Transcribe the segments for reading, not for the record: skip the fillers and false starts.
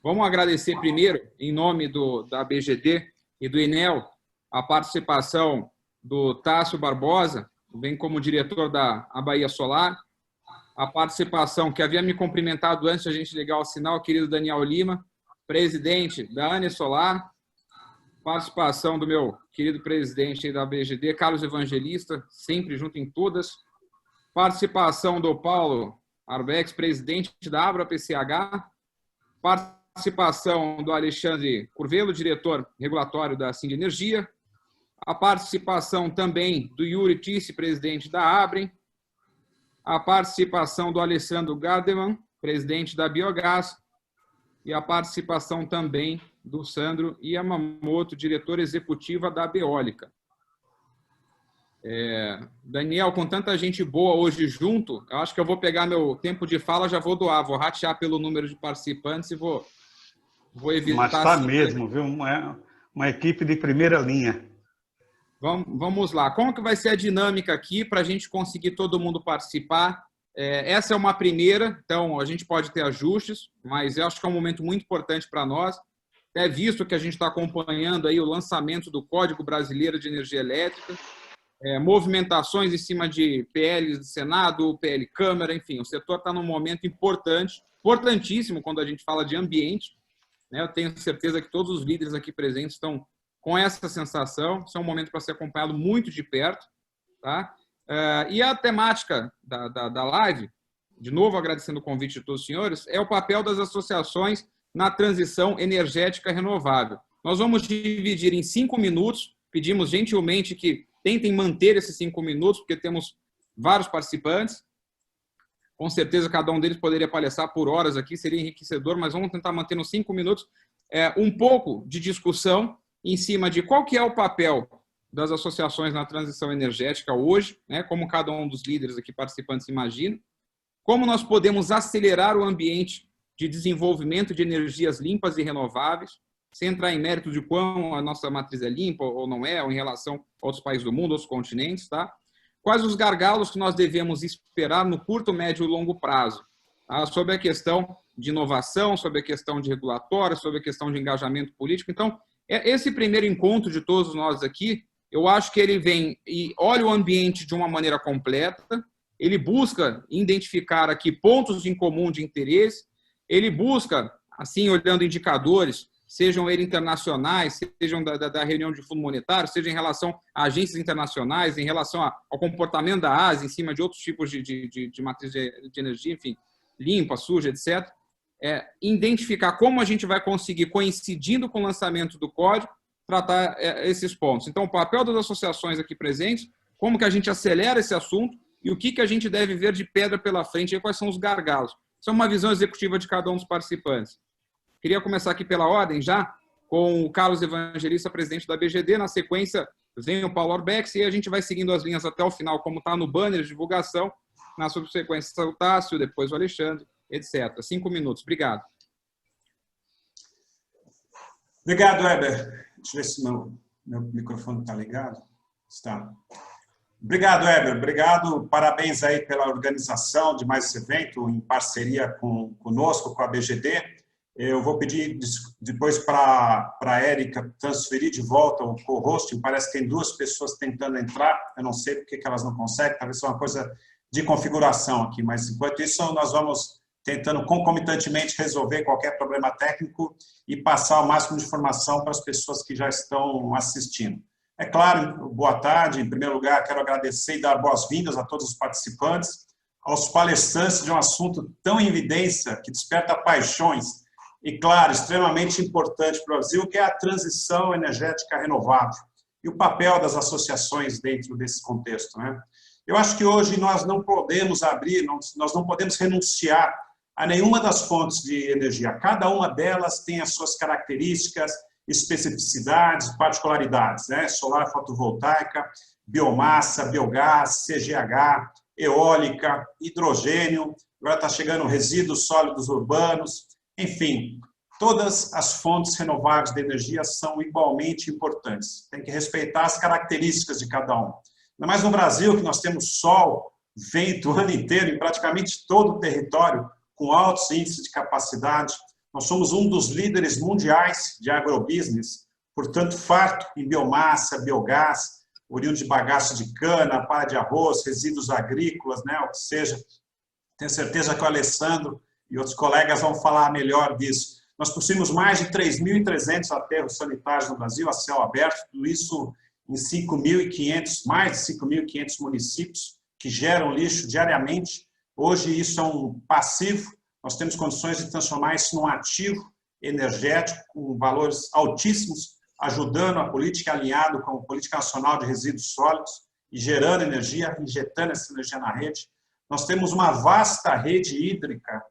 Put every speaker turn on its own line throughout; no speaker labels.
Vamos agradecer primeiro, em nome da BGD e do INEL, a participação do Tássio Barbosa, bem como diretor da Bahia Solar, a participação que havia me cumprimentado antes de a gente ligar o sinal, o querido Daniel Lima, presidente da ANE Solar, participação do meu querido presidente da BGD, Carlos Evangelista, sempre junto em todas, participação do Paulo Arbex, presidente da Abra PCH, participação do Alexandre Curvelo, diretor regulatório da Sind Energia, a participação também do Yuri Tissi, presidente da Abrem, a participação do Alessandro Gardeman, presidente da Biogás, e a participação também do Sandro Yamamoto, diretor executiva da Beólica. Daniel, com tanta gente boa hoje junto, eu acho que eu vou pegar meu tempo de fala, já vou doar, vou ratear pelo número de participantes e vou evitar...
Mas está mesmo, viu? Uma equipe de primeira linha.
Vamos lá. Como que vai ser a dinâmica aqui para a gente conseguir todo mundo participar? Essa é uma primeira, então a gente pode ter ajustes, mas eu acho que é um momento muito importante para nós, até visto que a gente está acompanhando aí o lançamento do Código Brasileiro de Energia Elétrica, movimentações em cima de PLs do Senado, PL Câmara, enfim, o setor está num momento importante, importantíssimo quando a gente fala de ambiente, né? Eu tenho certeza que todos os líderes aqui presentes estão com essa sensação, isso é um momento para ser acompanhado muito de perto, tá? E a temática da live, de novo agradecendo o convite de todos os senhores, é o papel das associações na transição energética renovável. Nós vamos dividir em 5 minutos, pedimos gentilmente que tentem manter esses 5 minutos, porque temos vários participantes, com certeza cada um deles poderia palestrar por horas aqui, seria enriquecedor, mas vamos tentar manter nos 5 minutos um pouco de discussão em cima de qual que é o papel das associações na transição energética hoje, né, como cada um dos líderes aqui participantes imagina, como nós podemos acelerar o ambiente de desenvolvimento de energias limpas e renováveis, sem entrar em mérito de quão a nossa matriz é limpa ou não é, ou em relação a outros países do mundo, outros continentes, tá? Quais os gargalos que nós devemos esperar no curto, médio e longo prazo, tá? Sobre a questão de inovação, sobre a questão de regulatória, sobre a questão de engajamento político. Então, esse primeiro encontro de todos nós aqui, eu acho que ele vem e olha o ambiente de uma maneira completa, ele busca identificar aqui pontos em comum de interesse, ele busca, assim, olhando indicadores, sejam eles internacionais, sejam da reunião de Fundo Monetário, seja em relação a agências internacionais, em relação ao comportamento da Ásia, em cima de outros tipos de matriz de energia, enfim, limpa, suja, etc., identificar como a gente vai conseguir, coincidindo com o lançamento do código, tratar esses pontos. Então, o papel das associações aqui presentes, como que a gente acelera esse assunto e o que a gente deve ver de pedra pela frente e quais são os gargalos. Isso é uma visão executiva de cada um dos participantes. Queria começar aqui pela ordem já, com o Carlos Evangelista, presidente da BGD. Na sequência, vem o Paulo Arbex e a gente vai seguindo as linhas até o final, como está no banner de divulgação. Na subsequência, o Tássio, depois o Alexandre, etc. 5 minutos. Obrigado.
Obrigado, Heber. Deixa eu ver se meu microfone está ligado. Está. Obrigado, Heber. Obrigado. Parabéns aí pela organização de mais esse evento, em parceria conosco, com a BGD. Eu vou pedir depois para a Érica transferir de volta o co-hosting. Parece que tem 2 pessoas tentando entrar. Eu não sei porque que elas não conseguem. Talvez seja uma coisa de configuração aqui. Mas, enquanto isso, nós vamos tentando concomitantemente resolver qualquer problema técnico e passar o máximo de informação para as pessoas que já estão assistindo. É claro, boa tarde. Em primeiro lugar, quero agradecer e dar boas-vindas a todos os participantes, aos palestrantes de um assunto tão em evidência, que desperta paixões, e, claro, extremamente importante para o Brasil, que é a transição energética renovável e o papel das associações dentro desse contexto, né? Eu acho que hoje nós não podemos abrir, nós não podemos renunciar a nenhuma das fontes de energia. Cada uma delas tem as suas características, especificidades, particularidades, né? Solar fotovoltaica, biomassa, biogás, CGH, eólica, hidrogênio, agora está chegando resíduos sólidos urbanos. Enfim, todas as fontes renováveis de energia são igualmente importantes. Tem que respeitar as características de cada uma. Ainda mais no Brasil, que nós temos sol, vento o ano inteiro, em praticamente todo o território, com altos índices de capacidade. Nós somos um dos líderes mundiais de agrobusiness, portanto, farto em biomassa, biogás, oriundo de bagaço de cana, palha de arroz, resíduos agrícolas, né, o que seja. Tenho certeza que o Alessandro e outros colegas vão falar melhor disso. Nós possuímos mais de 3.300 aterros sanitários no Brasil, a céu aberto, tudo isso em 5.500, mais de 5.500 municípios que geram lixo diariamente. Hoje isso é um passivo, nós temos condições de transformar isso num ativo energético com valores altíssimos, ajudando a política alinhado com a Política Nacional de Resíduos Sólidos e gerando energia, injetando essa energia na rede. Nós temos uma vasta rede hídrica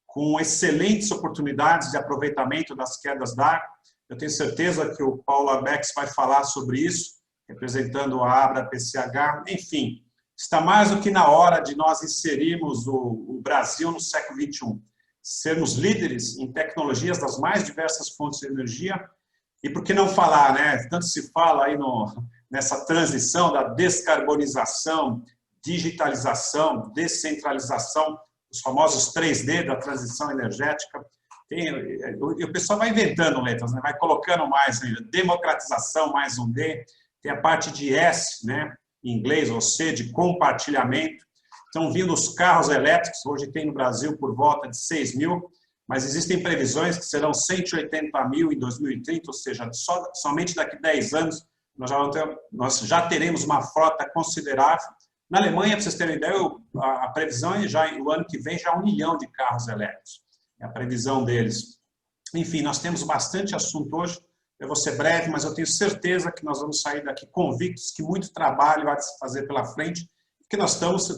com excelentes oportunidades de aproveitamento das quedas d'água. Eu tenho certeza que o Paulo Arbex vai falar sobre isso, representando a Abra PCH. Enfim, está mais do que na hora de nós inserirmos o Brasil no século XXI, sermos líderes em tecnologias das mais diversas fontes de energia. E por que não falar, né? Tanto se fala aí nessa transição da descarbonização, digitalização, descentralização, os famosos 3D da transição energética. E o pessoal vai inventando letras, né? Vai colocando mais ainda, democratização, mais um D, tem a parte de S, né? Em inglês, ou C, de compartilhamento. Estão vindo os carros elétricos, hoje tem no Brasil por volta de 6.000, mas existem previsões que serão 180.000 em 2030, ou seja, somente daqui a 10 anos nós já teremos uma frota considerável. Na Alemanha, para vocês terem ideia, a previsão é já o ano que vem já 1 milhão de carros elétricos. É a previsão deles. Enfim, nós temos bastante assunto hoje. Eu vou ser breve, mas eu tenho certeza que nós vamos sair daqui convictos que muito trabalho vai se fazer pela frente, porque nós estamos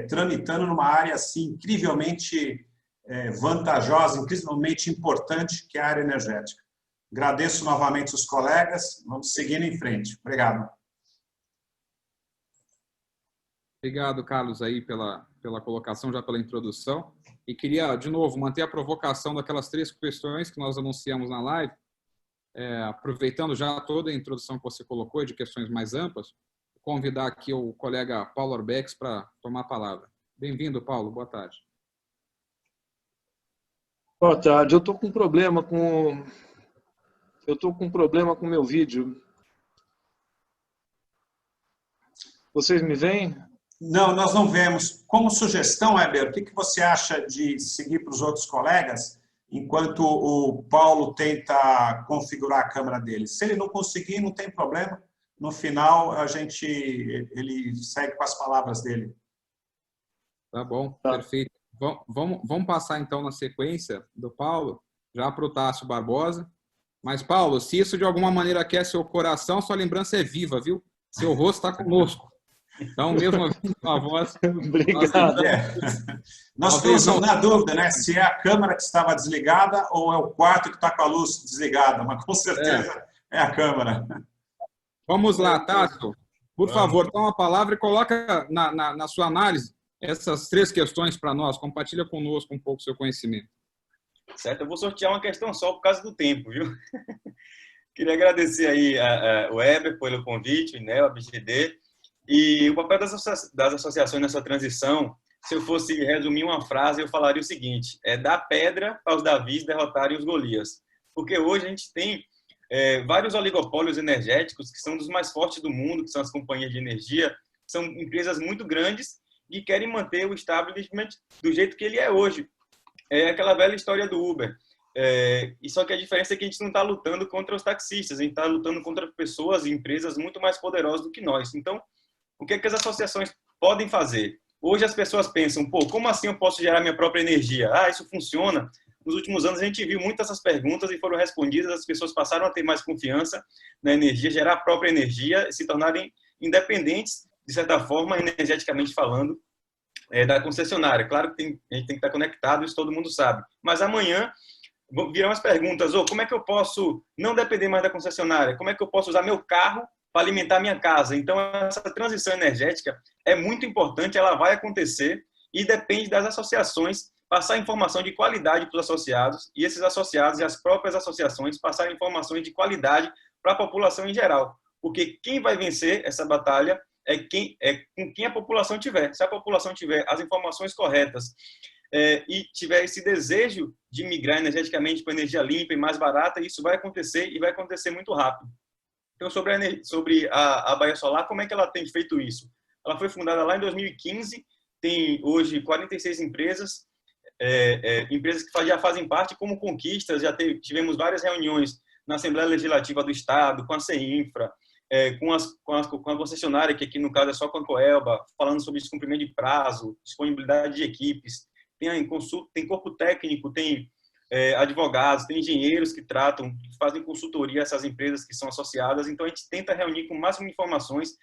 tramitando numa área assim, incrivelmente vantajosa, incrivelmente importante, que é a área energética. Agradeço novamente os colegas. Vamos seguindo em frente. Obrigado.
Obrigado, Carlos, aí pela colocação, já pela introdução. E queria, de novo, manter a provocação daquelas 3 questões que nós anunciamos na live, aproveitando já toda a introdução que você colocou de questões mais amplas, convidar aqui o colega Paulo Arbex para tomar a palavra. Bem-vindo, Paulo. Boa tarde.
Boa tarde. Eu estou com problema com o meu vídeo. Vocês me veem?
Não, nós não vemos. Como sugestão, Weber, o que você acha de seguir para os outros colegas, enquanto o Paulo tenta configurar a câmera dele? Se ele não conseguir, não tem problema. No final, ele segue com as palavras dele.
Tá bom, perfeito. Vamos passar, então, na sequência do Paulo, já para o Tássio Barbosa. Mas, Paulo, se isso de alguma maneira aquece seu coração, sua lembrança é viva, viu? Seu rosto está conosco. Então, mesmo com a voz...
Obrigado.
Nós ficamos na dúvida, né? Se é a câmera que estava desligada ou é o quarto que está com a luz desligada, mas com certeza é a câmera.
Vamos lá, Tássio. Por favor, toma a palavra e coloca na sua análise essas 3 questões para nós. Compartilha conosco um pouco o seu conhecimento.
Certo, eu vou sortear uma questão só por causa do tempo, viu? Queria agradecer aí o Weber pelo convite, né, a BGD. E o papel das associações nessa transição, se eu fosse resumir uma frase, eu falaria o seguinte: dar pedra para os Davis derrotarem os Golias. Porque hoje a gente tem vários oligopólios energéticos que são dos mais fortes do mundo, que são as companhias de energia, são empresas muito grandes e querem manter o establishment do jeito que ele é hoje. É aquela velha história do Uber. E só que a diferença é que a gente não está lutando contra os taxistas, a gente está lutando contra pessoas e empresas muito mais poderosas do que nós. Então, o que é que as associações podem fazer? Hoje as pessoas pensam, pô, como assim eu posso gerar minha própria energia? Isso funciona? Nos últimos anos a gente viu muitas essas perguntas e foram respondidas, as pessoas passaram a ter mais confiança na energia, gerar a própria energia e se tornarem independentes, de certa forma, energeticamente falando, da concessionária. Claro que a gente tem que estar conectado, isso todo mundo sabe. Mas amanhã virão as perguntas, como é que eu posso não depender mais da concessionária? Como é que eu posso usar meu carro para alimentar minha casa? Então, essa transição energética é muito importante, ela vai acontecer e depende das associações passar informação de qualidade para os associados e esses associados e as próprias associações passarem informações de qualidade para a população em geral. Porque quem vai vencer essa batalha é com quem a população tiver. Se a população tiver as informações corretas, e tiver esse desejo de migrar energeticamente para energia limpa e mais barata, isso vai acontecer e vai acontecer muito rápido. Então, sobre a Bahia Solar, como é que ela tem feito isso? Ela foi fundada lá em 2015, tem hoje 46 empresas, empresas que já fazem parte como conquistas, tivemos várias reuniões na Assembleia Legislativa do Estado, com a CEINFRA, com a concessionária, que aqui no caso é só com a Coelba, falando sobre descumprimento de prazo, disponibilidade de equipes, tem corpo técnico, tem advogados, tem engenheiros que tratam, que fazem consultoria a essas empresas que são associadas. Então, a gente tenta reunir com o máximo de informações.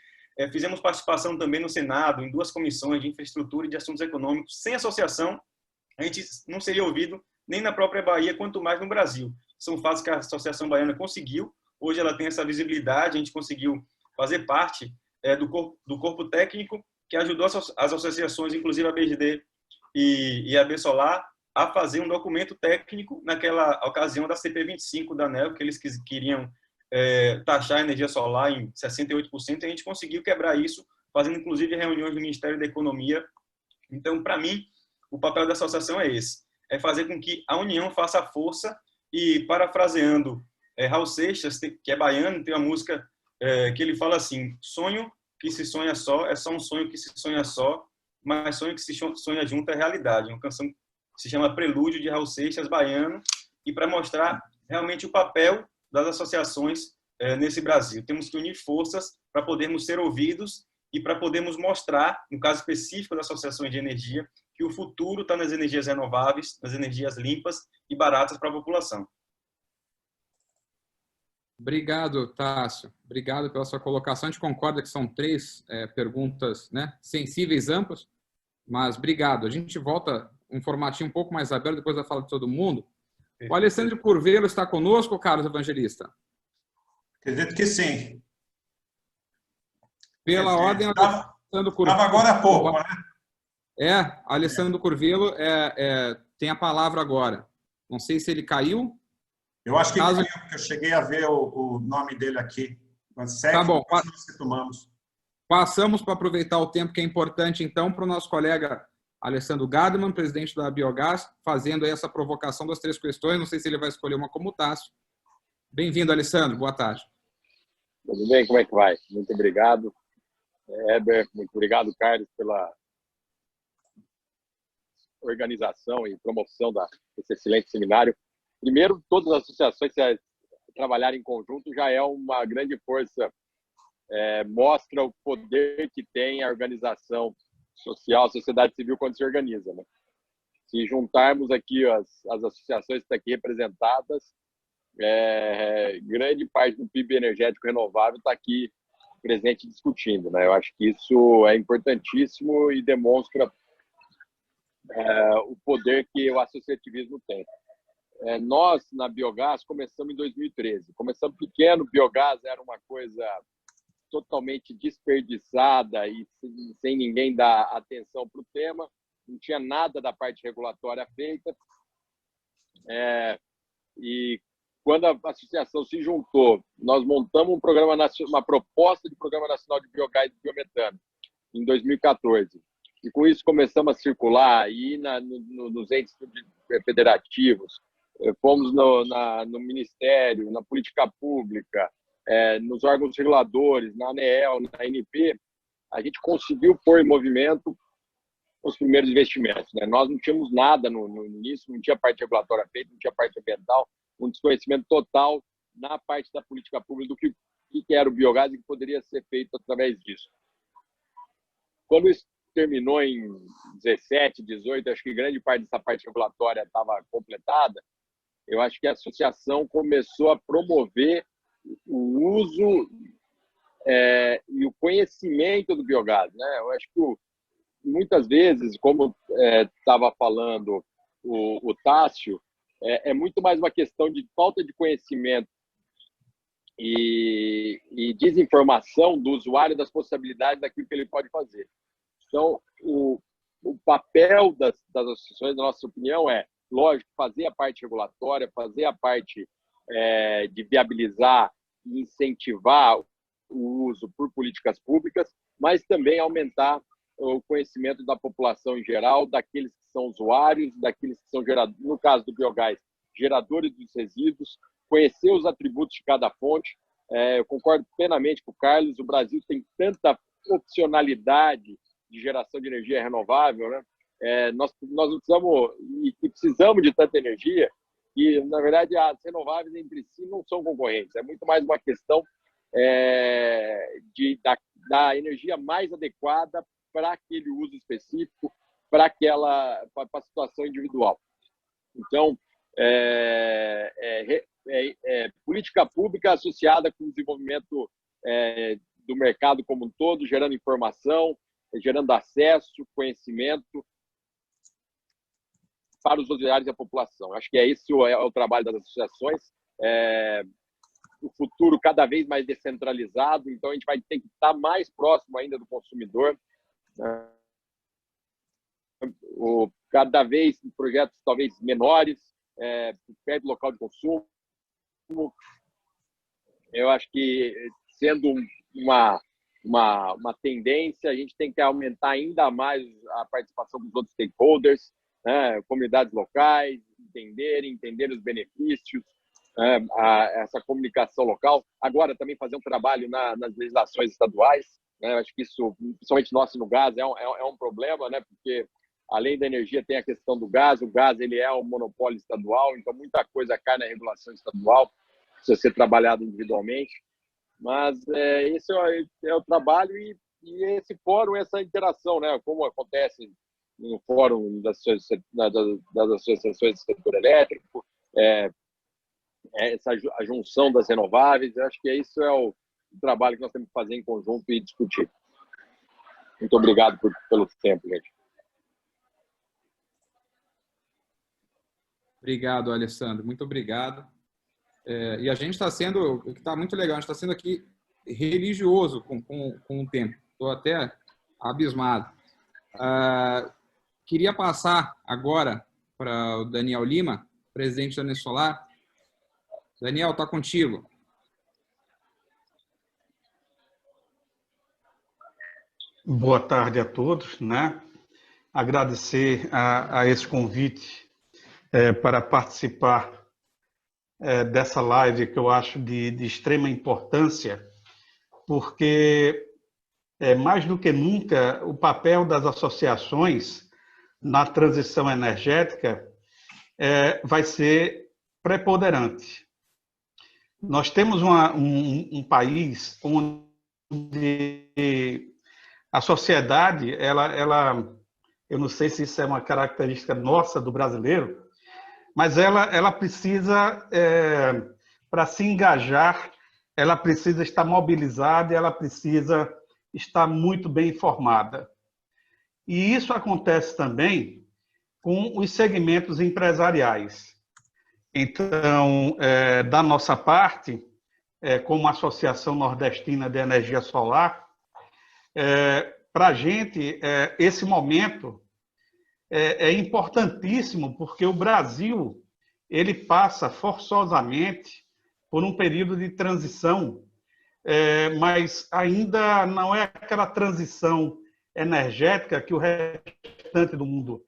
Fizemos participação também no Senado, em 2 comissões de infraestrutura e de assuntos econômicos. Sem associação, a gente não seria ouvido nem na própria Bahia, quanto mais no Brasil. São fatos que a Associação Baiana conseguiu. Hoje ela tem essa visibilidade, a gente conseguiu fazer parte do corpo técnico que ajudou as associações, inclusive a BGD e a Solar, a fazer um documento técnico naquela ocasião da CP25 da ANEEL, que eles queriam taxar a energia solar em 68%, e a gente conseguiu quebrar isso, fazendo inclusive reuniões do Ministério da Economia. Então, para mim, o papel da associação é esse, é fazer com que a união faça a força. E, parafraseando Raul Seixas, que é baiano, tem uma música que ele fala assim: sonho que se sonha só é só um sonho que se sonha só, mas sonho que se sonha junto é realidade. Uma canção que se chama Prelúdio, de Raul Seixas, baiano, e para mostrar realmente o papel das associações nesse Brasil. Temos que unir forças para podermos ser ouvidos e para podermos mostrar, no caso específico das associações de energia, que o futuro está nas energias renováveis, nas energias limpas e baratas para a população.
Obrigado, Tássio. Obrigado pela sua colocação. A gente concorda que são 3 perguntas, né, sensíveis, amplas, mas obrigado. A gente volta um formatinho um pouco mais aberto depois da fala de todo mundo. O Alessandro Curvelo está conosco, Carlos Evangelista?
Acredito que sim.
Pela ordem,
Alessandro Curvelo. Estava agora há pouco, né?
Alessandro Curvelo tem a palavra agora. Não sei se ele caiu.
Eu acho que caiu, porque eu cheguei a ver o nome dele aqui.
Tá bom.
Tomamos.
Passamos para aproveitar o tempo que é importante, então, para o nosso colega Alessandro Gardman, presidente da Biogás, fazendo aí essa provocação das 3 questões. Não sei se ele vai escolher uma como Tássio. Bem-vindo, Alessandro. Boa tarde.
Tudo bem? Como é que vai? Muito obrigado, Heber. Muito obrigado, Carlos, pela organização e promoção desse excelente seminário. Primeiro, todas as associações trabalharem em conjunto já é uma grande força, mostra o poder que tem a organização social, a sociedade civil quando se organiza, né? Se juntarmos aqui as associações que estão aqui representadas, grande parte do PIB energético renovável está aqui presente discutindo, né? Eu acho que isso é importantíssimo e demonstra o poder que o associativismo tem. Nós, na Biogás, começamos em 2013. Começamos pequeno, Biogás era uma coisa totalmente desperdiçada e sem ninguém dar atenção para o tema. Não tinha nada da parte regulatória feita. E quando a associação se juntou, nós montamos uma proposta de Programa Nacional de Biogás e Biometano em 2014. E com isso começamos a circular aí nos entes federativos, fomos no Ministério, na política pública, nos órgãos reguladores, na ANEEL, na ANP. A gente conseguiu pôr em movimento os primeiros investimentos, né? Nós não tínhamos nada no início, não tinha parte regulatória feita, não tinha parte ambiental, um desconhecimento total na parte da política pública do que era o biogás e que poderia ser feito através disso. Quando isso terminou em 17, 18, acho que grande parte dessa parte regulatória estava completada, eu acho que a associação começou a promover o uso e o conhecimento do biogás, né? Eu acho que muitas vezes, como estava falando o Tássio, é muito mais uma questão de falta de conhecimento e desinformação do usuário das possibilidades daquilo que ele pode fazer. Então, o papel das associações, na nossa opinião, lógico, fazer a parte regulatória, fazer a parte de viabilizar e incentivar o uso por políticas públicas, mas também aumentar o conhecimento da população em geral, daqueles que são usuários, daqueles que são geradores, no caso do biogás, geradores dos resíduos, conhecer os atributos de cada fonte. Eu concordo plenamente com o Carlos, o Brasil tem tanta opcionalidade de geração de energia renovável, né? Nós não precisamos de tanta energia e, na verdade, as renováveis entre si não são concorrentes. É muito mais uma questão da energia mais adequada para aquele uso específico, para a situação individual. Então, política pública associada com o desenvolvimento do mercado como um todo, gerando informação, gerando acesso, conhecimento para os usuários e a população. Acho que esse é o trabalho das associações. O futuro cada vez mais descentralizado, então a gente vai ter que estar mais próximo ainda do consumidor. Cada vez projetos talvez menores, perto do local de consumo. Eu acho que, sendo uma tendência, a gente tem que aumentar ainda mais a participação dos outros stakeholders, né? Comunidades locais, entender os benefícios, essa comunicação local. Agora, também fazer um trabalho nas legislações estaduais, né? Eu acho que isso, principalmente nosso no gás, é um problema, né? Porque, além da energia, tem a questão do gás. O gás ele é um monopólio estadual, então muita coisa cai na regulação estadual, precisa ser trabalhado individualmente. Mas esse é o trabalho e esse fórum, essa interação, né? Como acontece no fórum das associações do setor elétrico, a junção das renováveis. Eu acho que isso é o trabalho que nós temos que fazer em conjunto e discutir. Muito obrigado pelo tempo, gente.
Obrigado, Alessandro. Muito obrigado. E a gente está sendo, o que está muito legal, a gente está sendo aqui religioso com o tempo. Estou até abismado. Queria passar agora para o Daniel Lima, presidente da Nesolar. Daniel, está contigo.
Boa tarde a todos, né? Agradecer a esse convite para participar dessa live, que eu acho de extrema importância, porque mais do que nunca o papel das associações na transição energética vai ser preponderante. Nós temos um país onde a sociedade, eu não sei se isso é uma característica nossa do brasileiro, mas ela precisa, para se engajar, ela precisa estar mobilizada, ela precisa estar muito bem informada. E isso acontece também com os segmentos empresariais. Então, da nossa parte, como Associação Nordestina de Energia Solar, para a gente, esse momento é importantíssimo, porque o Brasil ele passa forçosamente por um período de transição, mas ainda não é aquela transição energética que o restante do mundo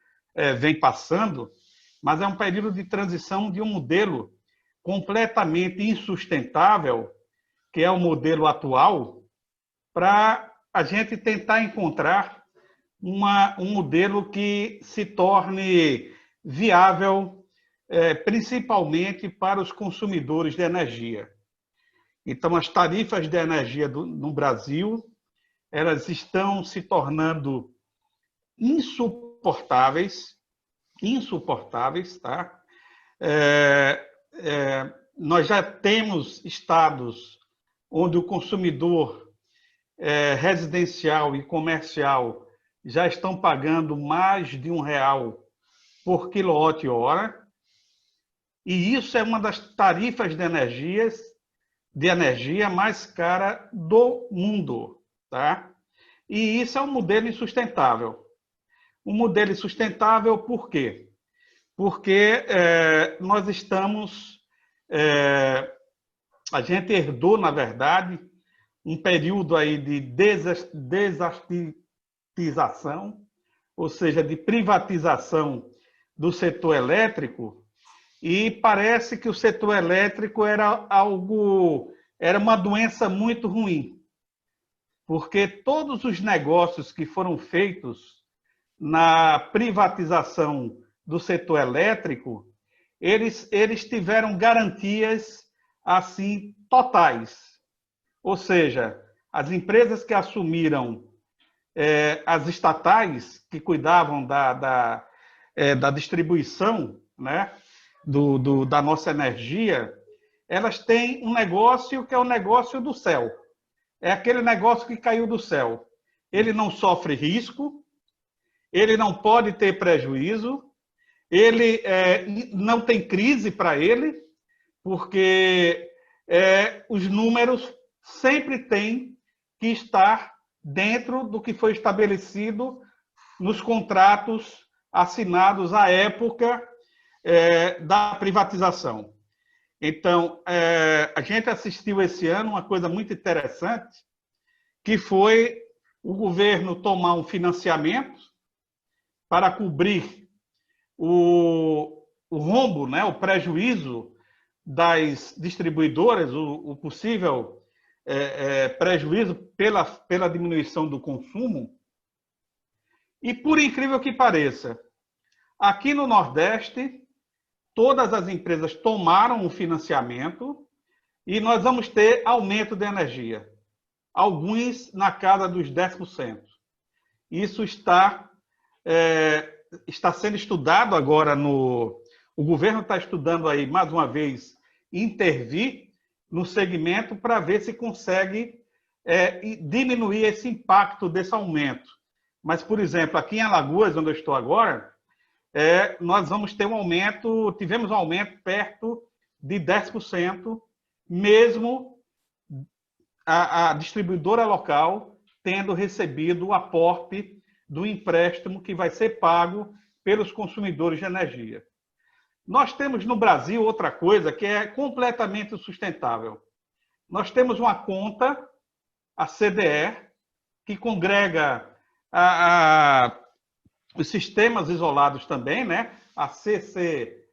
vem passando, mas é um período de transição de um modelo completamente insustentável, que é o modelo atual, para a gente tentar encontrar um modelo que se torne viável, principalmente para os consumidores de energia. Então, as tarifas de energia no Brasil, elas estão se tornando insuportáveis, tá? Nós já temos estados onde o consumidor residencial e comercial já estão pagando mais de R$1 por quilowatt-hora, e isso é uma das tarifas de energia mais cara do mundo, tá? E isso é um modelo insustentável. Um modelo insustentável por quê? Porque nós estamos... a gente herdou, na verdade, um período aí de desastatização, ou seja, de privatização do setor elétrico, e parece que o setor elétrico era uma doença muito ruim, porque todos os negócios que foram feitos na privatização do setor elétrico, eles tiveram garantias assim totais. Ou seja, as empresas que assumiram, as estatais que cuidavam da distribuição, né, da nossa energia, elas têm um negócio que é o negócio do céu. É aquele negócio que caiu do céu. Ele não sofre risco, ele não pode ter prejuízo, ele não tem crise para ele, porque os números sempre têm que estar dentro do que foi estabelecido nos contratos assinados à época da privatização. Então, a gente assistiu esse ano uma coisa muito interessante, que foi o governo tomar um financiamento para cobrir o rombo, né, o prejuízo das distribuidoras, o possível prejuízo pela diminuição do consumo. E, por incrível que pareça, aqui no Nordeste, todas as empresas tomaram o financiamento e nós vamos ter aumento de energia. Alguns na casa dos 10%. Isso está sendo estudado agora o governo está estudando aí, mais uma vez, intervir no segmento para ver se consegue diminuir esse impacto desse aumento. Mas, por exemplo, aqui em Alagoas, onde eu estou agora, nós vamos ter tivemos um aumento perto de 10%, mesmo a distribuidora local tendo recebido o aporte do empréstimo que vai ser pago pelos consumidores de energia. Nós temos no Brasil outra coisa que é completamente sustentável. Nós temos uma conta, a CDE, que congrega os sistemas isolados também, né? A CC,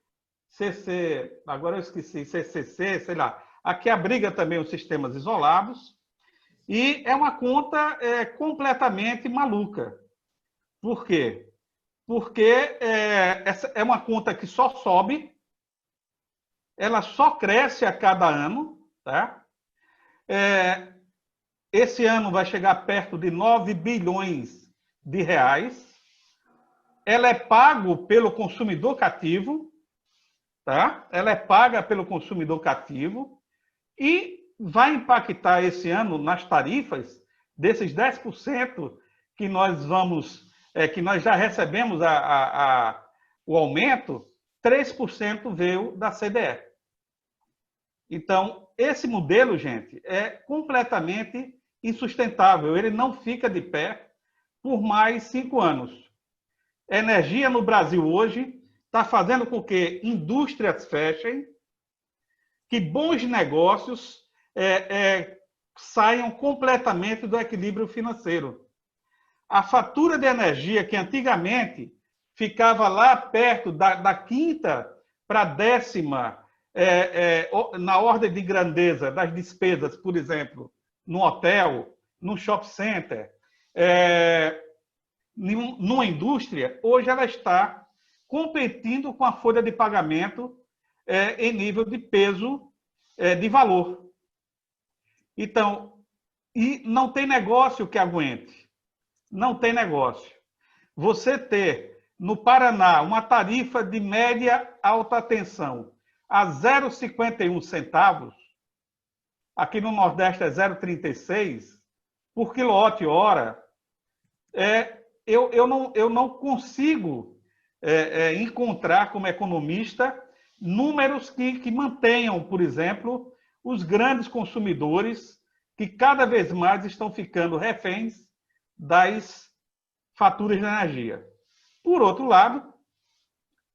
agora eu esqueci, CCC, sei lá. Aqui abriga também os sistemas isolados e é uma conta completamente maluca. Por quê? Porque essa é uma conta que só sobe, ela só cresce a cada ano, tá? Esse ano vai chegar perto de 9 bilhões de reais. Ela é pago pelo consumidor cativo, tá? Ela é paga pelo consumidor cativo e vai impactar esse ano nas tarifas desses 10% que nós que nós já recebemos o aumento, 3% veio da CDE. Então, esse modelo, gente, é completamente insustentável. Ele não fica de pé por mais 5 anos. A energia no Brasil hoje está fazendo com que indústrias fechem, que bons negócios saiam completamente do equilíbrio financeiro. A fatura de energia, que antigamente ficava lá perto da quinta para a 10ª, na ordem de grandeza das despesas, por exemplo, no hotel, no shopping center, numa indústria, hoje ela está competindo com a folha de pagamento em nível de peso de valor. Então, e não tem negócio que aguente. Não tem negócio. Você ter no Paraná uma tarifa de média alta tensão a 0,51 centavos, aqui no Nordeste é 0,36 por quilowatt-hora, eu não consigo encontrar como economista números que mantenham, por exemplo, os grandes consumidores que cada vez mais estão ficando reféns das faturas de energia. Por outro lado,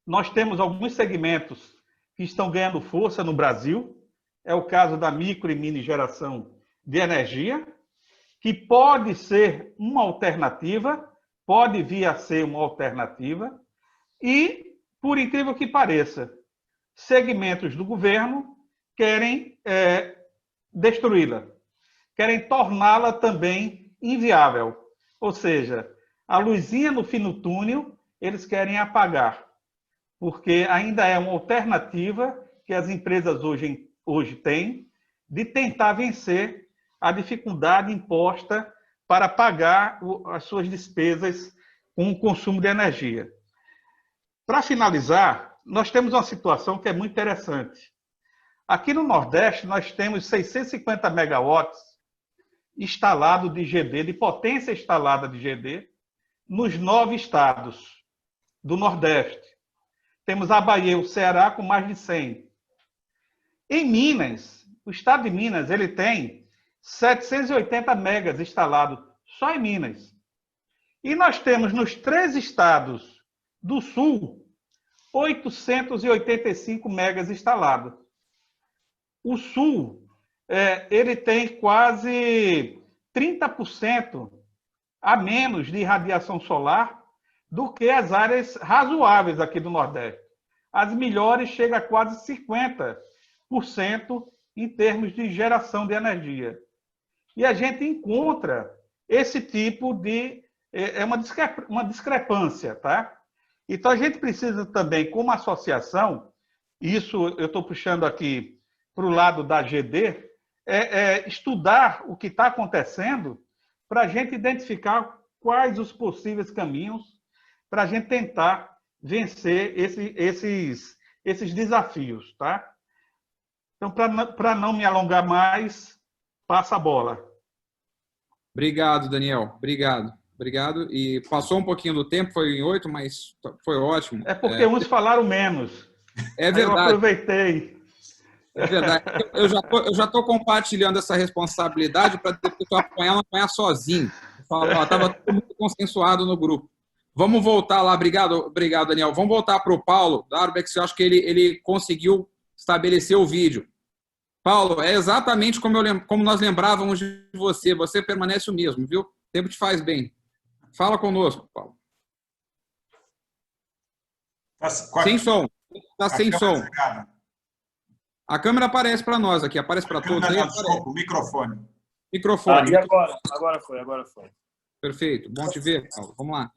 nós temos alguns segmentos que estão ganhando força no Brasil. É o caso da micro e mini geração de energia, que pode ser uma alternativa, pode vir a ser uma alternativa e, por incrível que pareça, segmentos do governo querem destruí-la, querem torná-la também inviável. Ou seja, a luzinha no fim do túnel eles querem apagar, porque ainda é uma alternativa que as empresas hoje têm de tentar vencer a dificuldade imposta para pagar as suas despesas com o consumo de energia. Para finalizar, nós temos uma situação que é muito interessante. Aqui no Nordeste, nós temos 650 megawatts instalado de GD, de potência instalada de GD, nos 9 estados do Nordeste. Temos a Bahia e o Ceará com mais de 100. Em Minas, o estado de Minas, ele tem 780 megas instalado só em Minas. E nós temos nos 3 estados do Sul 885 megas instalados. O Sul, ele tem quase 30% a menos de radiação solar do que as áreas razoáveis aqui do Nordeste. As melhores chegam a quase 50% em termos de geração de energia. E a gente encontra esse tipo de... uma discrepância, tá? Então, a gente precisa também, como associação, isso eu estou puxando aqui para o lado da GD, estudar o que está acontecendo para a gente identificar quais os possíveis caminhos para a gente tentar vencer esses desafios, tá? Então, para não me alongar mais, passa a bola.
Obrigado, Daniel. Obrigado. E passou um pouquinho do tempo, foi em 8, mas foi ótimo.
É porque uns falaram menos.
É verdade.
Eu aproveitei.
É verdade. Eu já estou compartilhando essa responsabilidade para depois eu apanhar, não apanhar sozinho. Estava todo mundo consensuado no grupo. Vamos voltar lá. Obrigado, Daniel. Vamos voltar para o Paulo Darbeck, eu acho que ele conseguiu estabelecer o vídeo. Paulo, é exatamente como nós lembrávamos de você. Você permanece o mesmo, viu? O tempo te faz bem. Fala conosco, Paulo. Sem som. Está sem som. A câmera aparece para nós aqui. Aparece para todos.
Desculpa, o microfone.
Microfone.
E agora foi.
Perfeito. Bom te ver, Paulo. Vamos lá.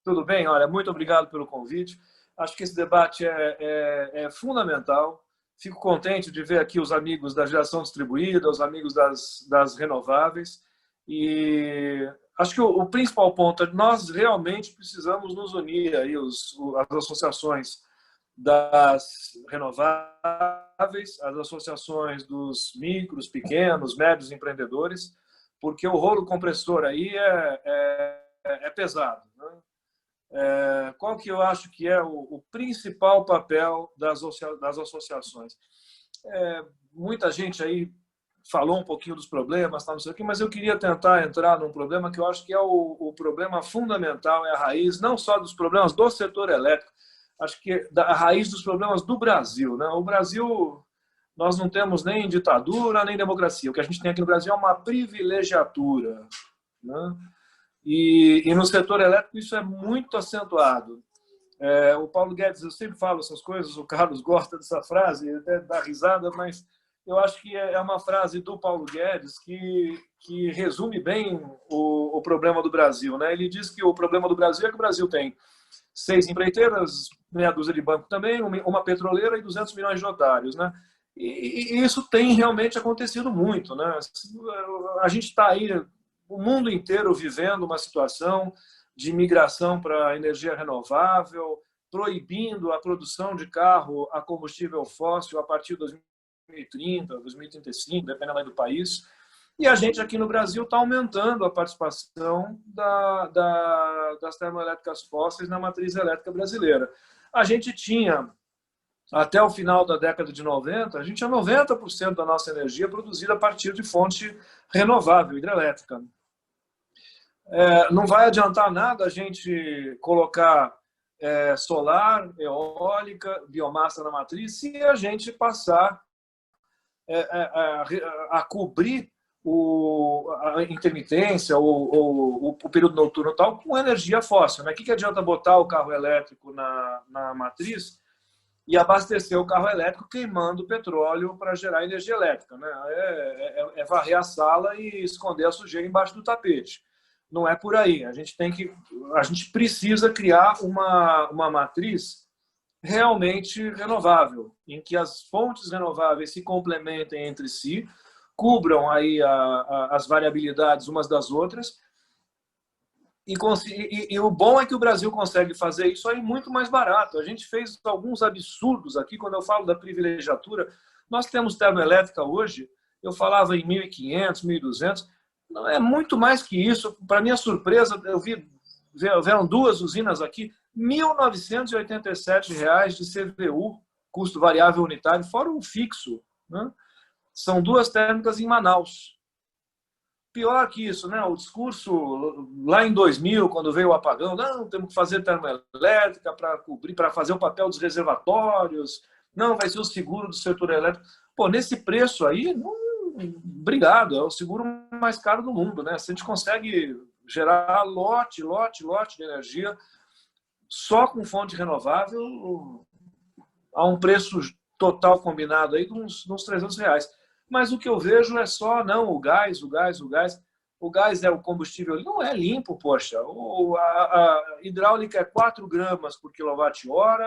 Tudo bem? Olha, muito obrigado pelo convite. Acho que esse debate é fundamental. Fico contente de ver aqui os amigos da geração distribuída, os amigos das renováveis. E acho que o principal ponto é que nós realmente precisamos nos unir, aí, as associações das renováveis, as associações dos micros, pequenos, médios empreendedores, porque o rolo compressor aí é pesado, né? Qual que eu acho que é o principal papel das associações? Muita gente aí falou um pouquinho dos problemas, não sei o quê, mas eu queria tentar entrar num problema que eu acho que é o problema fundamental, é a raiz não só dos problemas do setor elétrico, acho que a raiz dos problemas do Brasil, né? O Brasil, nós não temos nem ditadura, nem democracia. O que a gente tem aqui no Brasil é uma privilegiatura, né? E no setor elétrico isso é muito acentuado. O Paulo Guedes, eu sempre falo essas coisas, o Carlos gosta dessa frase, até dá risada, mas eu acho que é uma frase do Paulo Guedes que resume bem o problema do Brasil, né? Ele diz que o problema do Brasil é que o Brasil tem 6 empreiteiras, meia dúzia de banco também, uma petroleira e 200 milhões de otários, né? E isso tem realmente acontecido muito, né? A gente está aí, o mundo inteiro vivendo uma situação de migração para a energia renovável, proibindo a produção de carro a combustível fóssil a partir de 2030, 2035, dependendo do país. E a gente aqui no Brasil está aumentando a participação das termoelétricas fósseis na matriz elétrica brasileira. A gente tinha, até o final da década de 90, a gente tinha 90% da nossa energia produzida a partir de fonte renovável, hidrelétrica. Não vai adiantar nada a gente colocar solar, eólica, biomassa na matriz, se a gente passar a cobrir a intermitência ou o período noturno e tal com energia fóssil. Né? O que adianta botar o carro elétrico na matriz e abastecer o carro elétrico queimando petróleo para gerar energia elétrica? Né? É varrer a sala e esconder a sujeira embaixo do tapete. Não é por aí. A gente precisa criar uma matriz realmente renovável, em que as fontes renováveis se complementem entre si, cubram aí as variabilidades umas das outras. E o bom é que o Brasil consegue fazer isso aí muito mais barato. A gente fez alguns absurdos aqui, quando eu falo da privilegiatura. Nós temos termoelétrica hoje, eu falava em 1.500, 1.200, não é muito mais que isso. Para minha surpresa, vieram 2 usinas aqui, R$ 1.987 de CVU, custo variável unitário, fora o fixo, né? São 2 térmicas em Manaus. Pior que isso, né? O discurso lá em 2000, quando veio o apagão, não, temos que fazer termoelétrica para cobrir, para fazer o papel dos reservatórios, não, vai ser o seguro do setor elétrico. Pô, nesse preço aí, não, obrigado, é o seguro mais caro do mundo, né? Se a gente consegue gerar lote de energia só com fonte renovável, a um preço total combinado aí de uns R$300. Mas o que eu vejo é só, não, o gás. O gás é o combustível, ele não é limpo, poxa. A hidráulica é 4 gramas por quilowatt-hora,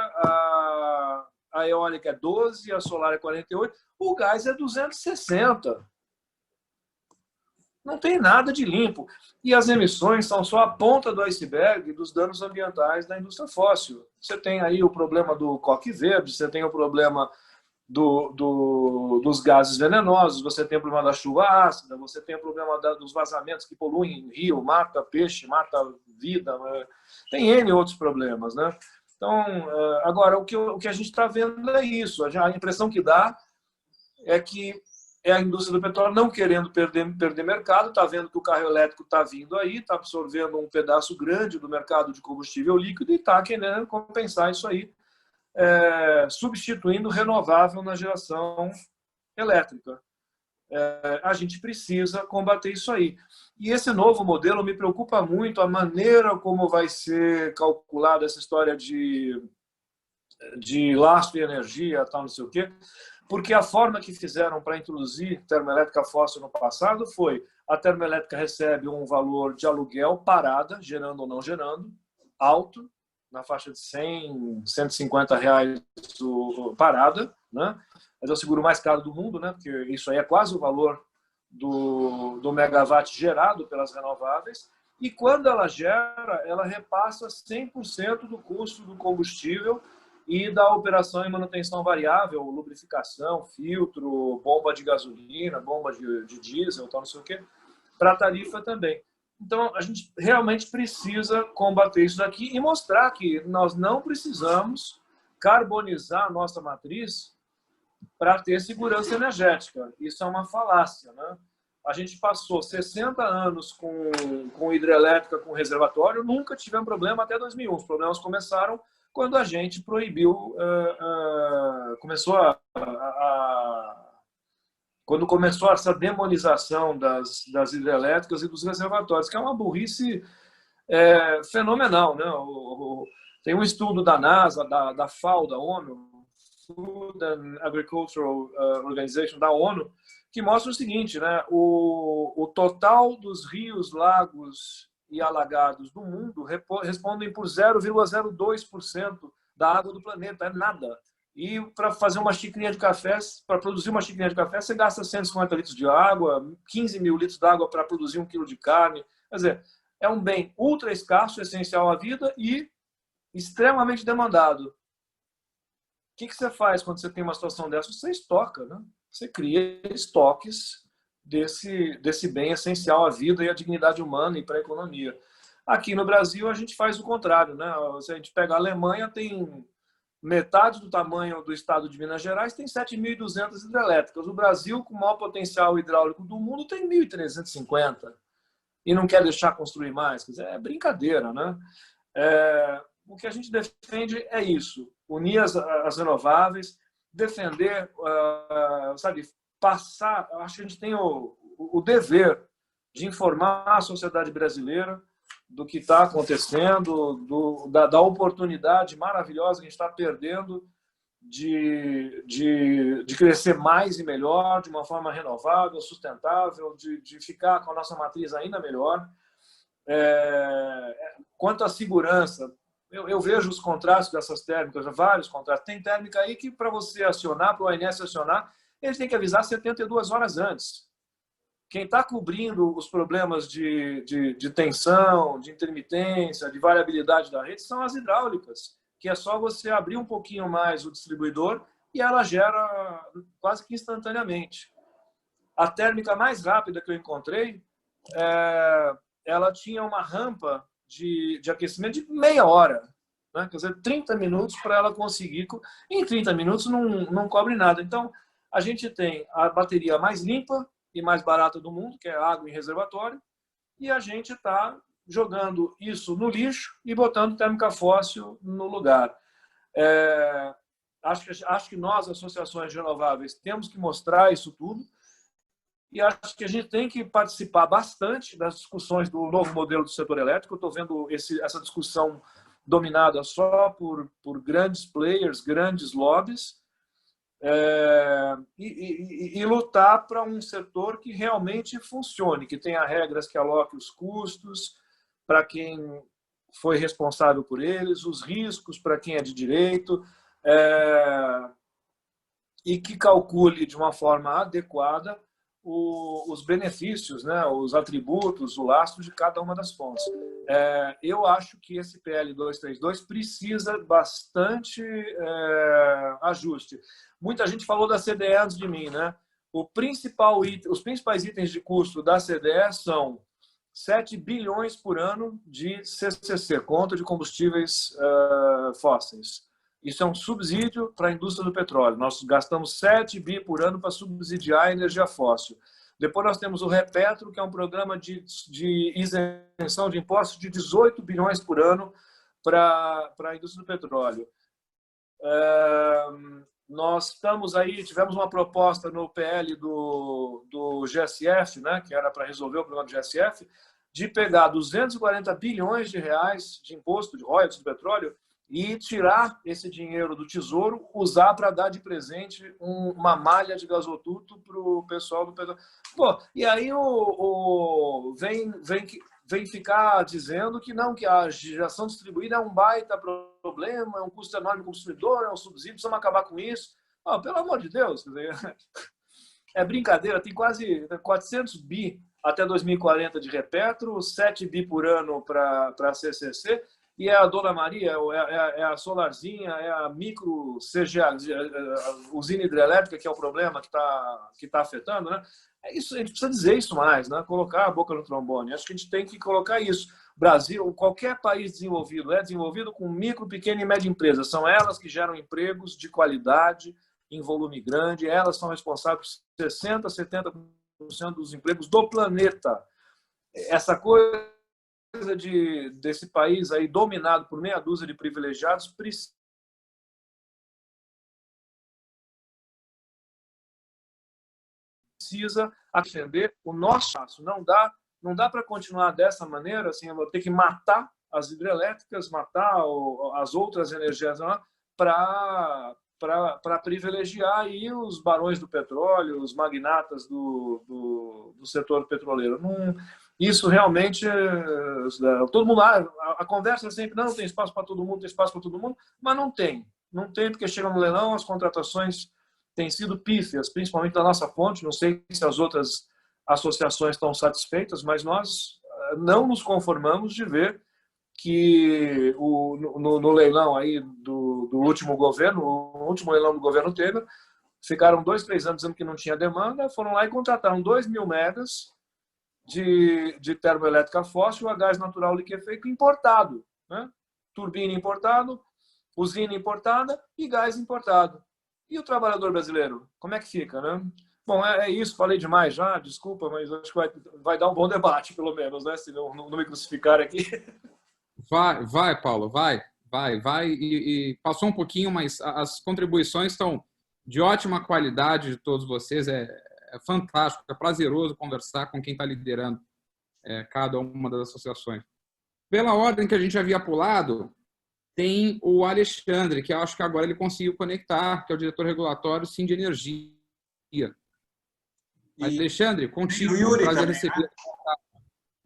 a eólica é 12, a solar é 48, o gás é 260. Não tem nada de limpo. E as emissões são só a ponta do iceberg dos danos ambientais da indústria fóssil. Você tem aí o problema do coque verde, você tem o problema dos gases venenosos, você tem o problema da chuva ácida, você tem o problema dos vazamentos que poluem rio, mata peixe, mata vida, tem N outros problemas, né? Então, agora, o que a gente está vendo é isso. A impressão que dá é que é a indústria do petróleo não querendo perder mercado, está vendo que o carro elétrico está vindo aí, está absorvendo um pedaço grande do mercado de combustível líquido e está querendo compensar isso aí, substituindo renovável na geração elétrica. A gente precisa combater isso aí. E esse novo modelo me preocupa muito, a maneira como vai ser calculada essa história de lastro de energia, tal, não sei o quê, porque a forma que fizeram para introduzir termoelétrica fóssil no passado foi: a termoelétrica recebe um valor de aluguel parada, gerando ou não gerando, alto, na faixa de 100, 150 reais parada, né? Mas é o seguro mais caro do mundo, né? Porque isso aí é quase o valor do megawatt gerado pelas renováveis. E quando ela gera, ela repassa 100% do custo do combustível e da operação e manutenção variável, lubrificação, filtro, bomba de gasolina, bomba de diesel, tal, não sei o quê, para a tarifa também. Então, a gente realmente precisa combater isso daqui e mostrar que nós não precisamos carbonizar a nossa matriz para ter segurança energética. Isso é uma falácia, né? A gente passou 60 anos com hidrelétrica, com reservatório, nunca tivemos problema até 2001. Os problemas começaram quando a gente proibiu, quando começou essa demonização das hidrelétricas e dos reservatórios, que é uma burrice fenomenal, né? Tem um estudo da NASA, da FAO, da ONU, Food and Agricultural Organization, da ONU, que mostra o seguinte, né? O total dos rios, lagos e alagados do mundo respondem por 0,02% da água do planeta, é nada. E para fazer uma xicrinha de café, para produzir uma xicrinha de café, você gasta 150 litros de água, 15 mil litros de água para produzir 1 quilo de carne. Quer dizer, é um bem ultra escasso, essencial à vida e extremamente demandado. O que você faz quando você tem uma situação dessa? Você estoca, né? Você cria estoques desse bem essencial à vida e à dignidade humana e para a economia. Aqui no Brasil, a gente faz o contrário, né? Se a gente pega a Alemanha, tem metade do tamanho do estado de Minas Gerais, tem 7.200 hidrelétricas. O Brasil, com o maior potencial hidráulico do mundo, tem 1.350 e não quer deixar construir mais. Quer dizer, é brincadeira, né? O que a gente defende é isso: unir as renováveis, defender, sabe, passar. Acho que a gente tem o dever de informar a sociedade brasileira do que está acontecendo, da oportunidade maravilhosa que a gente está perdendo de crescer mais e melhor, de uma forma renovável, sustentável, de ficar com a nossa matriz ainda melhor. Quanto à segurança, eu vejo os contratos dessas térmicas, vários contratos. Tem térmica aí que, para você acionar, para o ONS acionar, eles têm que avisar 72 horas antes. Quem está cobrindo os problemas de tensão, de intermitência, de variabilidade da rede são as hidráulicas, que é só você abrir um pouquinho mais o distribuidor e ela gera quase que instantaneamente. A térmica mais rápida que eu encontrei, ela tinha uma rampa de aquecimento de meia hora, né? Quer dizer, 30 minutos para ela conseguir. Em 30 minutos não cobre nada. Então, a gente tem a bateria mais limpa e mais barata do mundo, que é água em reservatório, e a gente está jogando isso no lixo e botando térmica fóssil no lugar. Acho que nós, associações de renováveis, temos que mostrar isso tudo, e acho que a gente tem que participar bastante das discussões do novo modelo do setor elétrico. Eu estou vendo essa discussão dominada só por grandes players, grandes lobbies, e lutar para um setor que realmente funcione, que tenha regras que aloquem os custos para quem foi responsável por eles, os riscos para quem é de direito, e que calcule de uma forma adequada os benefícios, né, os atributos, o lastro de cada uma das fontes. Eu acho que esse PL 232 precisa bastante ajuste. Muita gente falou da CDE antes de mim, né? Os principais itens de custo da CDE são 7 bilhões por ano de CCC, conta de combustíveis fósseis. Isso é um subsídio para a indústria do petróleo. Nós gastamos 7 bi por ano para subsidiar a energia fóssil. Depois nós temos o Repetro, que é um programa de isenção de impostos de 18 bilhões por ano para a indústria do petróleo. Nós tivemos uma proposta no PL do GSF, né, que era para resolver o problema do GSF, de pegar 240 bilhões de reais de imposto de royalties do petróleo e tirar esse dinheiro do Tesouro, usar para dar de presente uma malha de gasoduto para o pessoal do petróleo. E aí vem ficar dizendo que não, que a geração distribuída é um baita problema, é um custo enorme para o consumidor, é um subsídio, precisamos acabar com isso. Pelo amor de Deus, é brincadeira, tem quase 400 bi até 2040 de Repetro, 7 bi por ano para a CCC, e é a Dona Maria, é a Solarzinha, é a micro CGA, a usina hidrelétrica, que é o problema que tá afetando, né? Isso, a gente precisa dizer isso mais, né? Colocar a boca no trombone. Acho que a gente tem que colocar isso. Brasil, qualquer país desenvolvido, é desenvolvido com micro, pequena e média empresa. São elas que geram empregos de qualidade, em volume grande. Elas são responsáveis por 60%, 70% dos empregos do planeta. Essa coisa desse país aí dominado por meia dúzia de privilegiados precisa defender o nosso espaço. Não dá para continuar dessa maneira, assim, eu vou ter que matar as hidrelétricas, matar as outras energias para privilegiar aí os barões do petróleo, os magnatas do setor petroleiro. Isso realmente, todo mundo, a conversa é sempre, não tem espaço para todo mundo, tem espaço para todo mundo, mas não tem porque chega no leilão, as contratações têm sido pífias, principalmente da nossa fonte. Não sei se as outras associações estão satisfeitas, mas nós não nos conformamos de ver que no leilão aí do último governo, o último leilão do governo Temer, ficaram 2, 3 anos dizendo que não tinha demanda, foram lá e contrataram 2.000 megas de termoelétrica fóssil a gás natural liquefeito importado, né? Turbina importado, usina importada e gás importado. E o trabalhador brasileiro, como é que fica, né? Bom, é isso, falei demais já, desculpa, mas acho que vai dar um bom debate, pelo menos, né? Se não me crucificar aqui.
Vai, Paulo, vai. E passou um pouquinho, mas as contribuições estão de ótima qualidade de todos vocês. é fantástico, é prazeroso conversar com quem está liderando cada uma das associações. Pela ordem que a gente havia pulado, tem o Alexandre, que eu acho que agora ele conseguiu conectar, que é o diretor regulatório Sim de Energia. Alexandre, contigo, prazer receber. Né?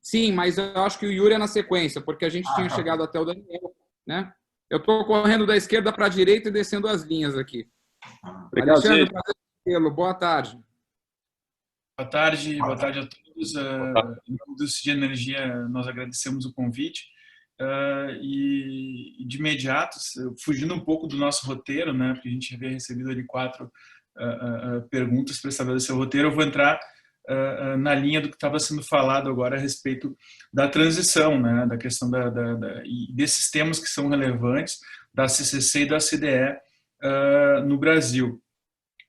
Sim, mas eu acho que o Yuri é na sequência, porque a gente tinha chegado até o Daniel, né? Eu estou correndo da esquerda para a direita e descendo as linhas aqui.
Obrigado,
Alexandre, prazer recebê-lo. Boa tarde.
Boa tarde a todos. Em nome do Sim de Energia, nós agradecemos o convite. E de imediato, fugindo um pouco do nosso roteiro, né, porque a gente havia recebido ali 4 perguntas para estabelecer o roteiro, eu vou entrar na linha do que estava sendo falado agora a respeito da transição, né, da questão e desses temas que são relevantes da CCC e da CDE no Brasil.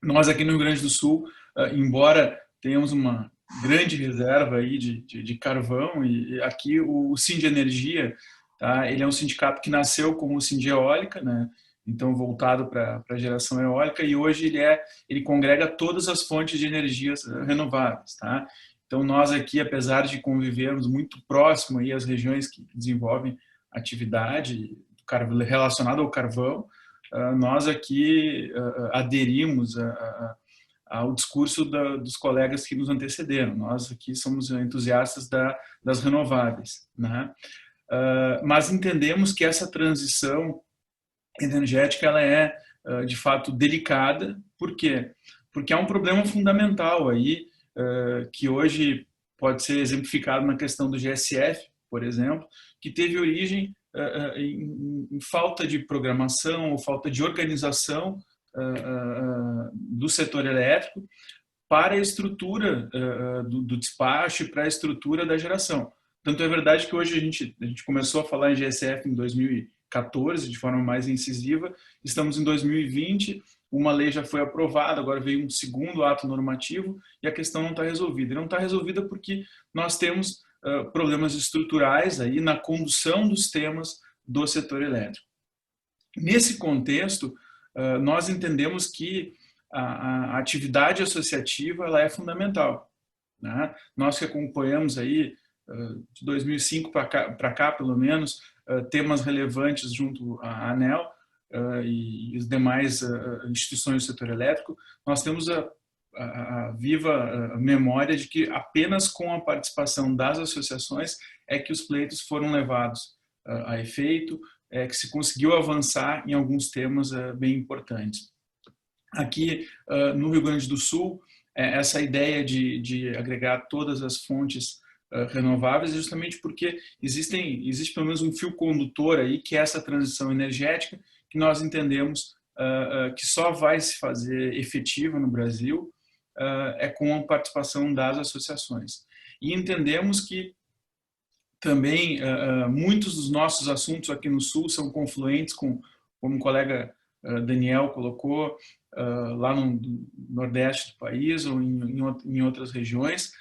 Nós aqui no Rio Grande do Sul, embora tenhamos uma grande reserva aí de carvão, e aqui o Sim de Energia, tá, ele é um sindicato que nasceu como o Sim de Eólica, né, então voltado para a geração eólica, e hoje ele congrega todas as fontes de energias renováveis, tá? Então nós aqui, apesar de convivermos muito próximo aí às regiões que desenvolvem atividade relacionada ao carvão, nós aqui aderimos ao discurso dos colegas que nos antecederam. Nós aqui somos entusiastas das renováveis, né? Mas entendemos que essa transição energética ela é de fato delicada. Por quê? Porque há um problema fundamental aí que hoje pode ser exemplificado na questão do GSF, por exemplo, que teve origem em falta de programação ou falta de organização do setor elétrico para a estrutura do despacho e para a estrutura da geração. Tanto é verdade que hoje a gente começou a falar em GSF em 2014, de forma mais incisiva, estamos em 2020, uma lei já foi aprovada, agora veio um segundo ato normativo e a questão não está resolvida. E não está resolvida porque nós temos problemas estruturais aí na condução dos temas do setor elétrico. Nesse contexto, nós entendemos que a atividade associativa ela é fundamental, né? Nós que acompanhamos aí de 2005 para cá, pelo menos, temas relevantes junto à ANEEL e as demais instituições do setor elétrico, nós temos a viva memória de que apenas com a participação das associações é que os pleitos foram levados a efeito, que se conseguiu avançar em alguns temas bem importantes. Aqui no Rio Grande do Sul, essa ideia de agregar todas as fontes renováveis é justamente porque existe pelo menos um fio condutor aí, que é essa transição energética, que nós entendemos que só vai se fazer efetiva no Brasil com a participação das associações. E entendemos que também muitos dos nossos assuntos aqui no Sul são confluentes com, como o colega Daniel colocou, lá no Nordeste do país ou em outras regiões,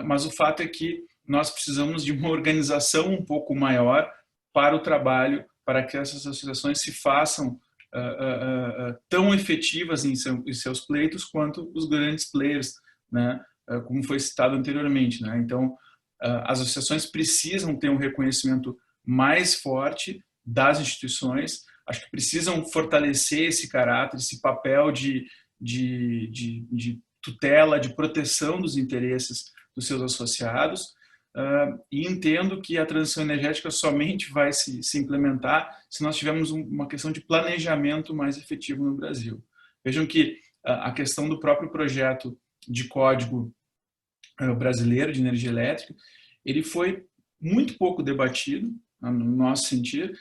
mas o fato é que nós precisamos de uma organização um pouco maior para o trabalho, para que essas associações se façam tão efetivas em seus pleitos quanto os grandes players, né, como foi citado anteriormente, né? Então, as associações precisam ter um reconhecimento mais forte das instituições, acho que precisam fortalecer esse caráter, esse papel de tutela, de proteção dos interesses dos seus associados, e entendo que a transição energética somente vai se implementar se nós tivermos uma questão de planejamento mais efetivo no Brasil. Vejam que a questão do próprio projeto de código brasileiro de energia elétrica, ele foi muito pouco debatido, no nosso sentido,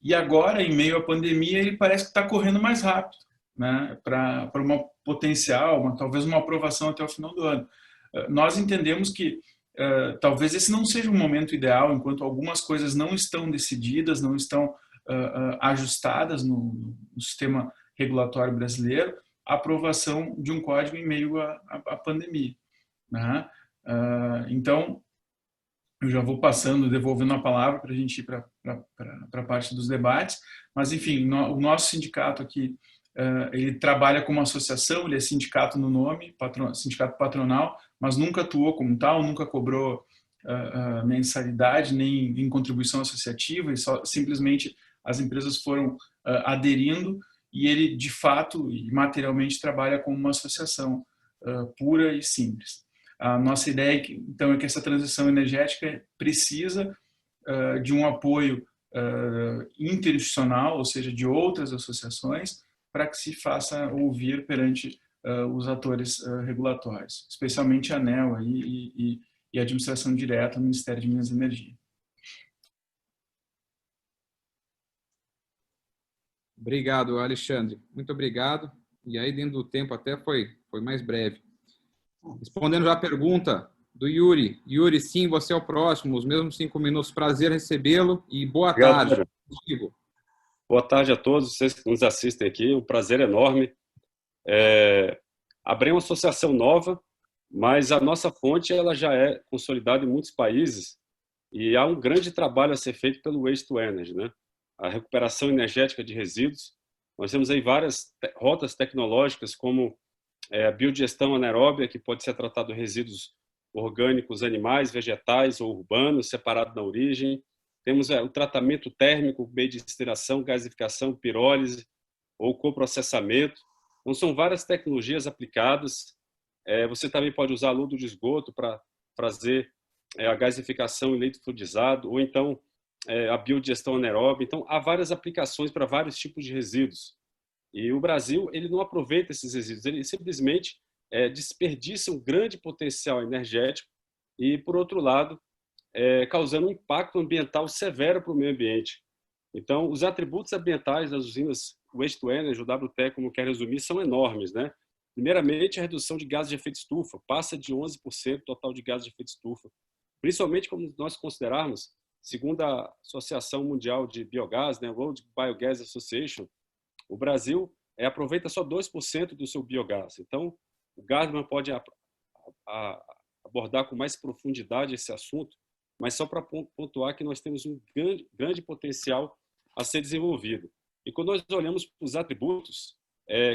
e agora, em meio à pandemia, ele parece que está correndo mais rápido, né, para uma potencial, talvez uma aprovação até o final do ano. Nós entendemos que talvez esse não seja um momento ideal, enquanto algumas coisas não estão decididas, não estão ajustadas no sistema regulatório brasileiro, a aprovação de um código em meio à pandemia, né? Então, eu já vou passando, devolvendo a palavra para a gente ir para a parte dos debates, mas, enfim, o nosso sindicato aqui ele trabalha como associação, ele é sindicato no nome, sindicato patronal, mas nunca atuou como tal, nunca cobrou mensalidade nem em contribuição associativa, e simplesmente as empresas foram aderindo, e ele, de fato e materialmente, trabalha como uma associação pura e simples. A nossa ideia, então, é que essa transição energética precisa de um apoio interinstitucional, ou seja, de outras associações, para que se faça ouvir perante os atores regulatórios, especialmente a ANEEL e a administração direta no Ministério de Minas e Energia.
Obrigado, Alexandre. Muito obrigado. E aí, dentro do tempo, até foi mais breve. Respondendo já a pergunta do Yuri. Yuri, sim, você é o próximo. Os mesmos 5 minutos. Prazer recebê-lo e boa tarde.
Boa tarde a todos vocês que nos assistem aqui. Um prazer enorme. Abrir uma associação nova, mas a nossa fonte ela já é consolidada em muitos países e há um grande trabalho a ser feito pelo Waste to Energy, né? A recuperação energética de resíduos. Nós temos aí várias rotas tecnológicas, como a biodigestão anaeróbia, que pode ser tratado de resíduos orgânicos, animais, vegetais ou urbanos, separado na origem. Temos o tratamento térmico, meio de destilação, gasificação, pirólise ou coprocessamento. Então, são várias tecnologias aplicadas. Você também pode usar lodo de esgoto para fazer a gasificação em leito fluidizado, ou então a biodigestão anaeróbia. Então, há várias aplicações para vários tipos de resíduos. E o Brasil ele não aproveita esses resíduos, ele simplesmente desperdiça um grande potencial energético e, por outro lado, causando um impacto ambiental severo para o meio ambiente. Então, os atributos ambientais das usinas Waste to Energy, o WTE, como quer resumir, são enormes, né? Primeiramente, a redução de gases de efeito estufa passa de 11% total de gases de efeito estufa. Principalmente como nós considerarmos, segundo a Associação Mundial de Biogás, né, World Biogas Association, o Brasil aproveita só 2% do seu biogás. Então, o Gardner pode abordar com mais profundidade esse assunto, mas só para pontuar que nós temos um grande potencial a ser desenvolvido. E quando nós olhamos para os atributos,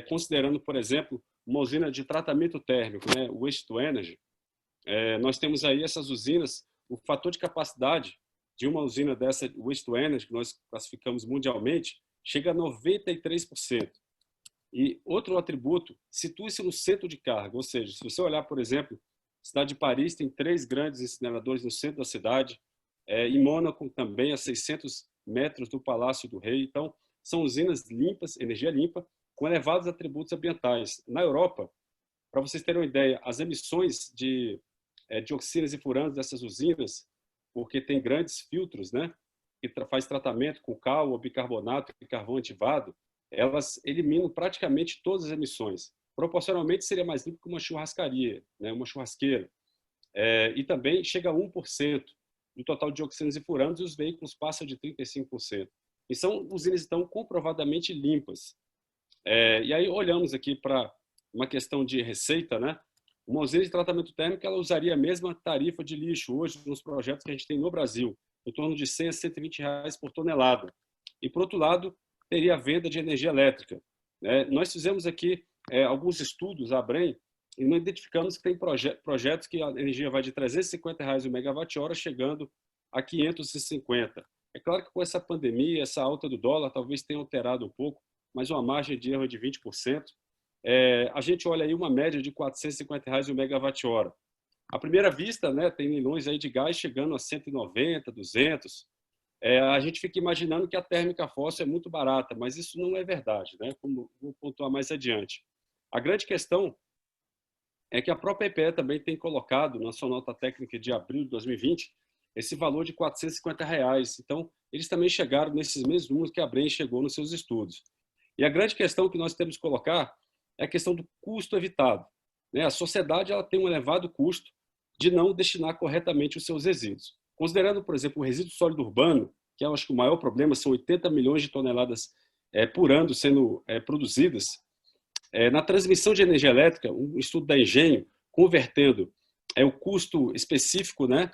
considerando, por exemplo, uma usina de tratamento térmico, né, Waste to Energy, nós temos aí essas usinas, o fator de capacidade de uma usina dessa Waste to Energy, que nós classificamos mundialmente, chega a 93%. E outro atributo, situa-se no centro de carga, ou seja, se você olhar, por exemplo, a cidade de Paris tem 3 grandes incineradores no centro da cidade, em Mônaco também, a 600 metros do Palácio do Rei. Então, são usinas limpas, energia limpa, com elevados atributos ambientais. Na Europa, para vocês terem uma ideia, as emissões de dioxinas e furanos dessas usinas, porque tem grandes filtros, né, que faz tratamento com cal ou bicarbonato e carvão ativado, elas eliminam praticamente todas as emissões. Proporcionalmente, seria mais limpo que uma churrascaria, né, uma churrasqueira. E também chega a 1% do total de dioxinas e furanos, e os veículos passam de 35%. E são usinas, então, comprovadamente limpas. E aí olhamos aqui para uma questão de receita, né? Uma usina de tratamento térmico ela usaria a mesma tarifa de lixo hoje nos projetos que a gente tem no Brasil, em torno de 100 a 120 reais por tonelada. E, por outro lado, teria a venda de energia elétrica. Nós fizemos aqui alguns estudos, a ABREM, e nós identificamos que tem projetos que a energia vai de 350 reais o megawatt-hora, chegando a 550. É claro que com essa pandemia, essa alta do dólar, talvez tenha alterado um pouco, mas uma margem de erro de 20%. A gente olha aí uma média de 450 reais o megawatt-hora. À primeira vista, né, tem leilões aí de gás chegando a 190, 200. A gente fica imaginando que a térmica fóssil é muito barata, mas isso não é verdade, né? Como vou pontuar mais adiante. A grande questão é que a própria EPE também tem colocado na sua nota técnica de abril de 2020 esse valor de 450 reais. Então, eles também chegaram nesses mesmos números que a ABREM chegou nos seus estudos. E a grande questão que nós temos que colocar é a questão do custo evitado. A sociedade ela tem um elevado custo de não destinar corretamente os seus resíduos. Considerando, por exemplo, o resíduo sólido urbano, que eu acho que o maior problema são 80 milhões de toneladas por ano sendo produzidas, na transmissão de energia elétrica, um estudo da Engenho, convertendo o custo específico, né,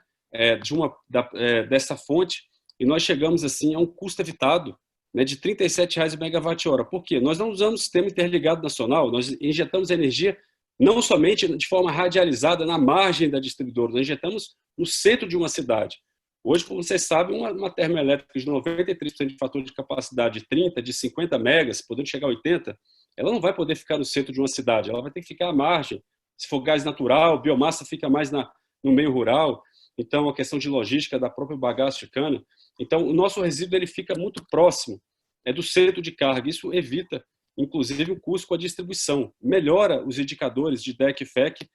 dessa fonte, e nós chegamos assim a um custo evitado né, de R$ 37,00 o megawatt-hora. Por quê? Nós não usamos sistema interligado nacional, nós injetamos energia não somente de forma radializada na margem da distribuidora, nós injetamos no centro de uma cidade. Hoje, como vocês sabem, uma termoelétrica de 93% de fator de capacidade, de 30, de 50 megas, podendo chegar a 80, ela não vai poder ficar no centro de uma cidade, ela vai ter que ficar à margem. Se for gás natural, biomassa fica mais no meio rural, então a questão de logística da própria bagaço de cana. Então, o nosso resíduo ele fica muito próximo do centro de carga. Isso evita, inclusive, o custo com a distribuição. Melhora os indicadores de DEC e FEC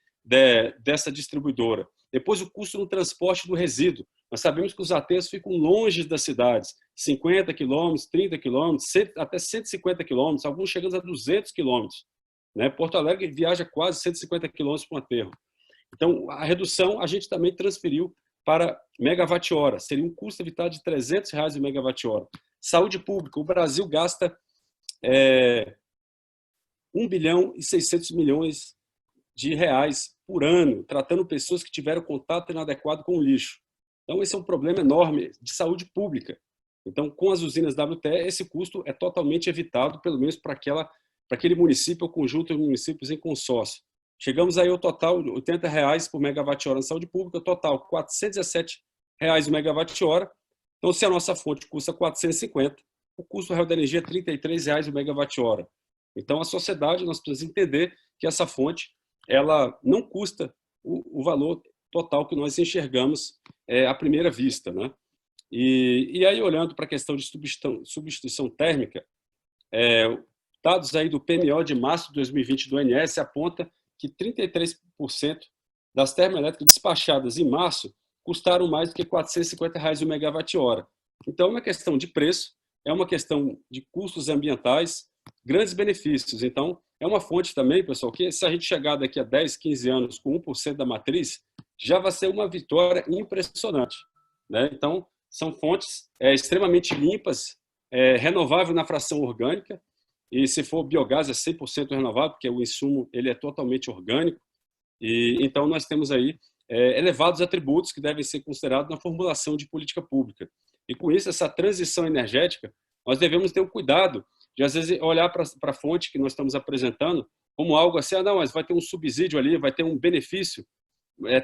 dessa distribuidora. Depois, o custo no transporte do resíduo. Nós sabemos que os aterros ficam longe das cidades, 50 quilômetros, 30 quilômetros, até 150 quilômetros, alguns chegando a 200 quilômetros. Né? Porto Alegre viaja quase 150 quilômetros para um aterro. Então, a redução a gente também transferiu para megawatt-hora. Seria um custo evitado de R$ 300,00 o megawatt-hora. Saúde pública. O Brasil gasta 1 bilhão e 600 milhões de reais por ano, tratando pessoas que tiveram contato inadequado com o lixo. Então, esse é um problema enorme de saúde pública. Então, com as usinas WTE, esse custo é totalmente evitado, pelo menos para aquele município ou conjunto de municípios em consórcio. Chegamos aí ao total de R$ 80,00 por megawatt-hora na saúde pública, o total R$ 417,00 o megawatt-hora. Então, se a nossa fonte custa 450, o custo real da energia é R$ 33,00 o megawatt-hora. Então, a sociedade, nós precisamos entender que essa fonte ela não custa o valor total que nós enxergamos à primeira vista. Né? E aí, olhando para a questão de substituição térmica, dados aí do PMO de março de 2020 do ONS aponta que 33% das termoelétricas despachadas em março custaram mais do que R$ 450,00 o megawatt-hora. Então, é uma questão de preço, é uma questão de custos ambientais, grandes benefícios. Então, é uma fonte também, pessoal, que se a gente chegar daqui a 10, 15 anos com 1% da matriz, já vai ser uma vitória impressionante. Né? Então, são fontes extremamente limpas, renovável na fração orgânica, e se for biogás é 100% renovável, porque o insumo ele é totalmente orgânico. E então, nós temos aí elevados atributos que devem ser considerados na formulação de política pública. E com isso, essa transição energética, nós devemos ter o cuidado de, às vezes, olhar para a fonte que nós estamos apresentando como algo assim, não, mas vai ter um subsídio ali, vai ter um benefício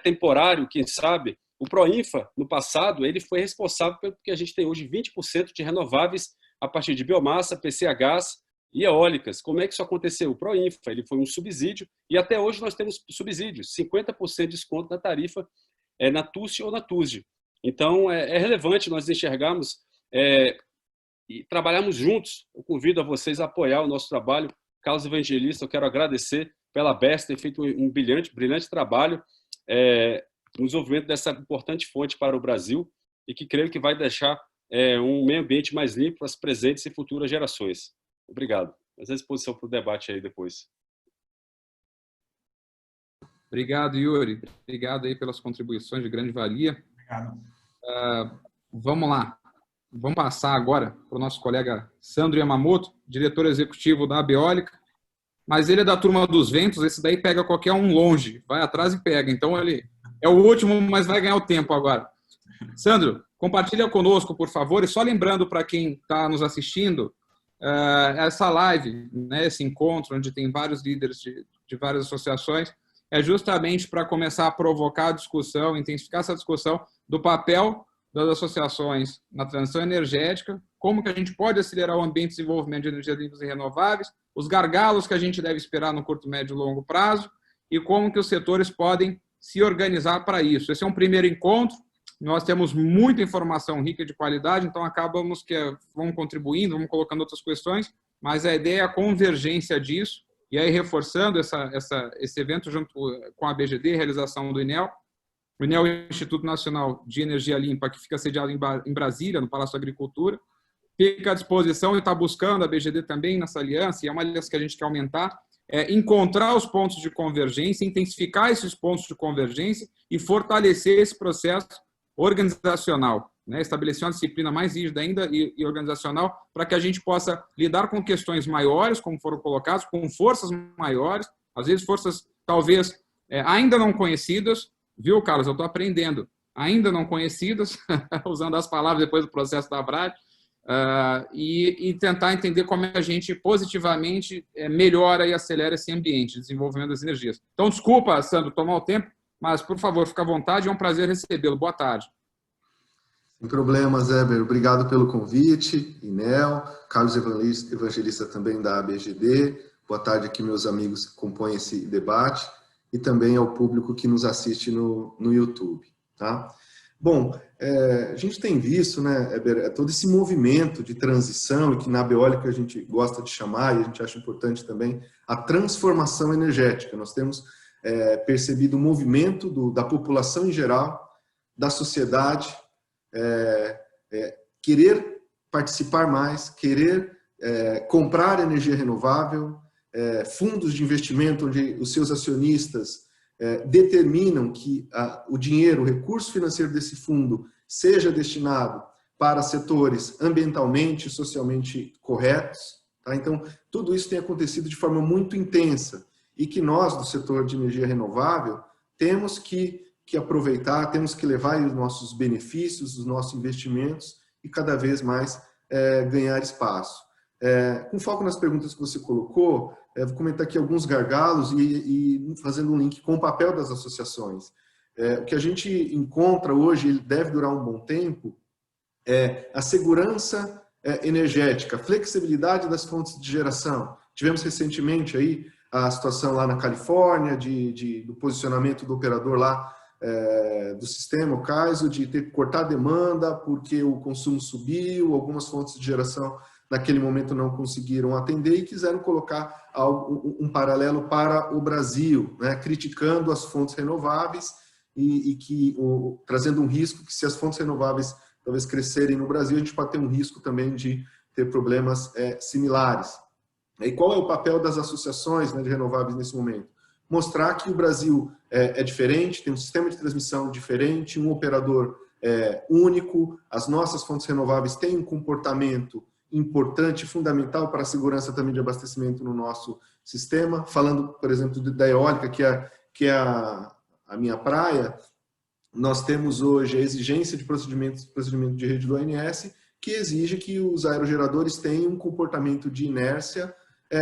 temporário, quem sabe. O Proinfa, no passado, ele foi responsável porque a gente tem hoje 20% de renováveis a partir de biomassa, PCHs e eólicas. Como é que isso aconteceu? O Proinfa, ele foi um subsídio e até hoje nós temos subsídios, 50% de desconto na tarifa na TUSE ou na TUSE. Então, é relevante nós enxergarmos e trabalharmos juntos. Eu convido a vocês a apoiar o nosso trabalho. Carlos Evangelista, eu quero agradecer pela BEST ter feito um brilhante trabalho no desenvolvimento dessa importante fonte para o Brasil e que creio que vai deixar um meio ambiente mais limpo para as presentes e futuras gerações. Obrigado. À disposição para o debate aí depois.
Obrigado, Yuri. Obrigado aí pelas contribuições de grande valia.
Obrigado.
Vamos lá. Vamos passar agora para o nosso colega Sandro Yamamoto, diretor executivo da Abeólica, mas ele é da turma dos ventos, esse daí pega qualquer um longe, vai atrás e pega. Então, ele é o último, mas vai ganhar o tempo agora. Sandro, compartilha conosco, por favor, e só lembrando para quem está nos assistindo, essa live, né, esse encontro, onde tem vários líderes de várias associações, é justamente para começar a provocar a discussão, intensificar essa discussão do papel das associações na transição energética, como que a gente pode acelerar o ambiente de desenvolvimento de energias limpas e renováveis, os gargalos que a gente deve esperar no curto, médio e longo prazo e como que os setores podem se organizar para isso. Esse é um primeiro encontro, nós temos muita informação rica de qualidade, então acabamos que vamos contribuindo, vamos colocando outras questões, mas a ideia é a convergência disso, e aí reforçando esse evento junto com a BGD, realização do INEL. O INEL é o Instituto Nacional de Energia Limpa, que fica sediado em Brasília, no Palácio da Agricultura, fica à disposição e está buscando a BGD também nessa aliança, e é uma aliança que a gente quer aumentar, encontrar os pontos de convergência, intensificar esses pontos de convergência e fortalecer esse processo organizacional, né? Estabelecer uma disciplina mais rígida ainda e organizacional para que a gente possa lidar com questões maiores, como foram colocadas, com forças maiores, às vezes forças talvez ainda não conhecidas, viu, Carlos? Eu estou aprendendo. Ainda não conhecidas, usando as palavras depois do processo da ABRAD, e tentar entender como a gente positivamente melhora e acelera esse ambiente de desenvolvimento das energias. Então, desculpa, Sandro, tomar o tempo, mas, por favor, fique à vontade, é um prazer recebê-lo. Boa tarde.
Sem problemas, Heber. Obrigado pelo convite, Inel, Carlos Evangelista também da ABGD. Boa tarde aqui, meus amigos que compõem esse debate e também ao público que nos assiste no YouTube. Tá? Bom, a gente tem visto, né, Heber, todo esse movimento de transição, e que na Beólica a gente gosta de chamar, e a gente acha importante também, a transformação energética. Nós temos percebido o movimento da população em geral, da sociedade, querer participar mais, querer comprar energia renovável, fundos de investimento onde os seus acionistas determinam que o dinheiro, o recurso financeiro desse fundo seja destinado para setores ambientalmente e socialmente corretos. Tá? Então, tudo isso tem acontecido de forma muito intensa e que nós, do setor de energia renovável, temos que aproveitar, temos que levar os nossos benefícios, os nossos investimentos e cada vez mais ganhar espaço. Com foco nas perguntas que você colocou, vou comentar aqui alguns gargalos e fazendo um link com o papel das associações. O que a gente encontra hoje, ele deve durar um bom tempo, é a segurança energética, a flexibilidade das fontes de geração. Tivemos recentemente aí a situação lá na Califórnia, do posicionamento do operador lá do sistema, o caso de ter que cortar a demanda porque o consumo subiu, algumas fontes de geração naquele momento não conseguiram atender e quiseram colocar um paralelo para o Brasil, né, criticando as fontes renováveis trazendo um risco que se as fontes renováveis talvez crescerem no Brasil, a gente pode ter um risco também de ter problemas similares. E qual é o papel das associações, né, de renováveis nesse momento? Mostrar que o Brasil é diferente, tem um sistema de transmissão diferente, um operador único, as nossas fontes renováveis têm um comportamento importante, fundamental para a segurança também de abastecimento no nosso sistema. Falando, por exemplo, da eólica, que é a minha praia, nós temos hoje a exigência de procedimento de rede do ONS, que exige que os aerogeradores tenham um comportamento de inércia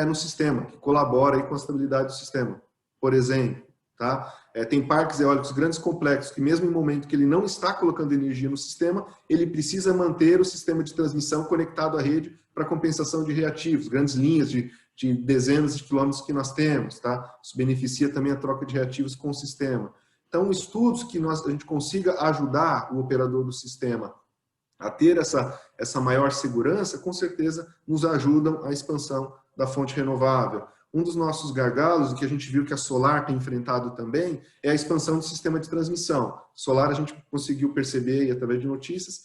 no sistema, que colabora aí com a estabilidade do sistema. Por exemplo, tá? Tem parques eólicos grandes complexos que mesmo em momento que ele não está colocando energia no sistema, ele precisa manter o sistema de transmissão conectado à rede para compensação de reativos, grandes linhas de dezenas de quilômetros que nós temos. Tá? Isso beneficia também a troca de reativos com o sistema. Então, estudos que a gente consiga ajudar o operador do sistema a ter essa maior segurança, com certeza nos ajudam à expansão da fonte renovável. Um dos nossos gargalos, que a gente viu que a Solar tem enfrentado também, é a expansão do sistema de transmissão. Solar a gente conseguiu perceber, através de notícias,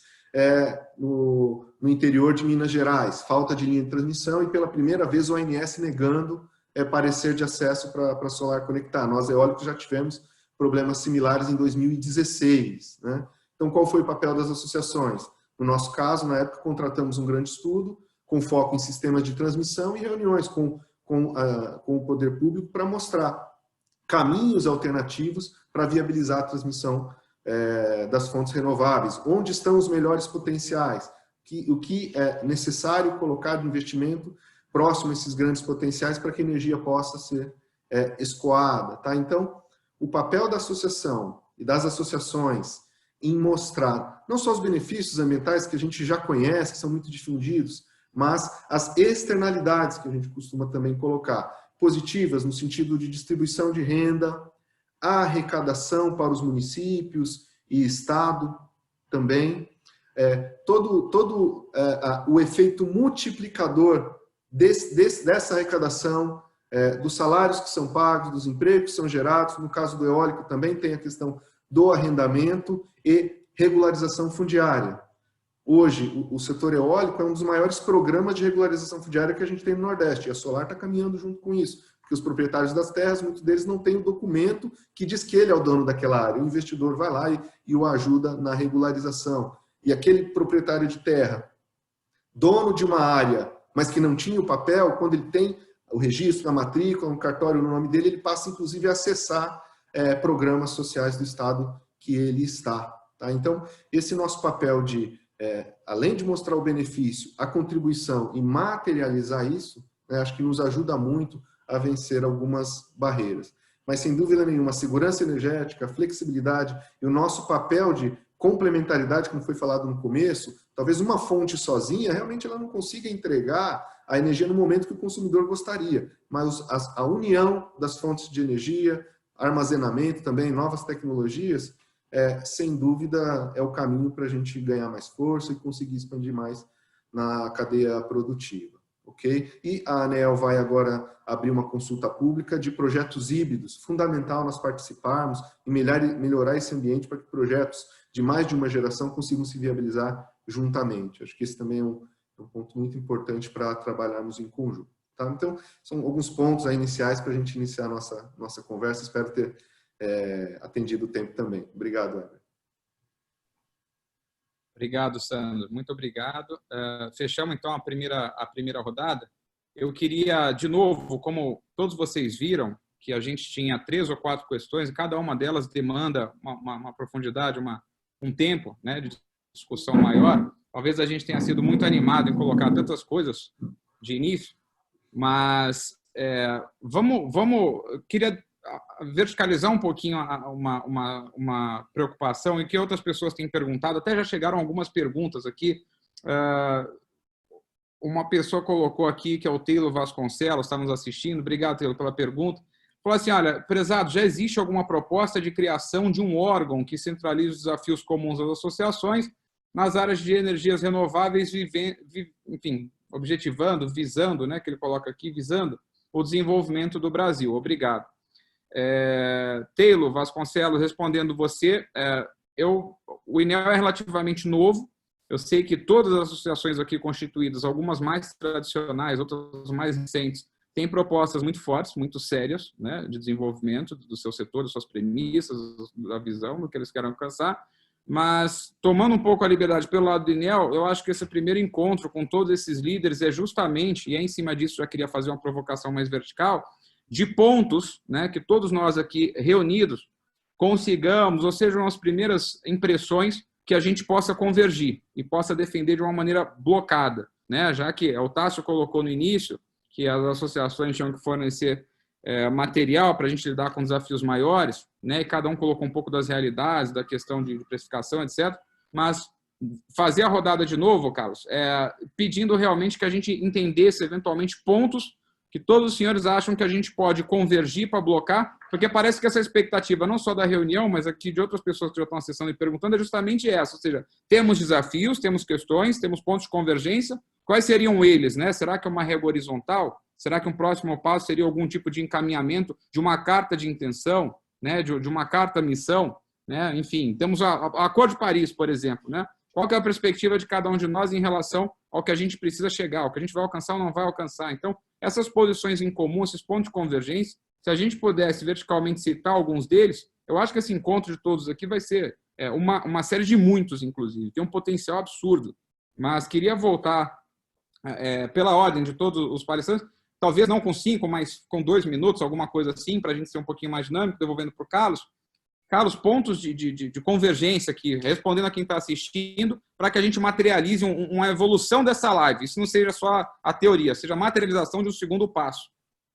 no interior de Minas Gerais, falta de linha de transmissão e pela primeira vez o ONS negando parecer de acesso para a Solar conectar. Nós, eólicos, já tivemos problemas similares em 2016. Né? Então, qual foi o papel das associações? No nosso caso, na época, contratamos um grande estudo com foco em sistemas de transmissão e reuniões com o poder público para mostrar caminhos alternativos para viabilizar a transmissão das fontes renováveis, onde estão os melhores potenciais, o que é necessário colocar de investimento próximo a esses grandes potenciais para que a energia possa ser escoada. Tá? Então, o papel da associação e das associações em mostrar não só os benefícios ambientais que a gente já conhece, que são muito difundidos, mas as externalidades que a gente costuma também colocar, positivas no sentido de distribuição de renda, a arrecadação para os municípios e Estado também, todo o efeito multiplicador dessa arrecadação, dos salários que são pagos, dos empregos que são gerados, no caso do eólico também tem a questão do arrendamento e regularização fundiária. Hoje, o setor eólico é um dos maiores programas de regularização fundiária que a gente tem no Nordeste, e a Solar está caminhando junto com isso, porque os proprietários das terras, muitos deles não têm o documento que diz que ele é o dono daquela área. O investidor vai lá e o ajuda na regularização. E aquele proprietário de terra, dono de uma área, mas que não tinha o papel, quando ele tem o registro na matrícula, um cartório no nome dele, ele passa, inclusive, a acessar programas sociais do Estado que ele está. Tá? Então, esse nosso papel de além de mostrar o benefício, a contribuição e materializar isso, né, acho que nos ajuda muito a vencer algumas barreiras. Mas, sem dúvida nenhuma, a segurança energética, a flexibilidade e o nosso papel de complementaridade, como foi falado no começo, talvez uma fonte sozinha, realmente ela não consiga entregar a energia no momento que o consumidor gostaria. Mas a união das fontes de energia, armazenamento também, novas tecnologias, sem dúvida é o caminho para a gente ganhar mais força e conseguir expandir mais na cadeia produtiva. Okay? E a ANEEL vai agora abrir uma consulta pública de projetos híbridos, fundamental nós participarmos e melhorar esse ambiente para que projetos de mais de uma geração consigam se viabilizar juntamente. Acho que esse também é um ponto muito importante para trabalharmos em conjunto. Tá? Então, são alguns pontos aí iniciais para a gente iniciar a nossa conversa. Espero ter atendido o tempo também. Obrigado, Heber.
Obrigado, Sandro. Muito obrigado. Fechamos, então, a primeira rodada. Eu queria, de novo, como todos vocês viram, que a gente tinha 3 ou 4 questões, e cada uma delas demanda uma profundidade, um tempo, né, de discussão maior. Talvez a gente tenha sido muito animado em colocar tantas coisas de início, mas queria verticalizar um pouquinho uma preocupação e que outras pessoas têm perguntado, até já chegaram algumas perguntas aqui. Uma pessoa colocou aqui, que é o Taylor Vasconcelos, está nos assistindo. Obrigado, Taylor, pela pergunta. Falou assim, olha, prezado, já existe alguma proposta de criação de um órgão que centralize os desafios comuns às associações nas áreas de energias renováveis, enfim, visando, né, que ele coloca aqui, visando o desenvolvimento do Brasil. Obrigado. Taylor Vasconcelos, respondendo você, o INEL é relativamente novo. Eu sei que todas as associações aqui constituídas, algumas mais tradicionais, outras mais recentes, têm propostas muito fortes, muito sérias, né, de desenvolvimento do seu setor, das suas premissas, da visão, do que eles querem alcançar. Mas, tomando um pouco a liberdade pelo lado do INEL, eu acho que esse primeiro encontro com todos esses líderes é justamente, e em cima disso já queria fazer uma provocação mais vertical, de pontos, né, que todos nós aqui reunidos consigamos, ou sejam as primeiras impressões que a gente possa convergir e possa defender de uma maneira blocada, né, já que o Tássio colocou no início que as associações tinham que fornecer material para a gente lidar com desafios maiores, né, e cada um colocou um pouco das realidades, da questão de precificação, etc. Mas fazer a rodada de novo, Carlos, pedindo realmente que a gente entendesse eventualmente pontos que todos os senhores acham que a gente pode convergir para blocar, porque parece que essa expectativa, não só da reunião, mas aqui de outras pessoas que já estão acessando e perguntando, é justamente essa, ou seja, temos desafios, temos questões, temos pontos de convergência, quais seriam eles, né? Será que é uma régua horizontal? Será que um próximo passo seria algum tipo de encaminhamento de uma carta de intenção, né? de uma carta-missão? Né? Enfim, temos a Acordo de Paris, por exemplo, né? Qual que é a perspectiva de cada um de nós em relação ao que a gente precisa chegar, ao que a gente vai alcançar ou não vai alcançar? Então, essas posições em comum, esses pontos de convergência, se a gente pudesse verticalmente citar alguns deles, eu acho que esse encontro de todos aqui vai ser uma série de muitos, inclusive. Tem um potencial absurdo. Mas queria voltar pela ordem de todos os palestrantes, talvez não com 5, mas com 2 minutos, alguma coisa assim, para a gente ser um pouquinho mais dinâmico, devolvendo para o Carlos. Carlos, pontos de convergência aqui, respondendo a quem está assistindo, para que a gente materialize uma evolução dessa live. Isso não seja só a teoria, seja a materialização de um segundo passo,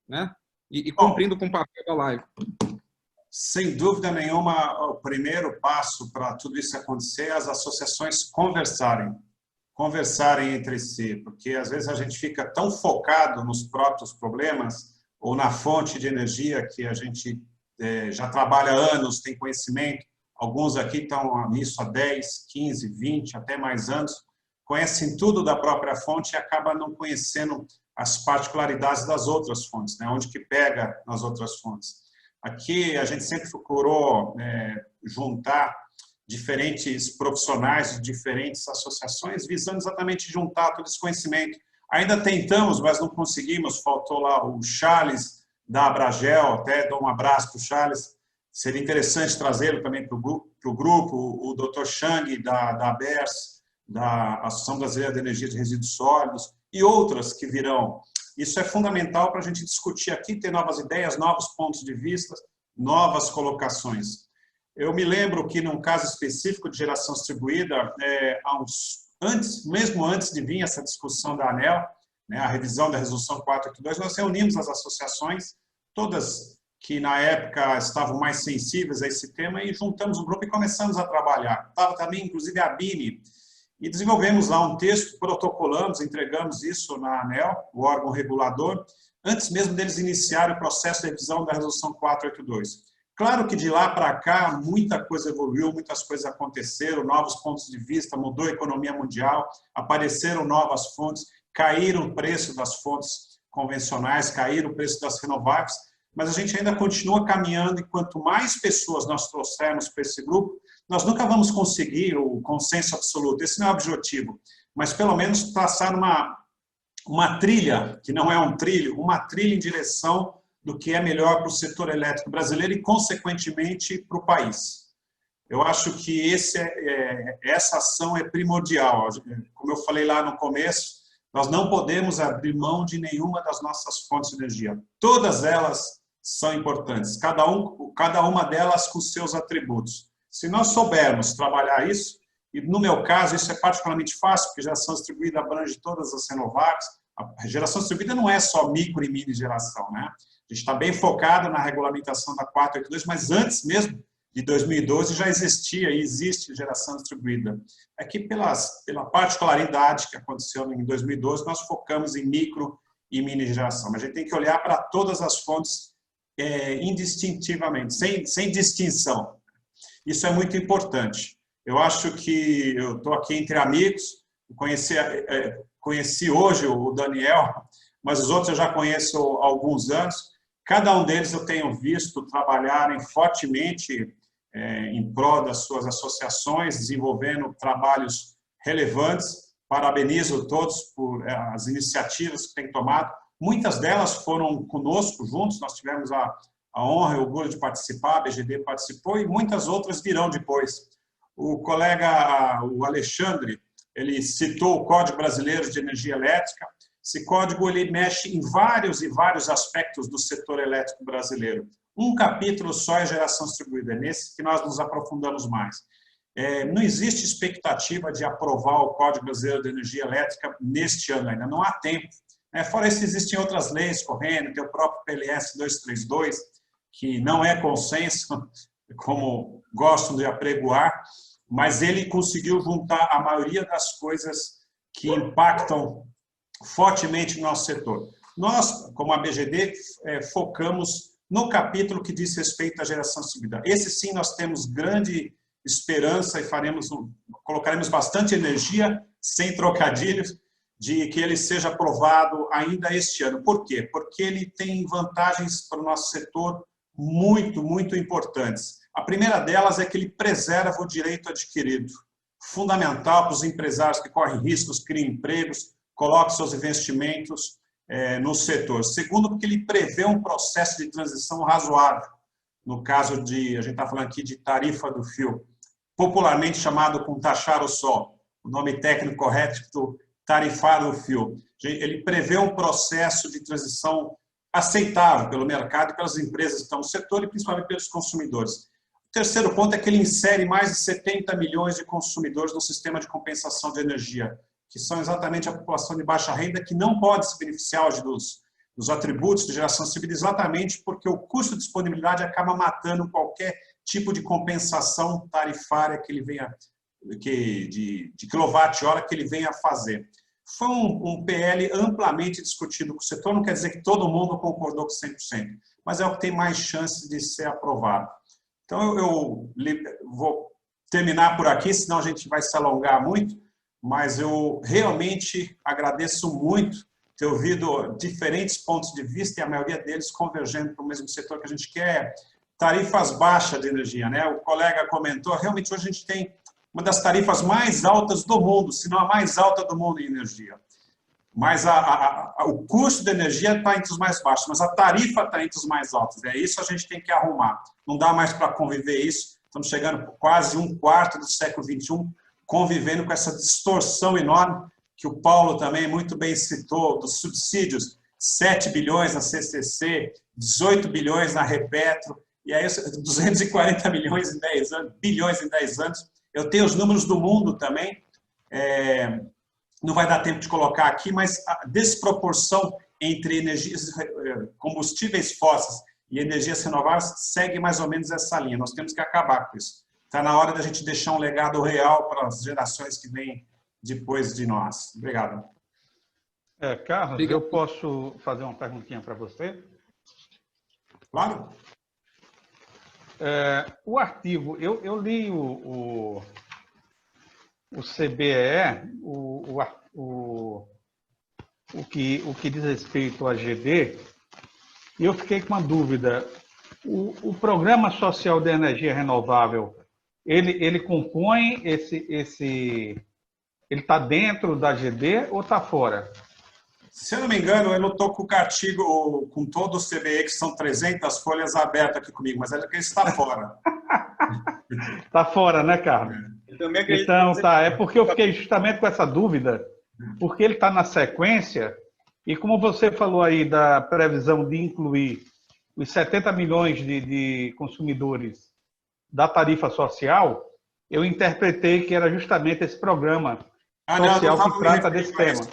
né? E cumprindo com o papel da live.
Sem dúvida nenhuma, o primeiro passo para tudo isso acontecer é as associações conversarem entre si, porque às vezes a gente fica tão focado nos próprios problemas ou na fonte de energia que a gente já trabalha há anos, tem conhecimento, alguns aqui estão nisso há 10, 15, 20, até mais anos, conhecem tudo da própria fonte e acabam não conhecendo as particularidades das outras fontes, né? Onde que pega nas outras fontes. Aqui a gente sempre procurou juntar diferentes profissionais de diferentes associações, visando exatamente juntar todo esse conhecimento. Ainda tentamos, mas não conseguimos, faltou lá o Charles, da Abragel, até dou um abraço para o Charles, seria interessante trazê-lo também para o grupo, o Dr. Chang, da ABERS, da Associação Brasileira de Energia de Resíduos Sólidos, e outras que virão. Isso é fundamental para a gente discutir aqui, ter novas ideias, novos pontos de vista, novas colocações. Eu me lembro que, num caso específico de geração distribuída, há uns mesmo antes de vir essa discussão da ANEEL, né, a revisão da resolução 482, nós reunimos as associações, todas que na época estavam mais sensíveis a esse tema, e juntamos um grupo e começamos a trabalhar. Estava também, inclusive, a BINE, e desenvolvemos lá um texto, protocolamos, entregamos isso na ANEEL, o órgão regulador, antes mesmo deles iniciarem o processo de revisão da resolução 482. Claro que de lá para cá, muita coisa evoluiu, muitas coisas aconteceram, novos pontos de vista, mudou a economia mundial, apareceram novas fontes, caíram o preço das fontes convencionais, caíram o preço das renováveis, mas a gente ainda continua caminhando, e quanto mais pessoas nós trouxermos para esse grupo, nós nunca vamos conseguir o consenso absoluto, esse não é o objetivo, mas pelo menos traçar uma trilha, que não é um trilho, uma trilha em direção do que é melhor para o setor elétrico brasileiro e, consequentemente, para o país. Eu acho que essa ação é primordial. Como eu falei lá no começo, nós não podemos abrir mão de nenhuma das nossas fontes de energia. Todas elas são importantes, cada uma delas com seus atributos. Se nós soubermos trabalhar isso, e no meu caso isso é particularmente fácil, porque a geração distribuída abrange todas as renováveis. A geração distribuída não é só micro e mini geração, né? A gente está bem focado na regulamentação da 482, mas antes mesmo de 2012 já existia e existe geração distribuída. É que pela particularidade que aconteceu em 2012, nós focamos em micro e mini geração. Mas a gente tem que olhar para todas as fontes indistintivamente, sem distinção. Isso é muito importante. Eu acho que eu estou aqui entre amigos, conheci hoje o Daniel, mas os outros eu já conheço há alguns anos. Cada um deles eu tenho visto trabalharem fortemente em prol das suas associações, desenvolvendo trabalhos relevantes. Parabenizo todos por as iniciativas que têm tomado. Muitas delas foram conosco juntos, nós tivemos a honra e o orgulho de participar, a BGD participou, e muitas outras virão depois. O colega, o Alexandre, ele citou o Código Brasileiro de Energia Elétrica. Esse código ele mexe em vários e vários aspectos do setor elétrico brasileiro. Um capítulo só é geração distribuída, é nesse que nós nos aprofundamos mais. Não existe expectativa de aprovar o Código Brasileiro de Energia Elétrica neste ano ainda, não há tempo. Fora isso, existem outras leis correndo, tem o próprio PLS 232, que não é consenso, como gostam de apregoar, mas ele conseguiu juntar a maioria das coisas que impactam fortemente no nosso setor. Nós, como a BGD, focamos no capítulo que diz respeito à geração distribuída. Esse sim nós temos grande esperança e colocaremos bastante energia, sem trocadilhos, de que ele seja aprovado ainda este ano. Por quê? Porque ele tem vantagens para o nosso setor muito, muito importantes. A primeira delas é que ele preserva o direito adquirido, fundamental para os empresários que correm riscos, criam empregos, colocam seus investimentos no setor. Segundo, porque ele prevê um processo de transição razoável. No caso a gente está falando aqui de tarifa do fio, popularmente chamado com taxar o sol, o nome técnico correto, tarifar o fio. Ele prevê um processo de transição aceitável pelo mercado e pelas empresas que estão no setor e principalmente pelos consumidores. O terceiro ponto é que ele insere mais de 70 milhões de consumidores no sistema de compensação de energia, que são exatamente a população de baixa renda que não pode se beneficiar hoje dos atributos de geração distribuída, exatamente porque o custo de disponibilidade acaba matando qualquer tipo de compensação tarifária que ele venha, de quilowatt-hora que ele venha a fazer. Foi um PL amplamente discutido com o setor, não quer dizer que todo mundo concordou com 100%, mas é o que tem mais chances de ser aprovado. Então, eu vou terminar por aqui, senão a gente vai se alongar muito, mas eu realmente agradeço muito ter ouvido diferentes pontos de vista e a maioria deles convergendo para o mesmo setor que a gente quer, tarifas baixas de energia, né? O colega comentou, realmente hoje a gente tem uma das tarifas mais altas do mundo, se não a mais alta do mundo em energia. Mas o custo da energia está entre os mais baixos, mas a tarifa está entre os mais altos. Isso a gente tem que arrumar. Não dá mais para conviver isso. Estamos chegando quase um quarto do século XXI, convivendo com essa distorção enorme, que o Paulo também muito bem citou, dos subsídios, 7 bilhões na CCC, 18 bilhões na Repetro, e aí 240 bilhões em 10 anos. Eu tenho os números do mundo também, não vai dar tempo de colocar aqui, mas a desproporção entre combustíveis fósseis e energias renováveis segue mais ou menos essa linha. Nós temos que acabar com isso. Está na hora da gente deixar um legado real para as gerações que vêm depois de nós. Obrigado.
Carlos, eu posso fazer uma perguntinha para você?
Claro.
O artigo, eu li o CBE, o que diz respeito à GD, e eu fiquei com uma dúvida. O Programa Social de Energia Renovável, ele compõe ele está dentro da GD ou está fora?
Se eu não me engano, eu não estou com o artigo, com todo o CBE, que são 300 folhas abertas aqui comigo, mas ele está fora.
Está fora, né, Carlos? Então, tá. É porque eu fiquei justamente com essa dúvida, porque ele está na sequência, e como você falou aí da previsão de incluir os 70 milhões de consumidores da tarifa social, eu interpretei que era justamente esse programa social que trata desse tema.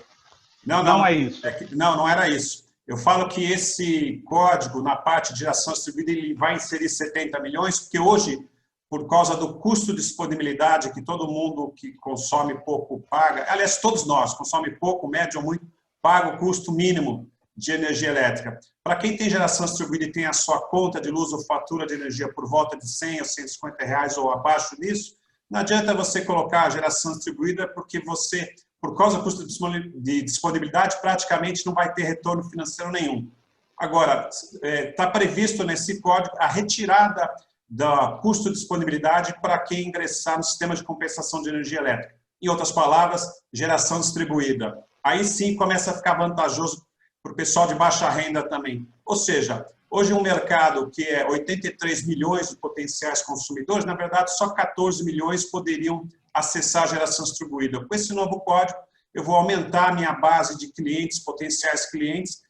Não é isso.
Não era isso. Eu falo que esse código, na parte de geração distribuída, ele vai inserir 70 milhões, porque hoje, por causa do custo de disponibilidade que todo mundo que consome pouco paga, aliás, todos nós, consome pouco, médio ou muito, paga o custo mínimo de energia elétrica. Para quem tem geração distribuída e tem a sua conta de luz ou fatura de energia por volta de 100 ou 150 reais ou abaixo disso, não adianta você colocar a geração distribuída, porque você, por causa do custo de disponibilidade, praticamente não vai ter retorno financeiro nenhum. Agora, está previsto nesse código a retirada do custo de disponibilidade para quem ingressar no sistema de compensação de energia elétrica. Em outras palavras, geração distribuída. Aí sim começa a ficar vantajoso para o pessoal de baixa renda também. Ou seja, hoje um mercado que é 83 milhões de potenciais consumidores, na verdade só 14 milhões poderiam acessar a geração distribuída. Com esse novo código, eu vou aumentar a minha base de clientes, potenciais clientes,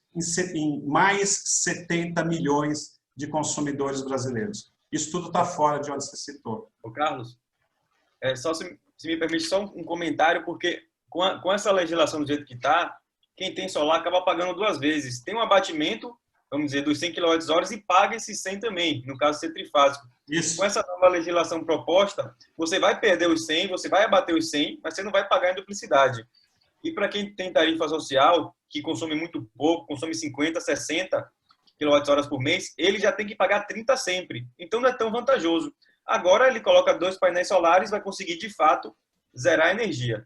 em mais 70 milhões de consumidores brasileiros. Isso tudo está fora de onde você citou.
Ô Carlos, só se me permite só um comentário, porque com essa legislação do jeito que está, quem tem solar acaba pagando duas vezes. Tem um abatimento, vamos dizer, dos 100 kWh e paga esses 100 também, no caso de ser trifásico.
Isso.
Com essa nova legislação proposta, você vai perder os 100, você vai abater os 100, mas você não vai pagar em duplicidade. E para quem tem tarifa social, que consome muito pouco, consome 50, 60 kWh por mês, ele já tem que pagar 30 sempre. Então não é tão vantajoso. Agora ele coloca 2 painéis solares, vai conseguir de fato zerar a energia.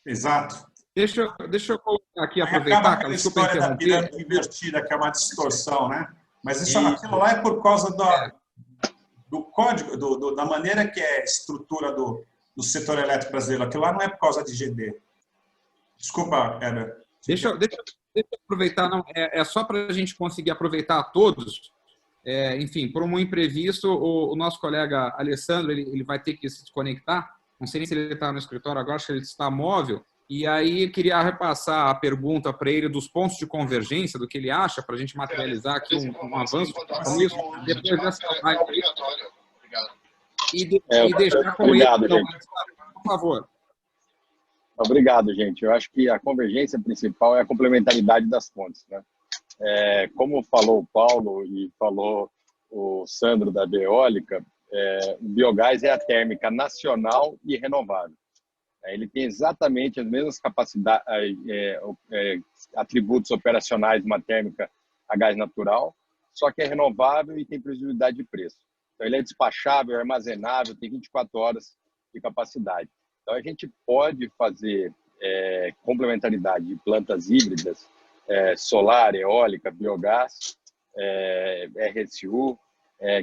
Exato.
Deixa eu colocar aqui, aproveitar,
Carlos, desculpa interromper. Da pirâmide invertida, que é uma distorção, né? Mas aquilo lá é por causa do código, da maneira que é a estrutura do setor elétrico brasileiro. Aquilo lá não é por causa de GD. Desculpa, Heber.
Deixa eu aproveitar, não, é só para a gente conseguir aproveitar a todos. Enfim, por um imprevisto, o nosso colega Alessandro ele vai ter que se desconectar. Não sei nem se ele está no escritório agora, acho que ele está móvel. E aí eu queria repassar a pergunta para ele dos pontos de convergência, do que ele acha, para a gente materializar aqui um avanço com isso. Depois dessa live. E deixar com ele. Então, por favor.
Obrigado, gente. Eu acho que a convergência principal é a complementaridade das fontes, né? Como falou o Paulo e falou o Sandro da Eólica, o biogás é a térmica nacional e renovável. Ele tem exatamente as mesmas capacidades, atributos operacionais de uma térmica a gás natural, só que é renovável e tem previsibilidade de preço. Então, ele é despachável, é armazenável, tem 24 horas de capacidade. Então, a gente pode fazer complementaridade de plantas híbridas, solar, eólica, biogás, RSU,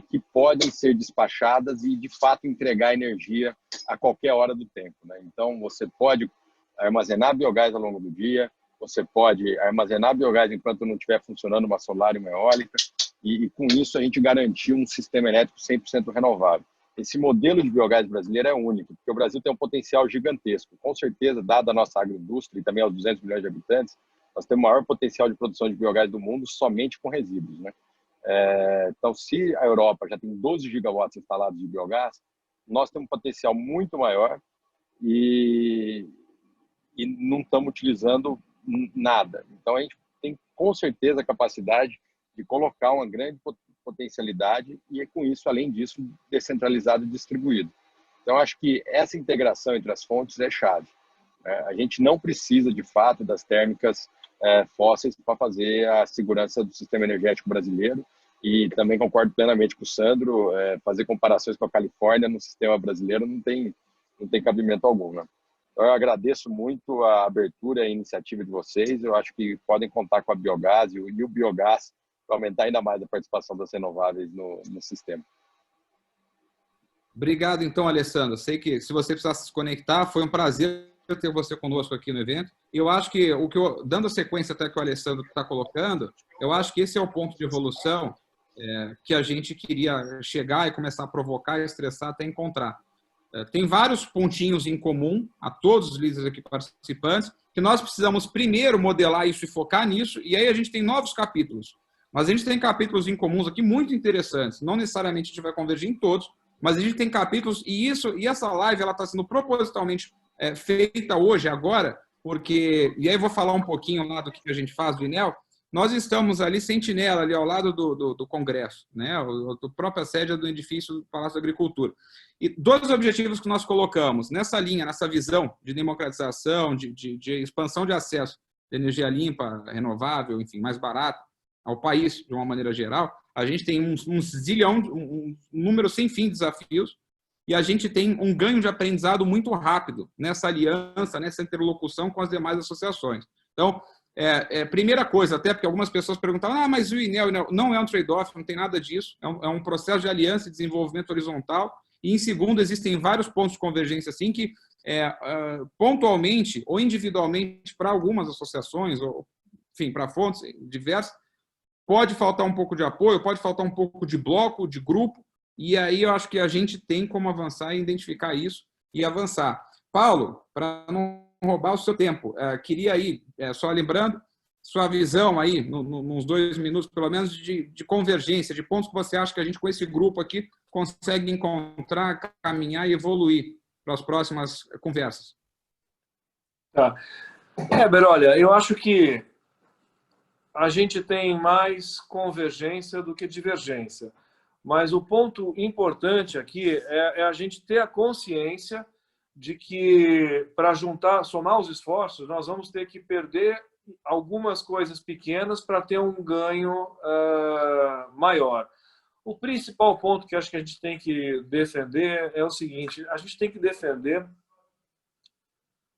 que podem ser despachadas e, de fato, entregar energia a qualquer hora do tempo, né? Então, você pode armazenar biogás ao longo do dia, você pode armazenar biogás enquanto não estiver funcionando uma solar e uma eólica, e com isso a gente garantiu um sistema elétrico 100% renovável. Esse modelo de biogás brasileiro é único, porque o Brasil tem um potencial gigantesco. Com certeza, dada a nossa agroindústria e também aos 200 milhões de habitantes, nós temos o maior potencial de produção de biogás do mundo somente com resíduos, né? Então, se a Europa já tem 12 gigawatts instalados de biogás, nós temos um potencial muito maior e não estamos utilizando nada. Então, a gente tem, com certeza, a capacidade de colocar uma grande potencialidade e, com isso, além disso, descentralizado e distribuído. Então, acho que essa integração entre as fontes é chave. A gente não precisa, de fato, das térmicas fósseis para fazer a segurança do sistema energético brasileiro, e também concordo plenamente com o Sandro, fazer comparações com a Califórnia no sistema brasileiro não tem cabimento algum, né? Então, eu agradeço muito a abertura e a iniciativa de vocês. Eu acho que podem contar com a Biogás e o biogás para aumentar ainda mais a participação das renováveis no sistema.
Obrigado, então, Alessandro. Sei que se você precisar se conectar, foi um prazer ter você conosco aqui no evento. E eu acho que, dando a sequência até que o Alessandro está colocando, eu acho que esse é o ponto de evolução que a gente queria chegar e começar a provocar e estressar até encontrar. Tem vários pontinhos em comum a todos os líderes aqui participantes, que nós precisamos primeiro modelar isso e focar nisso, e aí a gente tem novos capítulos. Mas a gente tem capítulos em comuns aqui muito interessantes. Não necessariamente a gente vai convergir em todos, mas a gente tem capítulos, e essa live está sendo propositalmente feita hoje, agora, porque, e aí eu vou falar um pouquinho lá do que a gente faz do INEL. Nós estamos ali, sentinela, ali ao lado do Congresso, né? A própria sede do edifício do Palácio da Agricultura. E dois objetivos que nós colocamos nessa linha, nessa visão de democratização, de expansão de acesso de energia limpa, renovável, enfim, mais barata ao país, de uma maneira geral, a gente tem um número sem fim de desafios, e a gente tem um ganho de aprendizado muito rápido nessa aliança, nessa interlocução com as demais associações. Então, primeira coisa, até porque algumas pessoas perguntavam, mas o INEL não é um trade-off, não tem nada disso, é um processo de aliança e desenvolvimento horizontal, e em segundo, existem vários pontos de convergência assim que, pontualmente ou individualmente, para algumas associações, ou, enfim, para fontes diversas, pode faltar um pouco de apoio, pode faltar um pouco de bloco, de grupo, e aí eu acho que a gente tem como avançar e identificar isso e avançar. Paulo, para não roubar o seu tempo, queria aí, só lembrando, sua visão aí, nos 2 minutos, pelo menos, de convergência, de pontos que você acha que a gente, com esse grupo aqui, consegue encontrar, caminhar e evoluir para as próximas conversas.
Tá. Heber, olha, eu acho que a gente tem mais convergência do que divergência. Mas o ponto importante aqui é a gente ter a consciência de que, para somar os esforços, nós vamos ter que perder algumas coisas pequenas para ter um ganho maior. O principal ponto que acho que a gente tem que defender é o seguinte: a gente tem que defender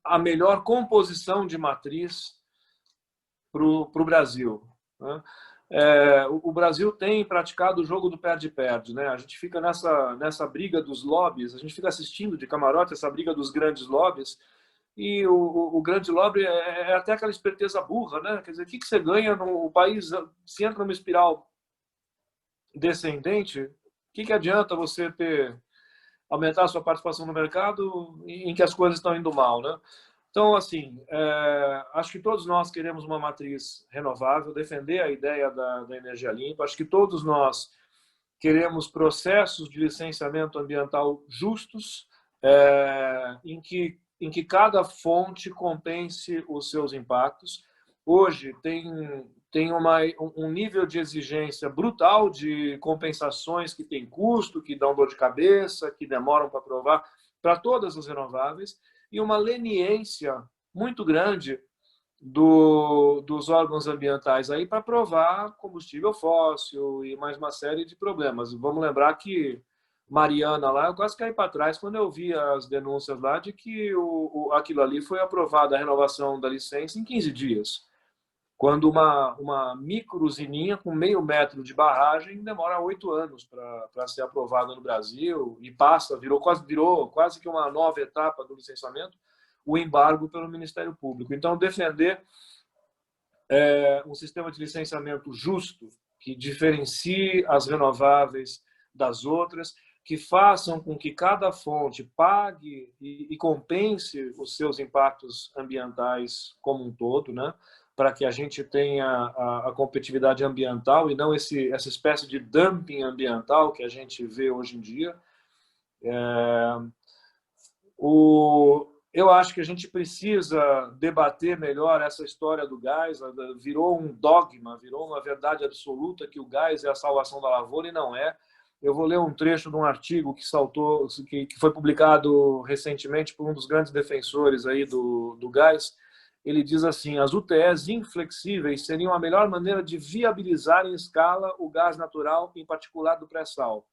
a melhor composição de matriz para o Brasil, né? O Brasil tem praticado o jogo do perde-perde, né? A gente fica nessa briga dos lobbies, a gente fica assistindo de camarote essa briga dos grandes lobbies, e o grande lobby é até aquela esperteza burra, né? Quer dizer, o que você ganha no país se entra numa espiral descendente? O que adianta você aumentar a sua participação no mercado em que as coisas estão indo mal, né? Então, assim, acho que todos nós queremos uma matriz renovável, defender a ideia da energia limpa. Acho que todos nós queremos processos de licenciamento ambiental justos, em que cada fonte compense os seus impactos. Hoje tem um nível de exigência brutal de compensações que tem custo, que dão dor de cabeça, que demoram para aprovar, para todas as renováveis, e uma leniência muito grande dos órgãos ambientais aí para aprovar combustível fóssil e mais uma série de problemas. Vamos lembrar que Mariana lá, eu quase caí para trás quando eu vi as denúncias lá de que aquilo ali foi aprovado, a renovação da licença, em 15 dias. Quando uma micro-usininha com meio metro de barragem demora 8 anos para ser aprovada no Brasil e virou quase que uma nova etapa do licenciamento, o embargo pelo Ministério Público. Então, defender um sistema de licenciamento justo, que diferencie as renováveis das outras, que façam com que cada fonte pague e compense os seus impactos ambientais como um todo, né? Para que a gente tenha a competitividade ambiental e não essa espécie de dumping ambiental que a gente vê hoje em dia. Eu acho que a gente precisa debater melhor essa história do gás. Virou um dogma, virou uma verdade absoluta que o gás é a salvação da lavoura, e não é. Eu vou ler um trecho de um artigo que foi publicado recentemente por um dos grandes defensores aí do gás. Ele diz assim: as UTEs inflexíveis seriam a melhor maneira de viabilizar em escala o gás natural, em particular do pré-sal.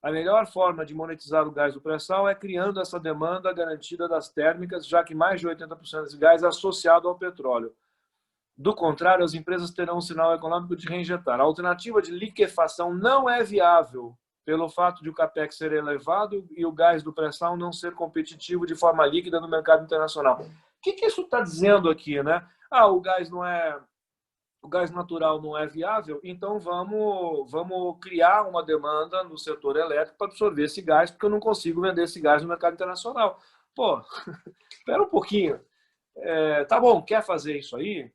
A melhor forma de monetizar o gás do pré-sal é criando essa demanda garantida das térmicas, já que mais de 80% desse gás é associado ao petróleo. Do contrário, as empresas terão um sinal econômico de reinjetar. A alternativa de liquefação não é viável pelo fato de o capex ser elevado e o gás do pré-sal não ser competitivo de forma líquida no mercado internacional. O que isso está dizendo aqui, né? O gás natural não é viável, então vamos criar uma demanda no setor elétrico para absorver esse gás, porque eu não consigo vender esse gás no mercado internacional. Pô, espera um pouquinho. Tá bom, quer fazer isso aí?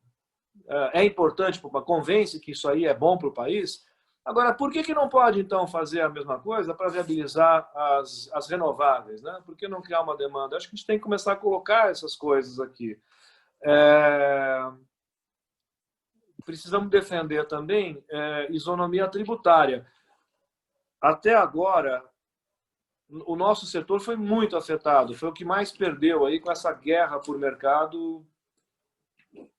É importante, convence que isso aí é bom para o país. Agora, por que não pode, então, fazer a mesma coisa para viabilizar as renováveis, né? Por que não criar uma demanda? Acho que a gente tem que começar a colocar essas coisas aqui. Precisamos defender também isonomia tributária. Até agora, o nosso setor foi muito afetado, foi o que mais perdeu aí com essa guerra por mercado,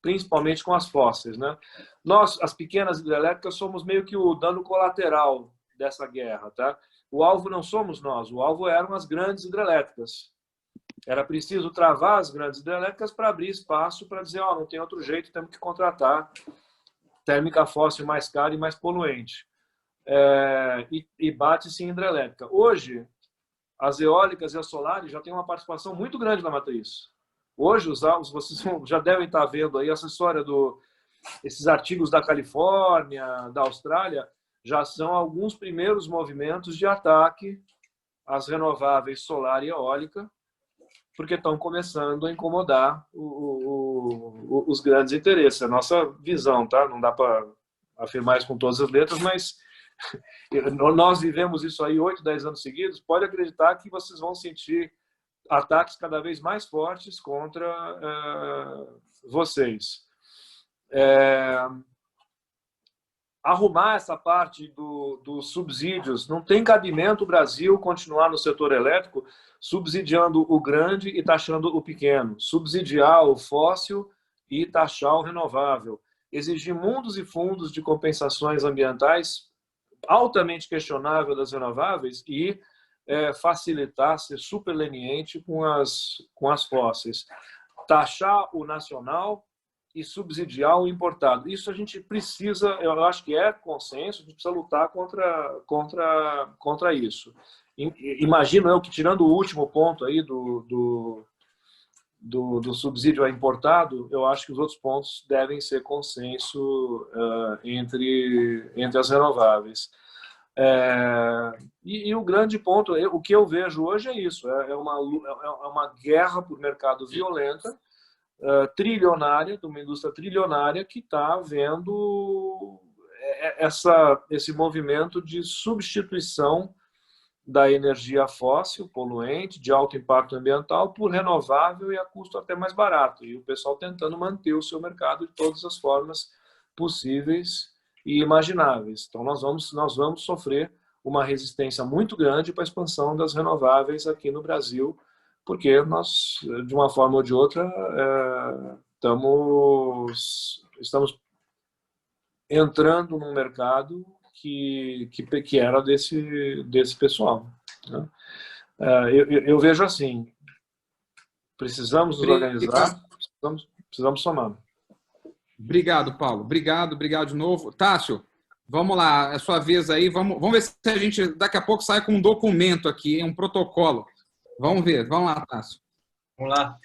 principalmente com as fósseis, né? Nós, as pequenas hidrelétricas, somos meio que o dano colateral dessa guerra, tá? O alvo não somos nós, o alvo eram as grandes hidrelétricas. Era preciso travar as grandes hidrelétricas para abrir espaço para dizer, não tem outro jeito, temos que contratar térmica fóssil mais cara e mais poluente. E bate-se em hidrelétrica. Hoje, as eólicas e as solares já têm uma participação muito grande na matriz. Hoje, vocês já devem estar vendo aí essa história esses artigos da Califórnia, da Austrália, já são alguns primeiros movimentos de ataque às renováveis solar e eólica, porque estão começando a incomodar os grandes interesses. A nossa visão, tá? Não dá para afirmar isso com todas as letras, mas nós vivemos isso aí 8, 10 anos seguidos. Pode acreditar que vocês vão sentir ataques cada vez mais fortes contra vocês. Arrumar essa parte dos subsídios. Não tem cabimento o Brasil continuar no setor elétrico subsidiando o grande e taxando o pequeno, subsidiar o fóssil e taxar o renovável, exigir mundos e fundos de compensações ambientais altamente questionável das renováveis e facilitar, ser super leniente com as fósseis, taxar o nacional e subsidiar o importado. Isso a gente precisa, eu acho que é consenso, a gente precisa lutar contra isso. Imagino eu que, tirando o último ponto aí do subsídio a importado, eu acho que os outros pontos devem ser consenso entre as renováveis. E o grande ponto, o que eu vejo hoje é isso, é uma guerra por mercado violenta, trilionária, de uma indústria trilionária que está vendo esse movimento de substituição da energia fóssil, poluente, de alto impacto ambiental, por renovável e a custo até mais barato. E o pessoal tentando manter o seu mercado de todas as formas possíveis e imagináveis. Então, nós vamos sofrer uma resistência muito grande para a expansão das renováveis aqui no Brasil, porque nós, de uma forma ou de outra, estamos entrando num mercado que era desse pessoal, né? Eu vejo assim, precisamos nos organizar, precisamos somar.
Obrigado, Paulo. Obrigado de novo. Tássio, vamos lá, é a sua vez aí. Vamos ver se a gente daqui a pouco sai com um documento aqui, um protocolo. Vamos ver. Vamos lá, Tássio.
Vamos lá.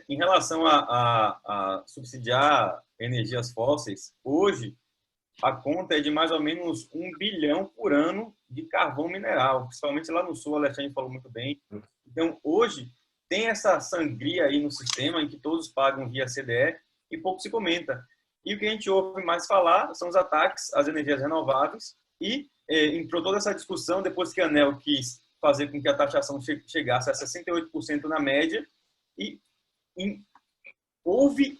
Em relação a subsidiar energias fósseis, hoje a conta é de mais ou menos 1 bilhão por ano de carvão mineral, principalmente lá no sul, o Alexandre falou muito bem. Então, hoje, tem essa sangria aí no sistema em que todos pagam via CDE e pouco se comenta. E o que a gente ouve mais falar são os ataques às energias renováveis e entrou toda essa discussão depois que a ANEEL quis fazer com que a taxação chegasse a 68% na média E houve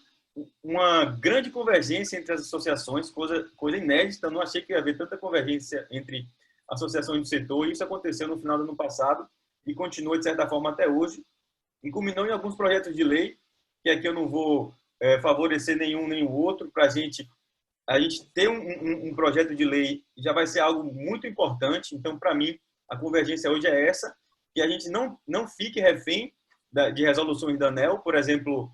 uma grande convergência entre as associações, coisa inédita. Eu não achei que ia haver tanta convergência entre associações do setor, e isso aconteceu no final do ano passado e continua, de certa forma, até hoje. E culminou em alguns projetos de lei, que aqui eu não vou favorecer nenhum nem o outro, para a gente ter um projeto de lei já vai ser algo muito importante. Então, para mim, a convergência hoje é essa, que a gente não fique refém de resoluções da ANEEL. Por exemplo,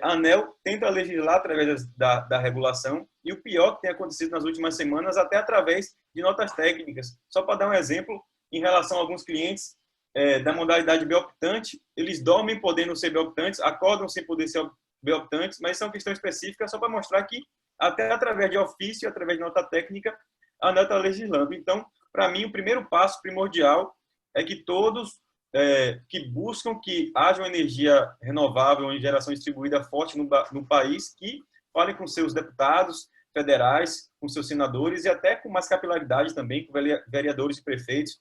a ANEEL tenta legislar através da regulação, e o pior que tem acontecido nas últimas semanas, até através de notas técnicas. Só para dar um exemplo, em relação a alguns clientes da modalidade bioptante, eles dormem podendo ser bioptantes, acordam sem poder ser bioptantes, mas são questões específicas só para mostrar que, até através de ofício, através de nota técnica, a ANEEL está legislando. Então, para mim, o primeiro passo primordial é que todos que buscam que haja uma energia renovável em geração distribuída forte no país, que falem com seus deputados federais, com seus senadores e até com mais capilaridade também, com vereadores e prefeitos.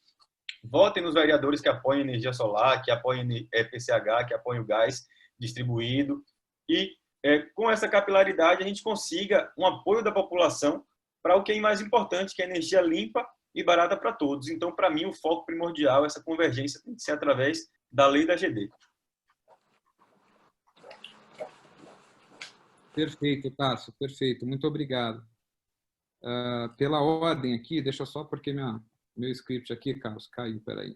Votem nos vereadores que apoiam energia solar, que apoiam PCH, que apoiam o gás distribuído. E com essa capilaridade a gente consiga um apoio da população para o que é mais importante, que é energia limpa e barata para todos. Então, para mim, o foco primordial, essa convergência, tem que ser através da lei da GD.
Perfeito, Tássio, perfeito. Muito obrigado. Pela ordem aqui, deixa só porque meu script aqui, Carlos, caiu, peraí.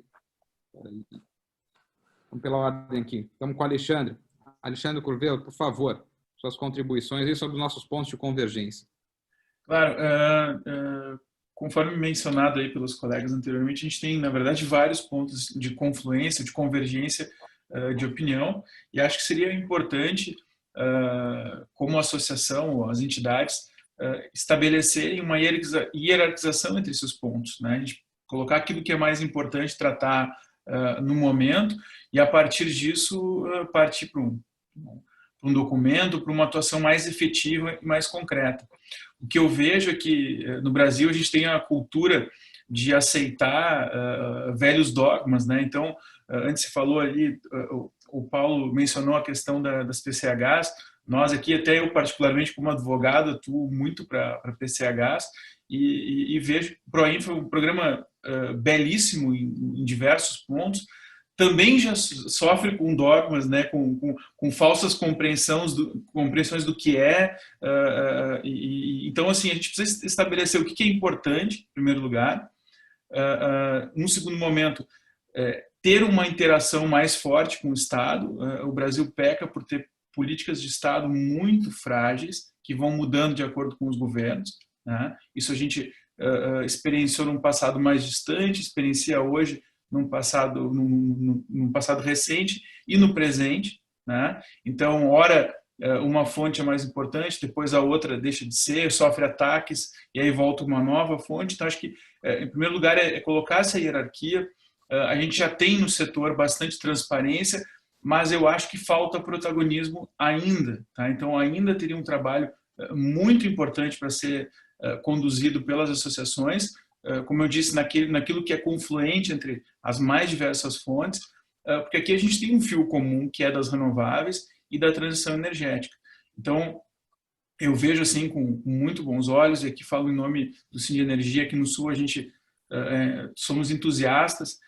Vamos pela ordem aqui. Estamos com o Alexandre. Alexandre Curvelo, por favor, suas contribuições aí sobre os nossos pontos de convergência.
Claro, conforme mencionado aí pelos colegas anteriormente, a gente tem, na verdade, vários pontos de confluência, de convergência de opinião, e acho que seria importante, como associação ou as entidades, estabelecerem uma hierarquização entre esses pontos, né? A gente colocar aquilo que é mais importante tratar no momento e, a partir disso, partir para um documento, para uma atuação mais efetiva e mais concreta. O que eu vejo é que, no Brasil, a gente tem a cultura de aceitar velhos dogmas, né? Então, antes se falou ali, o Paulo mencionou a questão das PCHs. Nós aqui, até eu particularmente como advogado, atuo muito para PCHs e vejo o PROINFRA um programa belíssimo em diversos pontos. Também já sofre com dogmas, né, com falsas compreensões do que é. Então, assim, a gente precisa estabelecer o que é importante, em primeiro lugar. Num segundo momento, ter uma interação mais forte com o Estado. O Brasil peca por ter políticas de Estado muito frágeis, que vão mudando de acordo com os governos, né? Isso a gente experienciou num passado mais distante, experiencia hoje num passado recente e no presente, né? Então, ora, uma fonte é mais importante, depois a outra deixa de ser, sofre ataques, e aí volta uma nova fonte. Então, acho que, em primeiro lugar, é colocar essa hierarquia. A gente já tem no setor bastante transparência, mas eu acho que falta protagonismo ainda, tá? Então, ainda teria um trabalho muito importante para ser conduzido pelas associações, como eu disse, naquilo que é confluente entre as mais diversas fontes, porque aqui a gente tem um fio comum, que é das renováveis e da transição energética. Então, eu vejo assim com muito bons olhos, e aqui falo em nome do Sindi Energia. Aqui no Sul a gente somos entusiastas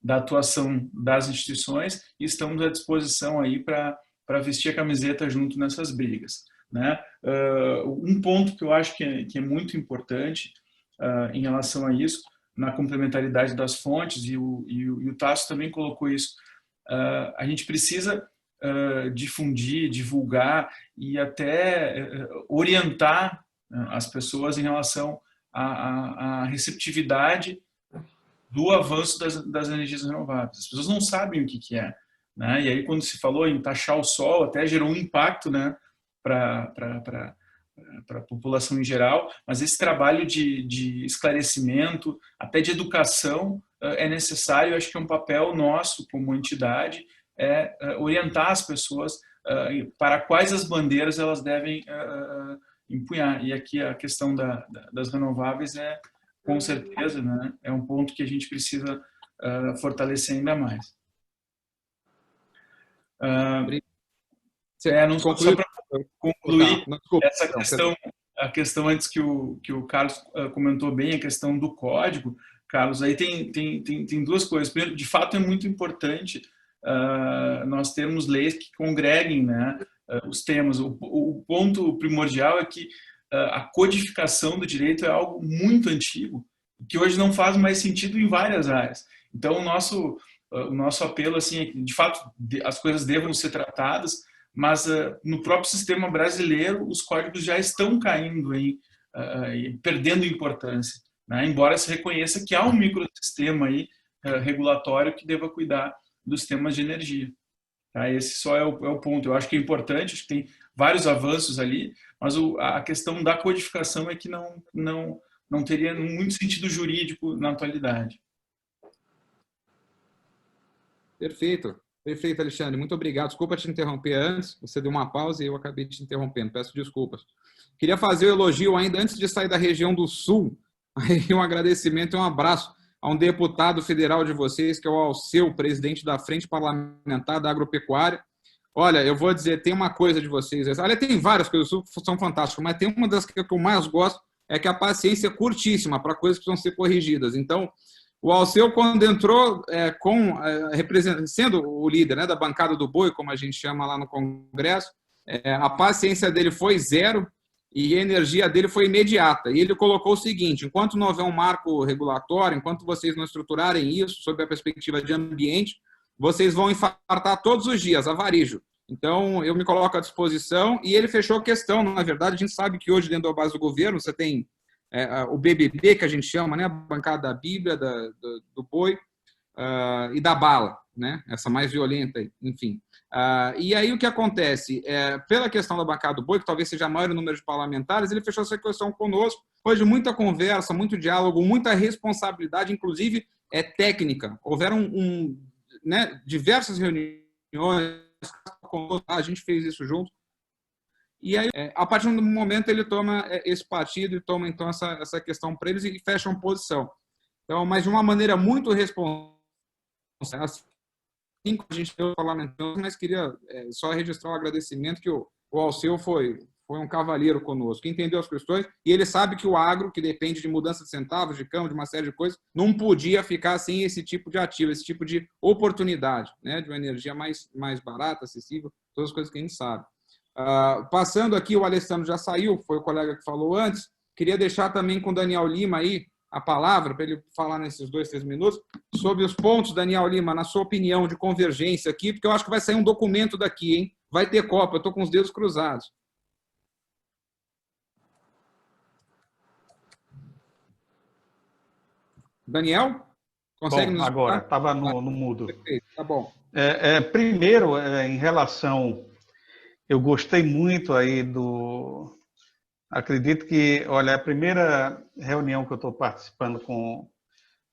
da atuação das instituições e estamos à disposição aí para vestir a camiseta junto nessas brigas, né? Um ponto que eu acho que é muito importante em relação a isso, na complementaridade das fontes, e o Tássio também colocou isso, a gente precisa difundir, divulgar e até orientar as pessoas em relação à receptividade do avanço das energias renováveis. As pessoas não sabem o que é, né? E aí, quando se falou em taxar o sol, até gerou um impacto, né, para a população em geral, mas esse trabalho de esclarecimento, até de educação, é necessário. Eu acho que é um papel nosso como entidade, orientar as pessoas para quais as bandeiras elas devem empunhar. E aqui a questão das renováveis com certeza, né, é um ponto que a gente precisa fortalecer ainda mais. Não só para concluir essa questão, a questão antes que o Carlos comentou bem, a questão do código, Carlos, aí tem duas coisas. Primeiro, de fato, é muito importante nós termos leis que congreguem, né, os temas. O ponto primordial é que a codificação do direito é algo muito antigo, que hoje não faz mais sentido em várias áreas. Então, o nosso apelo, assim, é que, de fato, as coisas devam ser tratadas, mas no próprio sistema brasileiro, os códigos já estão caindo, perdendo importância, né? Embora se reconheça que há um microsistema aí, regulatório que deva cuidar dos temas de energia. Tá? Esse só é o ponto. Eu acho que é importante, acho que tem vários avanços ali, mas a questão da codificação é que não teria muito sentido jurídico na atualidade.
Perfeito. Perfeito, Alexandre. Muito obrigado. Desculpa te interromper antes. Você deu uma pausa e eu acabei te interrompendo. Peço desculpas. Queria fazer o elogio ainda antes de sair da região do Sul. Aí um agradecimento e um abraço a um deputado federal de vocês, que é o Alceu, presidente da Frente Parlamentar da Agropecuária. Olha, eu vou dizer, tem uma coisa de vocês. Olha, tem várias coisas que são fantásticas, mas tem uma das que eu mais gosto, é que a paciência é curtíssima para coisas que precisam ser corrigidas. Então, o Alceu, quando entrou sendo o líder, né, da bancada do boi, como a gente chama lá no Congresso, a paciência dele foi zero e a energia dele foi imediata. E ele colocou o seguinte: enquanto não houver um marco regulatório, enquanto vocês não estruturarem isso sob a perspectiva de ambiente, vocês vão infartar todos os dias, a varejo. Então, eu me coloco à disposição e ele fechou a questão. Na verdade, a gente sabe que hoje, dentro da base do governo, você tem o BBB, que a gente chama, né, a bancada da Bíblia, do boi e da bala, né, essa mais violenta, enfim. E aí o que acontece? Pela questão da bancada do boi, que talvez seja maior o número de parlamentares, ele fechou essa questão conosco. Foi de muita conversa, muito diálogo, muita responsabilidade, inclusive técnica. Houveram diversas reuniões, a gente fez isso junto. E aí, a partir do momento, ele toma esse partido e toma, então, essa questão para eles e fecha uma posição. Então, mas de uma maneira muito responsável, assim como a gente deu parlamentar, mas queria só registrar o agradecimento que o Alceu foi um cavalheiro conosco, entendeu as questões, e ele sabe que o agro, que depende de mudança de centavos, de câmbio, de uma série de coisas, não podia ficar sem esse tipo de ativo, esse tipo de oportunidade, né, de uma energia mais barata, acessível, todas as coisas que a gente sabe. Passando aqui, o Alessandro já saiu, foi o colega que falou antes. Queria deixar também com o Daniel Lima aí a palavra, para ele falar nesses 2, 3 minutos, sobre os pontos, Daniel Lima, na sua opinião, de convergência aqui, porque eu acho que vai sair um documento daqui, hein? Vai ter Copa, eu estou com os dedos cruzados. Daniel? Consegue nos
agora, estava no mudo.
Perfeito, tá bom.
Primeiro, em relação... Eu gostei muito aí Acredito que, olha, é a primeira reunião que eu estou participando com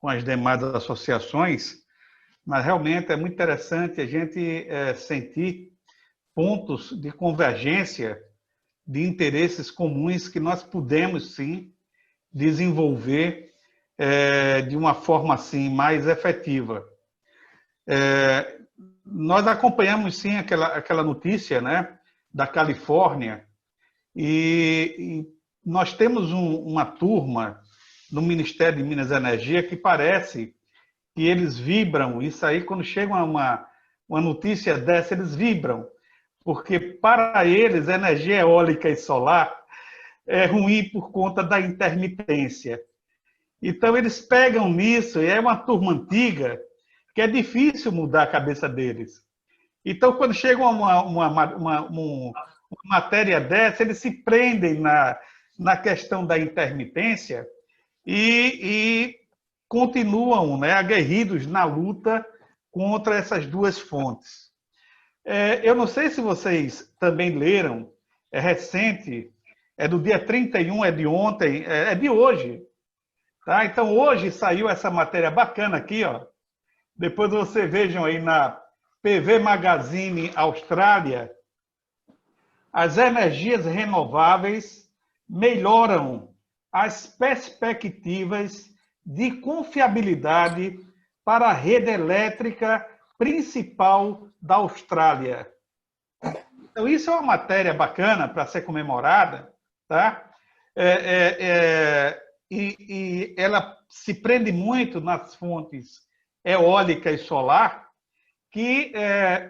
as demais associações, mas realmente é muito interessante a gente sentir pontos de convergência de interesses comuns que nós podemos, sim, desenvolver de uma forma, assim, mais efetiva. Nós acompanhamos, sim, aquela notícia, né, da Califórnia, e nós temos uma turma no Ministério de Minas e Energia que parece que eles vibram. Isso aí, quando chega uma notícia dessa, eles vibram, porque para eles a energia eólica e solar é ruim por conta da intermitência. Então eles pegam nisso, e é uma turma antiga que é difícil mudar a cabeça deles. Então, quando chega uma matéria dessa, eles se prendem na questão da intermitência e continuam, né, aguerridos na luta contra essas duas fontes. Eu não sei se vocês também leram, é recente, é do dia 31, é de ontem, é de hoje. Tá? Então, hoje saiu essa matéria bacana aqui, ó. Depois vocês vejam aí na PV Magazine Austrália. As energias renováveis melhoram as perspectivas de confiabilidade para a rede elétrica, principal da Austrália. Então, isso é uma matéria bacana para ser comemorada, tá? E ela se prende muito nas fontes eólica e solar, que,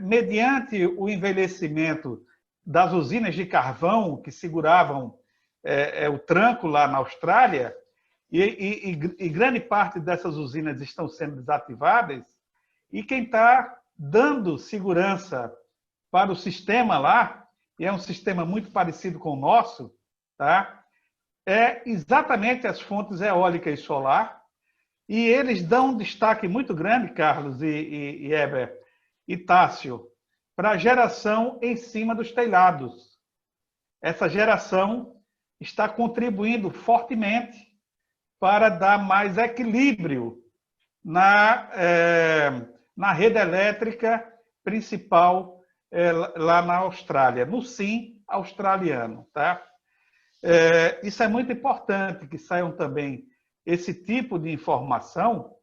mediante o envelhecimento das usinas de carvão que seguravam o tranco lá na Austrália, e grande parte dessas usinas estão sendo desativadas, e quem está dando segurança para o sistema lá, e é um sistema muito parecido com o nosso, tá? É exatamente as fontes eólica e solar, e eles dão um destaque muito grande, Carlos e Heber e Tássio, para a geração em cima dos telhados. Essa geração está contribuindo fortemente para dar mais equilíbrio na rede elétrica principal lá na Austrália, no SIM australiano. Tá? Isso é muito importante, que saiam também esse tipo de informação,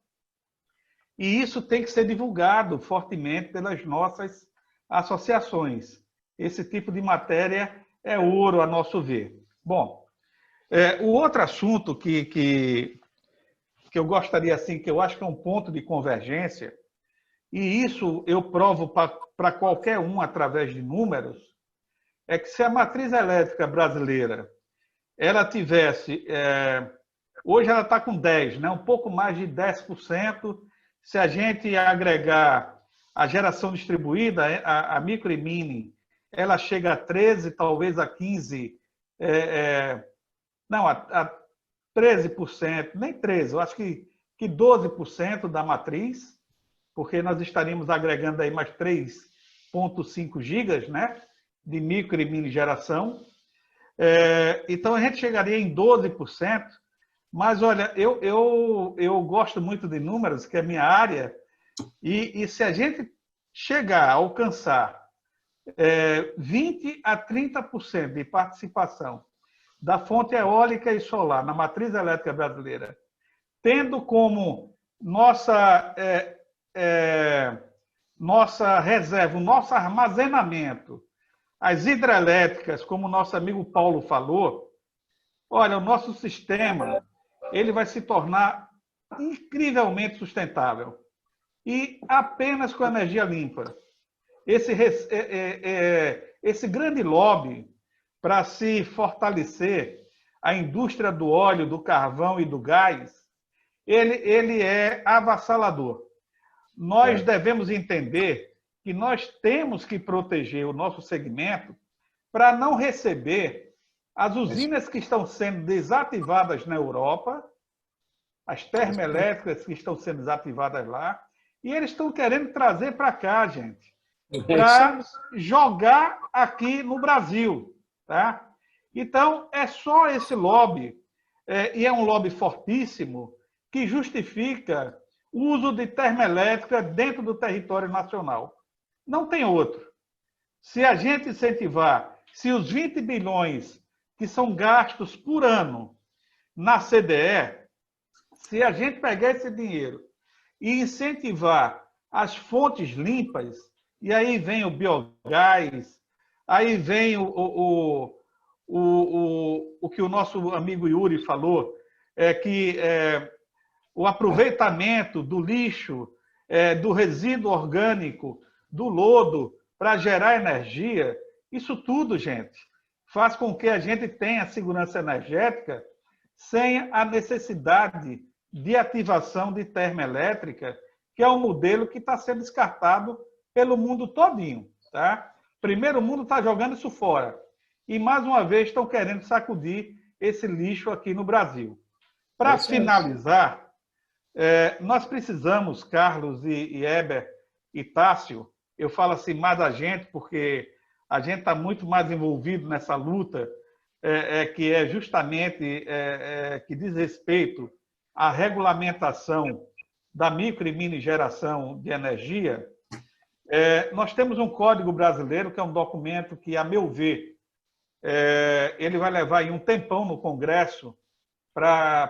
e isso tem que ser divulgado fortemente pelas nossas associações. Esse tipo de matéria é ouro, a nosso ver. Bom, o outro assunto que eu gostaria, assim, que eu acho que é um ponto de convergência, e isso eu provo para qualquer um através de números, é que se a matriz elétrica brasileira ela tivesse... hoje ela está com 10%, né? Um pouco mais de 10%. Se a gente agregar a geração distribuída, a micro e mini, ela chega a 13%, talvez a 15%, não, a 13%, nem 13%, eu acho que 12% da matriz, porque nós estaríamos agregando aí mais 3,5 gigas, né, de micro e mini geração. Então, a gente chegaria em 12%, mas, olha, eu gosto muito de números, que é a minha área, e se a gente chegar a alcançar 20% a 30% de participação da fonte eólica e solar na matriz elétrica brasileira, tendo como nossa reserva, o nosso armazenamento, as hidrelétricas, como o nosso amigo Paulo falou, olha, o nosso sistema ele vai se tornar incrivelmente sustentável. E apenas com energia limpa. Esse grande lobby para se fortalecer a indústria do óleo, do carvão e do gás, ele é avassalador. Nós devemos entender que nós temos que proteger o nosso segmento para não receber as usinas que estão sendo desativadas na Europa, as termoelétricas que estão sendo desativadas lá, e eles estão querendo trazer para cá, gente, para jogar aqui no Brasil. Tá? Então, é só esse lobby, e é um lobby fortíssimo, que justifica o uso de termoelétrica dentro do território nacional. Não tem outro. Se a gente incentivar, se os 20 bilhões que são gastos por ano na CDE, se a gente pegar esse dinheiro e incentivar as fontes limpas, e aí vem o biogás, aí vem o que o nosso amigo Yuri falou, que o aproveitamento do lixo, do resíduo orgânico, do lodo, para gerar energia, isso tudo, gente, faz com que a gente tenha segurança energética sem a necessidade de ativação de termoelétrica, que é um modelo que está sendo descartado pelo mundo todinho. Tá? Primeiro, o mundo está jogando isso fora. E, mais uma vez, estão querendo sacudir esse lixo aqui no Brasil. Para finalizar, nós precisamos, Carlos e Heber e Tássio, eu falo assim mais a gente, porque a gente está muito mais envolvido nessa luta, que é justamente que diz respeito à regulamentação da micro e mini geração de energia. Nós temos um Código Brasileiro, que é um documento que, a meu ver, ele vai levar aí um tempão no Congresso,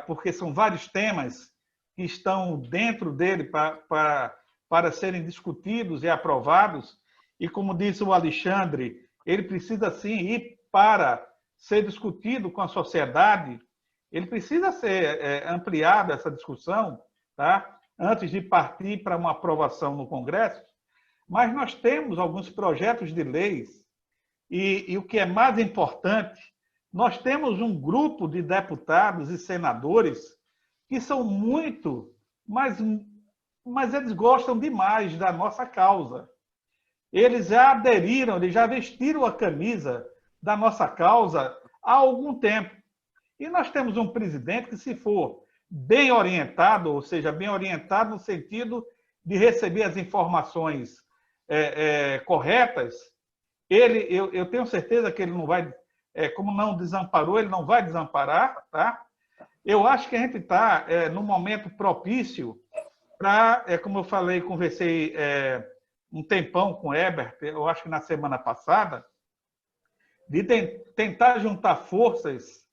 porque são vários temas que estão dentro dele para para serem discutidos e aprovados, e como disse o Alexandre, ele precisa sim ir para ser discutido com a sociedade, ele precisa ser ampliada essa discussão, tá? Antes de partir para uma aprovação no Congresso, mas nós temos alguns projetos de leis e o que é mais importante, nós temos um grupo de deputados e senadores que são muito, mas eles gostam demais da nossa causa. Eles já aderiram, eles já vestiram a camisa da nossa causa há algum tempo. E nós temos um presidente que, se for bem orientado, ou seja, bem orientado no sentido de receber as informações corretas, eu tenho certeza que ele não vai, como não desamparou, ele não vai desamparar, tá? Eu acho que a gente está num momento propício para, como eu falei, conversei um tempão com o Herbert, eu acho que na semana passada, de tentar juntar forças,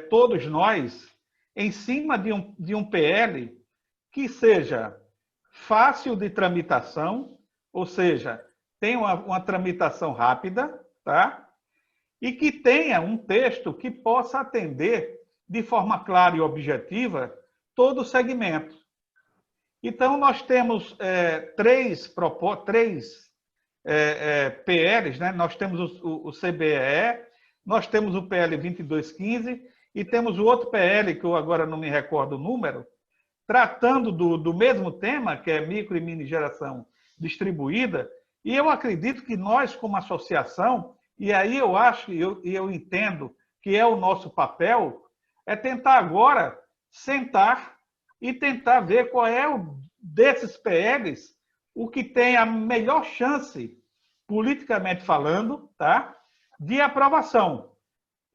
todos nós, em cima de um PL que seja fácil de tramitação, ou seja, tenha uma tramitação rápida, tá? E que tenha um texto que possa atender de forma clara e objetiva todo o segmento. Então, nós temos três PLs, né? Nós temos o CBE, nós temos o PL 2215 e temos o outro PL, que eu agora não me recordo o número, tratando do mesmo tema, que é micro e mini geração distribuída, e eu acredito que nós, como associação, e aí eu acho e eu entendo que é o nosso papel, é tentar agora sentar e tentar ver qual é desses PLs o que tem a melhor chance, politicamente falando, tá, de aprovação.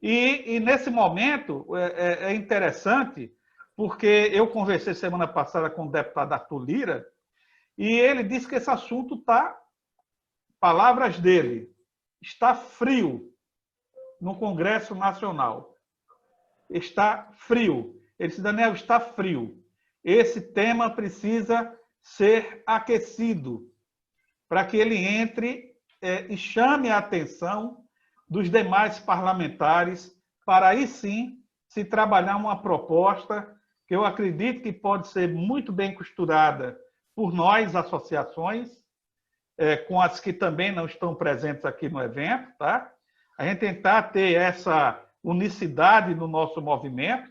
E nesse momento é interessante, porque eu conversei semana passada com o deputado Arthur Lira, e ele disse que esse assunto está, palavras dele, está frio no Congresso Nacional. Está frio. Ele disse, Daniel, está frio. Esse tema precisa ser aquecido para que ele entre e chame a atenção dos demais parlamentares para aí sim se trabalhar uma proposta que eu acredito que pode ser muito bem costurada por nós, associações, com as que também não estão presentes aqui no evento, tá? A gente tentar ter essa unicidade no nosso movimento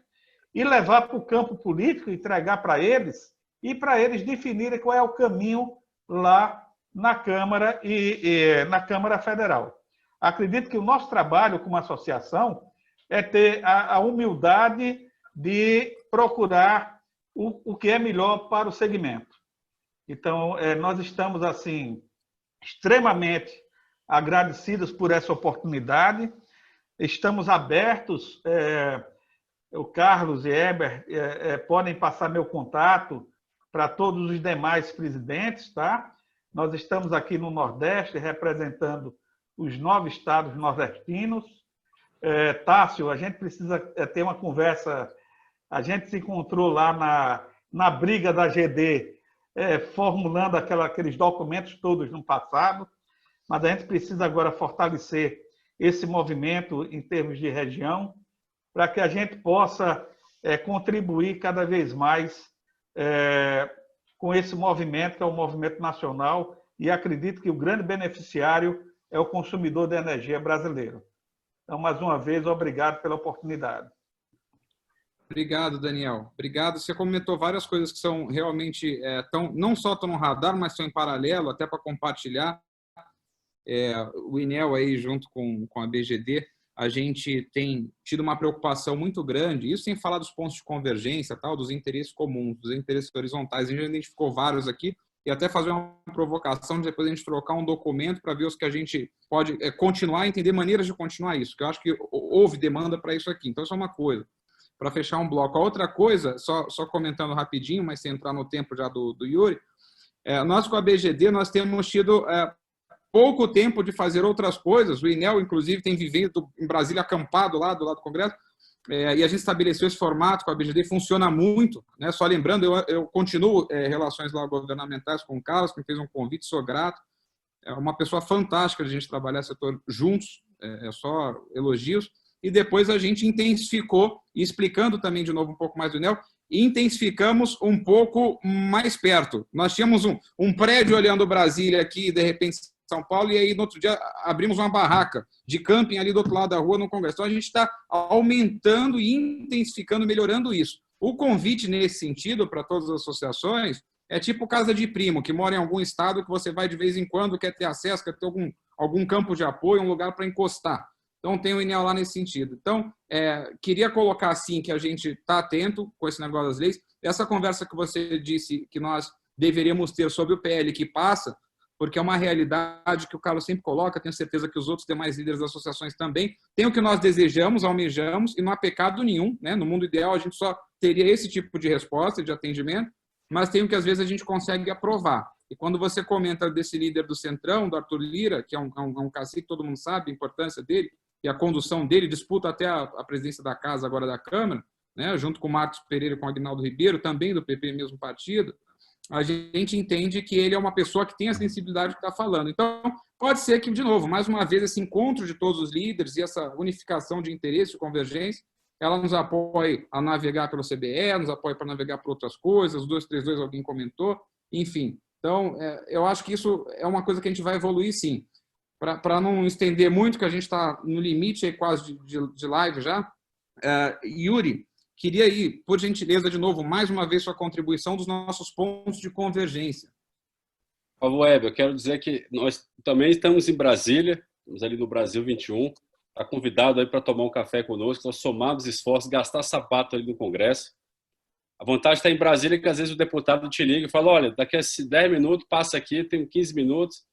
e levar para o campo político, entregar para eles, e para eles definirem qual é o caminho lá na Câmara e na Câmara Federal. Acredito que o nosso trabalho como associação é ter a humildade de procurar o que é melhor para o segmento. Então, nós estamos, assim, extremamente agradecidos por essa oportunidade, estamos abertos, o Carlos e Heber podem passar meu contato para todos os demais presidentes, tá? Nós estamos aqui no Nordeste representando os 9 estados nordestinos. Tássio, a gente precisa ter uma conversa, a gente se encontrou lá na briga da GD, formulando aqueles documentos todos no passado, mas a gente precisa agora fortalecer esse movimento em termos de região, para que a gente possa contribuir cada vez mais com esse movimento, que é o movimento nacional, e acredito que o grande beneficiário é o consumidor de energia brasileiro. Então, mais uma vez, obrigado pela oportunidade.
Obrigado, Daniel. Obrigado. Você comentou várias coisas que são realmente, não só estão no radar, mas estão em paralelo, até para compartilhar. O INEL aí, junto com a BGD, a gente tem tido uma preocupação muito grande, isso sem falar dos pontos de convergência, tal, dos interesses comuns, dos interesses horizontais. A gente já identificou vários aqui, e até fazer uma provocação de depois a gente trocar um documento para ver os que a gente pode continuar, entender maneiras de continuar isso, que eu acho que houve demanda para isso aqui. Então, isso é uma coisa, para fechar um bloco. A outra coisa, só comentando rapidinho, mas sem entrar no tempo já do Yuri, nós com a BGD, nós temos tido pouco tempo de fazer outras coisas. O INEL, inclusive, tem vivido em Brasília, acampado lá do lado do Congresso, e a gente estabeleceu esse formato com a BGD, funciona muito, né? Só lembrando, eu continuo relações lá governamentais com o Carlos, que me fez um convite, sou grato. É uma pessoa fantástica de a gente trabalhar setor juntos, é só elogios. E depois a gente intensificou, e explicando também de novo um pouco mais do NEL, intensificamos um pouco mais perto. Nós tínhamos um prédio olhando Brasília aqui, de repente São Paulo, e aí no outro dia abrimos uma barraca de camping ali do outro lado da rua no Congresso. Então a gente está aumentando e intensificando, melhorando isso. O convite nesse sentido para todas as associações é tipo casa de primo, que mora em algum estado que você vai de vez em quando, quer ter acesso, quer ter algum campo de apoio, um lugar para encostar. Então, tem o INEL lá nesse sentido. Então, queria colocar, assim, que a gente está atento com esse negócio das leis. Essa conversa que você disse que nós deveríamos ter sobre o PL que passa, porque é uma realidade que o Carlos sempre coloca, tenho certeza que os outros demais líderes das associações também, tem o que nós desejamos, almejamos, e não há pecado nenhum, né? No mundo ideal, a gente só teria esse tipo de resposta, de atendimento, mas tem o que às vezes a gente consegue aprovar. E quando você comenta desse líder do Centrão, do Arthur Lira, que é um cacique, todo mundo sabe a importância dele, e a condução dele, disputa até a presidência da Casa, agora da Câmara, né, junto com o Marcos Pereira e com o Aguinaldo Ribeiro, também do PP, mesmo partido, a gente entende que ele é uma pessoa que tem a sensibilidade que está falando. Então, pode ser que, de novo, mais uma vez, esse encontro de todos os líderes e essa unificação de interesse e convergência, ela nos apoie a navegar pelo CBE, nos apoie para navegar por outras coisas, os 232 alguém comentou, enfim. Então, eu acho que isso é uma coisa que a gente vai evoluir, sim. Para não estender muito, que a gente está no limite aí quase de live já, Yuri, queria ir, por gentileza, de novo, mais uma vez, sua contribuição dos nossos pontos de convergência.
Por favor, Heber, eu quero dizer que nós também estamos em Brasília, estamos ali no Brasil 21, está convidado aí para tomar um café conosco, nós somamos esforços, gastar sapato ali no Congresso. A vantagem de estar em Brasília é que às vezes o deputado te liga e fala, olha, daqui a 10 minutos, passa aqui, tem 15 minutos.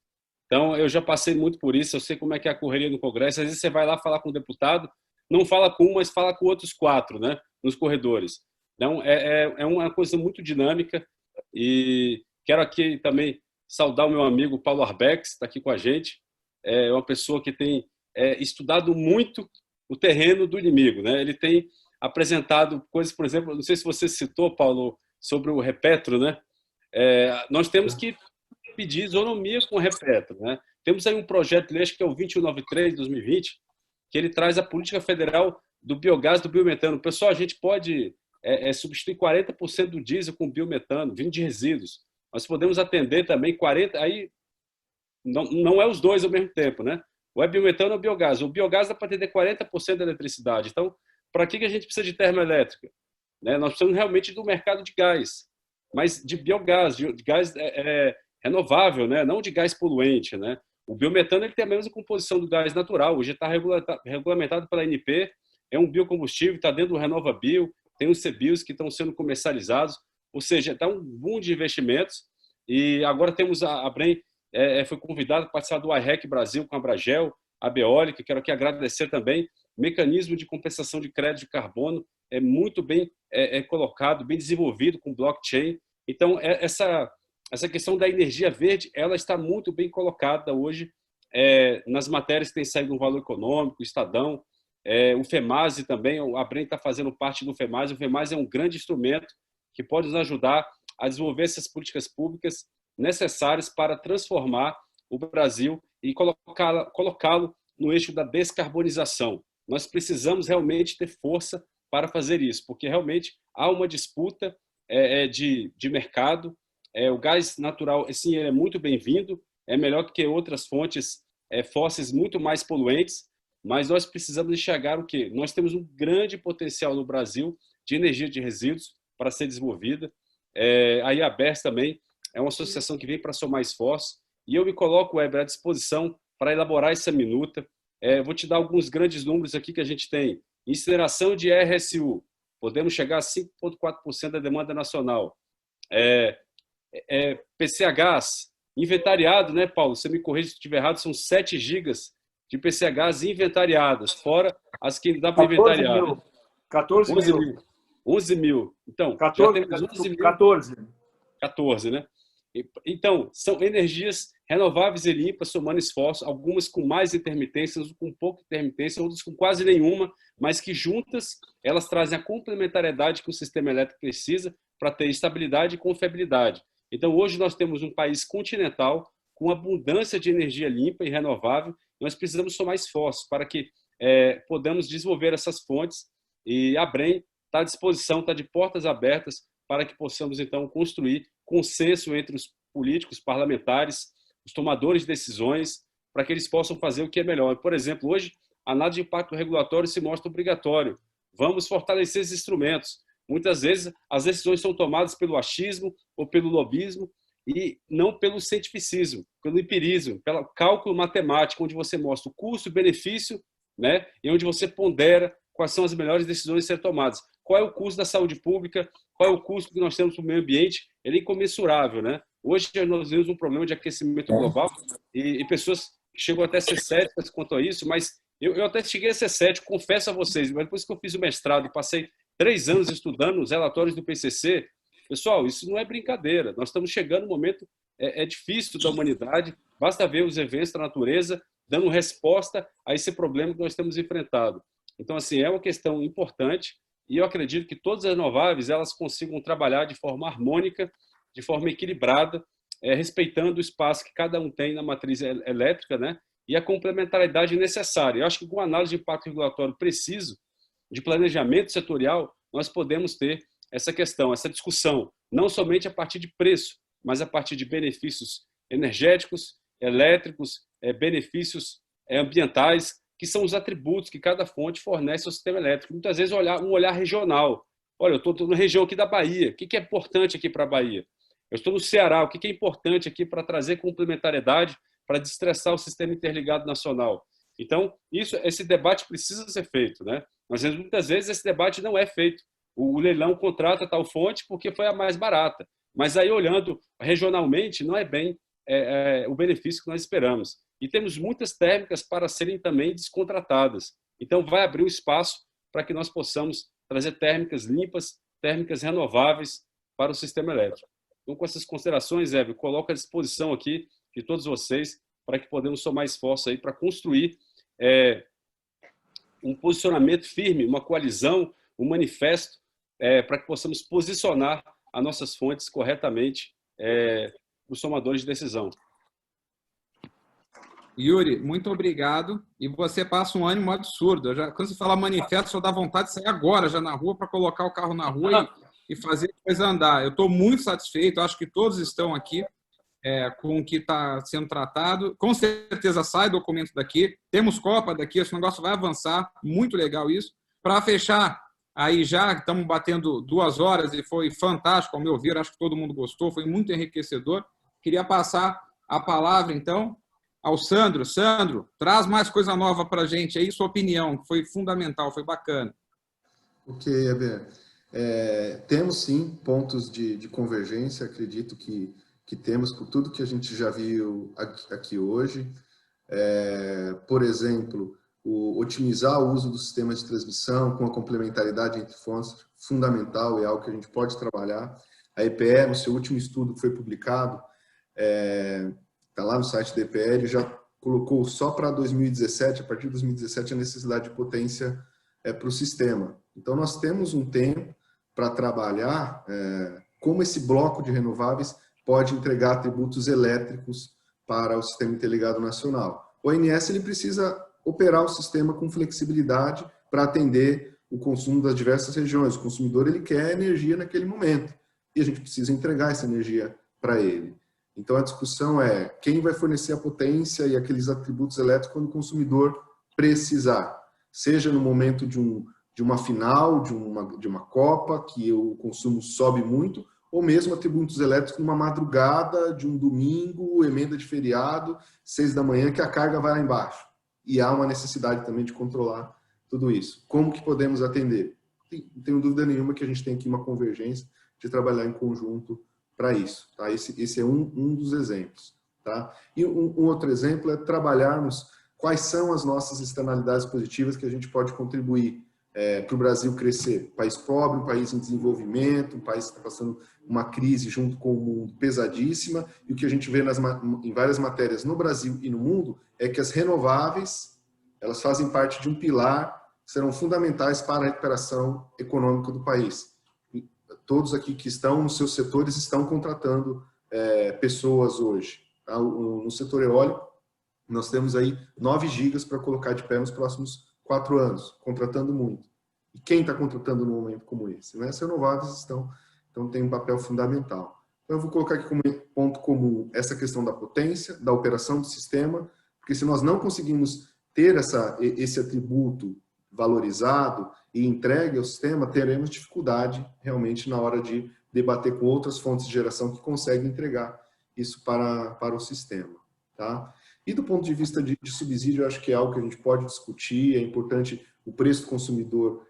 Então, eu já passei muito por isso, eu sei como é que é a correria no Congresso. Às vezes você vai lá falar com o deputado, não fala com um, mas fala com outros 4, né, nos corredores. Então, é uma coisa muito dinâmica e quero aqui também saudar o meu amigo Paulo Arbex, que está aqui com a gente. É uma pessoa que tem estudado muito o terreno do inimigo, né? Ele tem apresentado coisas, por exemplo, não sei se você citou, Paulo, sobre o Repetro, né? Nós temos que pedir isonomia com o Repetro, né? Temos aí um projeto de lei, acho que é o 2193 de 2020, que ele traz a política federal do biogás, do biometano. Pessoal, a gente pode substituir 40% do diesel com biometano, vindo de resíduos. Nós podemos atender também 40%, aí não é os dois ao mesmo tempo, né? Ou é biometano ou biogás. O biogás dá para atender 40% da eletricidade. Então, para que a gente precisa de termoelétrica? Né? Nós precisamos realmente do mercado de gás, mas de biogás, de gás renovável, né? Não de gás poluente, né? O biometano ele tem a mesma composição do gás natural, hoje está regulamentado pela ANP, é um biocombustível, está dentro do RenovaBio, tem os CBios que estão sendo comercializados, ou seja, está um boom de investimentos. E agora temos a Brem, foi convidada a participar do IREC Brasil com a Abragel, a Beólica, quero aqui agradecer também. O mecanismo de compensação de crédito de carbono é muito bem colocado, bem desenvolvido com blockchain. Então, essa questão da energia verde, ela está muito bem colocada hoje nas matérias que têm saído no Valor Econômico, o Estadão, o FEMASE também, a Brem está fazendo parte do FEMASE. O FEMASE é um grande instrumento que pode nos ajudar a desenvolver essas políticas públicas necessárias para transformar o Brasil e colocá-lo no eixo da descarbonização. Nós precisamos realmente ter força para fazer isso, porque realmente há uma disputa de mercado. O gás natural, sim, ele é muito bem-vindo, é melhor que outras fontes fósseis muito mais poluentes, mas nós precisamos enxergar o quê? Nós temos um grande potencial no Brasil de energia de resíduos para ser desenvolvida. A IABERS também é uma associação que vem para somar esforços, e eu me coloco, Weber, à disposição para elaborar essa minuta. Vou te dar alguns grandes números aqui que a gente tem. Incineração de RSU, podemos chegar a 5,4% da demanda nacional. PCHs, inventariado, né, Paulo? Você me corrige se estiver errado, são 7 gigas de PCHs inventariadas, fora as que dá para inventariar.
14 mil.
11 mil. Então,
14,
já temos 11 mil.
14,
né? Então, são energias renováveis e limpas, somando esforços, algumas com mais intermitência, outras com pouca intermitência, outras com quase nenhuma, mas que juntas elas trazem a complementariedade que o sistema elétrico precisa para ter estabilidade e confiabilidade. Então, hoje nós temos um país continental com abundância de energia limpa e renovável. Nós precisamos somar esforços para que podamos desenvolver essas fontes, e a Brem está à disposição, está de portas abertas para que possamos, então, construir consenso entre os políticos, parlamentares, os tomadores de decisões, para que eles possam fazer o que é melhor. Por exemplo, hoje, a análise de impacto regulatório se mostra obrigatório. Vamos fortalecer esses instrumentos. Muitas vezes, as decisões são tomadas pelo achismo ou pelo lobismo e não pelo cientificismo, pelo empirismo, pelo cálculo matemático, onde você mostra o custo e benefício, né? E onde você pondera quais são as melhores decisões a ser tomadas. Qual é o custo da saúde pública? Qual é o custo que nós temos para o meio ambiente? Ele é incomensurável, né? Hoje nós temos um problema de aquecimento global e pessoas chegam até a ser céticas quanto a isso, mas eu até cheguei a ser cético, confesso a vocês, mas depois que eu fiz o mestrado e passei 3 anos estudando os relatórios do PCC, pessoal, isso não é brincadeira. Nós estamos chegando num momento difícil da humanidade, basta ver os eventos da natureza dando resposta a esse problema que nós temos enfrentado. Então, assim, é uma questão importante e eu acredito que todas as renováveis elas consigam trabalhar de forma harmônica, de forma equilibrada, respeitando o espaço que cada um tem na matriz elétrica, né? E a complementariedade necessária. Eu acho que com análise de impacto regulatório preciso, de planejamento setorial, nós podemos ter essa questão, essa discussão, não somente a partir de preço, mas a partir de benefícios energéticos, elétricos, benefícios ambientais, que são os atributos que cada fonte fornece ao sistema elétrico. Muitas vezes um olhar regional. Olha, eu estou na região aqui da Bahia, o que é importante aqui para a Bahia? Eu estou no Ceará, o que é importante aqui para trazer complementariedade, para destressar o sistema interligado nacional? Então, esse debate precisa ser feito, né? Mas muitas vezes esse debate não é feito. O leilão contrata tal fonte porque foi a mais barata. Mas aí, olhando regionalmente, não é bem o benefício que nós esperamos. E temos muitas térmicas para serem também descontratadas. Então, vai abrir um espaço para que nós possamos trazer térmicas limpas, térmicas renováveis para o sistema elétrico. Então, com essas considerações, Hébio, coloco à disposição aqui de todos vocês para que podemos somar esforço aí para construir um posicionamento firme, uma coalizão, um manifesto, para que possamos posicionar as nossas fontes corretamente os tomadores de decisão.
Yuri, muito obrigado. E você passa um ânimo absurdo. Quando você fala manifesto, só dá vontade de sair agora, já na rua, para colocar o carro na rua e fazer a coisa andar. Eu estou muito satisfeito, acho que todos estão aqui com o que está sendo tratado. Com certeza sai documento daqui. Temos Copa daqui, esse negócio vai avançar. Muito legal isso. Para fechar, aí já estamos batendo 2 horas e foi fantástico, ao meu ver. Acho que todo mundo gostou, foi muito enriquecedor. Queria passar a palavra, então, ao Sandro. Sandro, traz mais coisa nova para a gente aí, sua opinião, que foi fundamental, foi bacana.
Ok, Eber. Temos, sim, pontos de convergência, acredito que temos, por tudo que a gente já viu aqui hoje. Por exemplo, otimizar o uso do sistema de transmissão com a complementaridade entre fontes, fundamental, é algo que a gente pode trabalhar. A EPE, no seu último estudo que foi publicado, está lá no site da EPE, já colocou só para 2017, a partir de 2017, a necessidade de potência para o sistema. Então, nós temos um tempo para trabalhar como esse bloco de renováveis pode entregar atributos elétricos para o sistema interligado nacional. O ONS ele precisa operar o sistema com flexibilidade para atender o consumo das diversas regiões. O consumidor ele quer energia naquele momento e a gente precisa entregar essa energia para ele. Então, a discussão é quem vai fornecer a potência e aqueles atributos elétricos quando o consumidor precisar. Seja no momento de uma final, de uma Copa, que o consumo sobe muito, ou mesmo atributos elétricos numa madrugada de um domingo, emenda de feriado, 6 da manhã, que a carga vai lá embaixo. E há uma necessidade também de controlar tudo isso. Como que podemos atender? Não tenho dúvida nenhuma que a gente tem aqui uma convergência de trabalhar em conjunto para isso. Tá? Esse é um dos exemplos. Tá? E um outro exemplo é trabalharmos quais são as nossas externalidades positivas que a gente pode contribuir para o Brasil crescer. Um país pobre, um país em desenvolvimento, um país que está passando uma crise junto com o mundo pesadíssima, e o que a gente vê em várias matérias no Brasil e no mundo é que as renováveis, elas fazem parte de um pilar que serão fundamentais para a recuperação econômica do país. E todos aqui que estão nos seus setores estão contratando pessoas hoje. Tá? No setor eólico, nós temos aí 9 gigas para colocar de pé nos próximos 4 anos, contratando muito. E quem está contratando num momento como esse? Né? As renováveis então tem um papel fundamental. Então eu vou colocar aqui como ponto comum essa questão da potência, da operação do sistema, porque se nós não conseguimos ter esse atributo valorizado e entregue ao sistema, teremos dificuldade realmente na hora de debater com outras fontes de geração que conseguem entregar isso para o sistema. Tá? E do ponto de vista de subsídio, eu acho que é algo que a gente pode discutir, é importante o preço do consumidor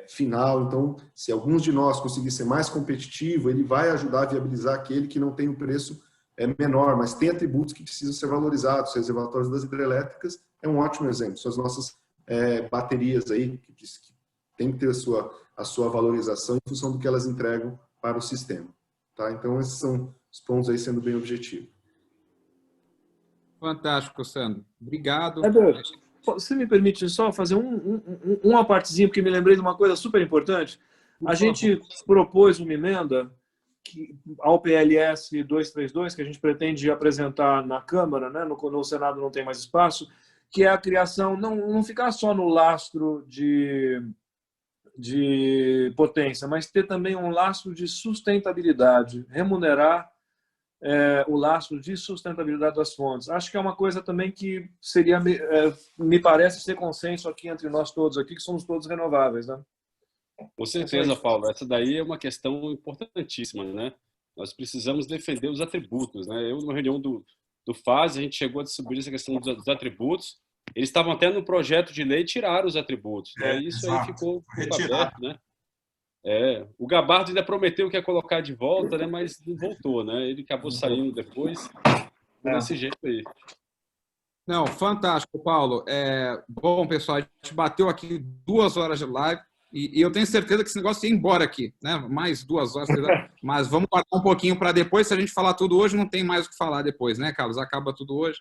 final. Então, se alguns de nós conseguir ser mais competitivo, ele vai ajudar a viabilizar aquele que não tem um preço menor, mas tem atributos que precisam ser valorizados. Os reservatórios das hidrelétricas é um ótimo exemplo. São as nossas baterias aí, que tem que ter a sua valorização em função do que elas entregam para o sistema. Tá? Então, esses são os pontos aí sendo bem objetivos.
Fantástico, Sandro. Obrigado.
Você me permite só fazer uma partezinha, porque me lembrei de uma coisa super importante. A gente propôs uma emenda ao PLS 232, que a gente pretende apresentar na Câmara, né? No Senado não tem mais espaço, que é a criação, não ficar só no lastro de potência, mas ter também um lastro de sustentabilidade, remunerar o lastro de sustentabilidade das fontes. Acho que é uma coisa também que seria, me parece ser consenso aqui entre nós todos aqui, que somos todos renováveis, né?
Com certeza, Paulo. Essa daí é uma questão importantíssima, né? Nós precisamos defender os atributos, né? Eu, numa reunião do FAS, a gente chegou a discutir essa questão dos atributos. Eles estavam até no projeto de lei tiraram os atributos. Né? Isso aí ficou aberto, né? O Gabardo ainda prometeu que ia colocar de volta, né? Mas não voltou, né? Ele acabou saindo depois, desse jeito aí.
Não, fantástico, Paulo. Bom, pessoal, a gente bateu aqui 2 horas de live e eu tenho certeza que esse negócio ia embora aqui, né? Mais 2 horas, mas vamos guardar um pouquinho para depois. Se a gente falar tudo hoje, não tem mais o que falar depois, né, Carlos? Acaba tudo hoje.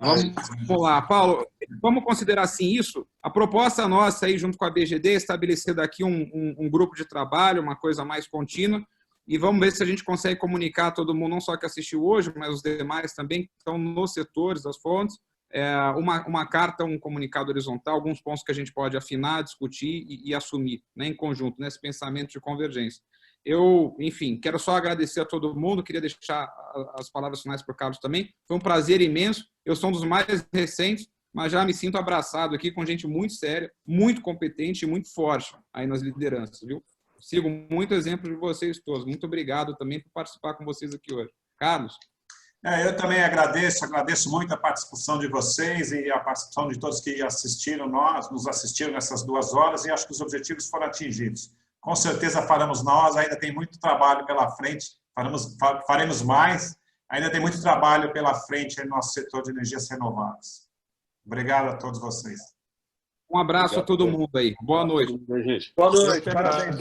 Vamos lá, Paulo, vamos considerar assim isso. A proposta nossa aí, junto com a BGD, é estabelecer daqui um grupo de trabalho, uma coisa mais contínua, e vamos ver se a gente consegue comunicar todo mundo, não só que assistiu hoje, mas os demais também, que estão nos setores das fontes, uma carta, um comunicado horizontal, alguns pontos que a gente pode afinar, discutir e assumir, né, em conjunto, nesse pensamento de convergência. Eu, enfim, quero só agradecer a todo mundo, queria deixar as palavras finais para o Carlos também. Foi um prazer imenso. Eu sou um dos mais recentes, mas já me sinto abraçado aqui com gente muito séria, muito competente e muito forte aí nas lideranças, viu? Sigo muito exemplo de vocês todos. Muito obrigado também por participar com vocês aqui hoje. Carlos?
Eu também agradeço muito a participação de vocês e a participação de todos que nos assistiram nessas 2 horas, e acho que os objetivos foram atingidos. Com certeza faremos nós, ainda tem muito trabalho pela frente, faremos mais, ainda tem muito trabalho pela frente no nosso setor de energias renováveis. Obrigado a todos vocês.
Um abraço a todo mundo aí. Boa noite.
Boa noite.
Parabéns.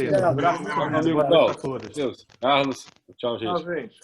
Carlos, tchau, gente.
Tchau, gente.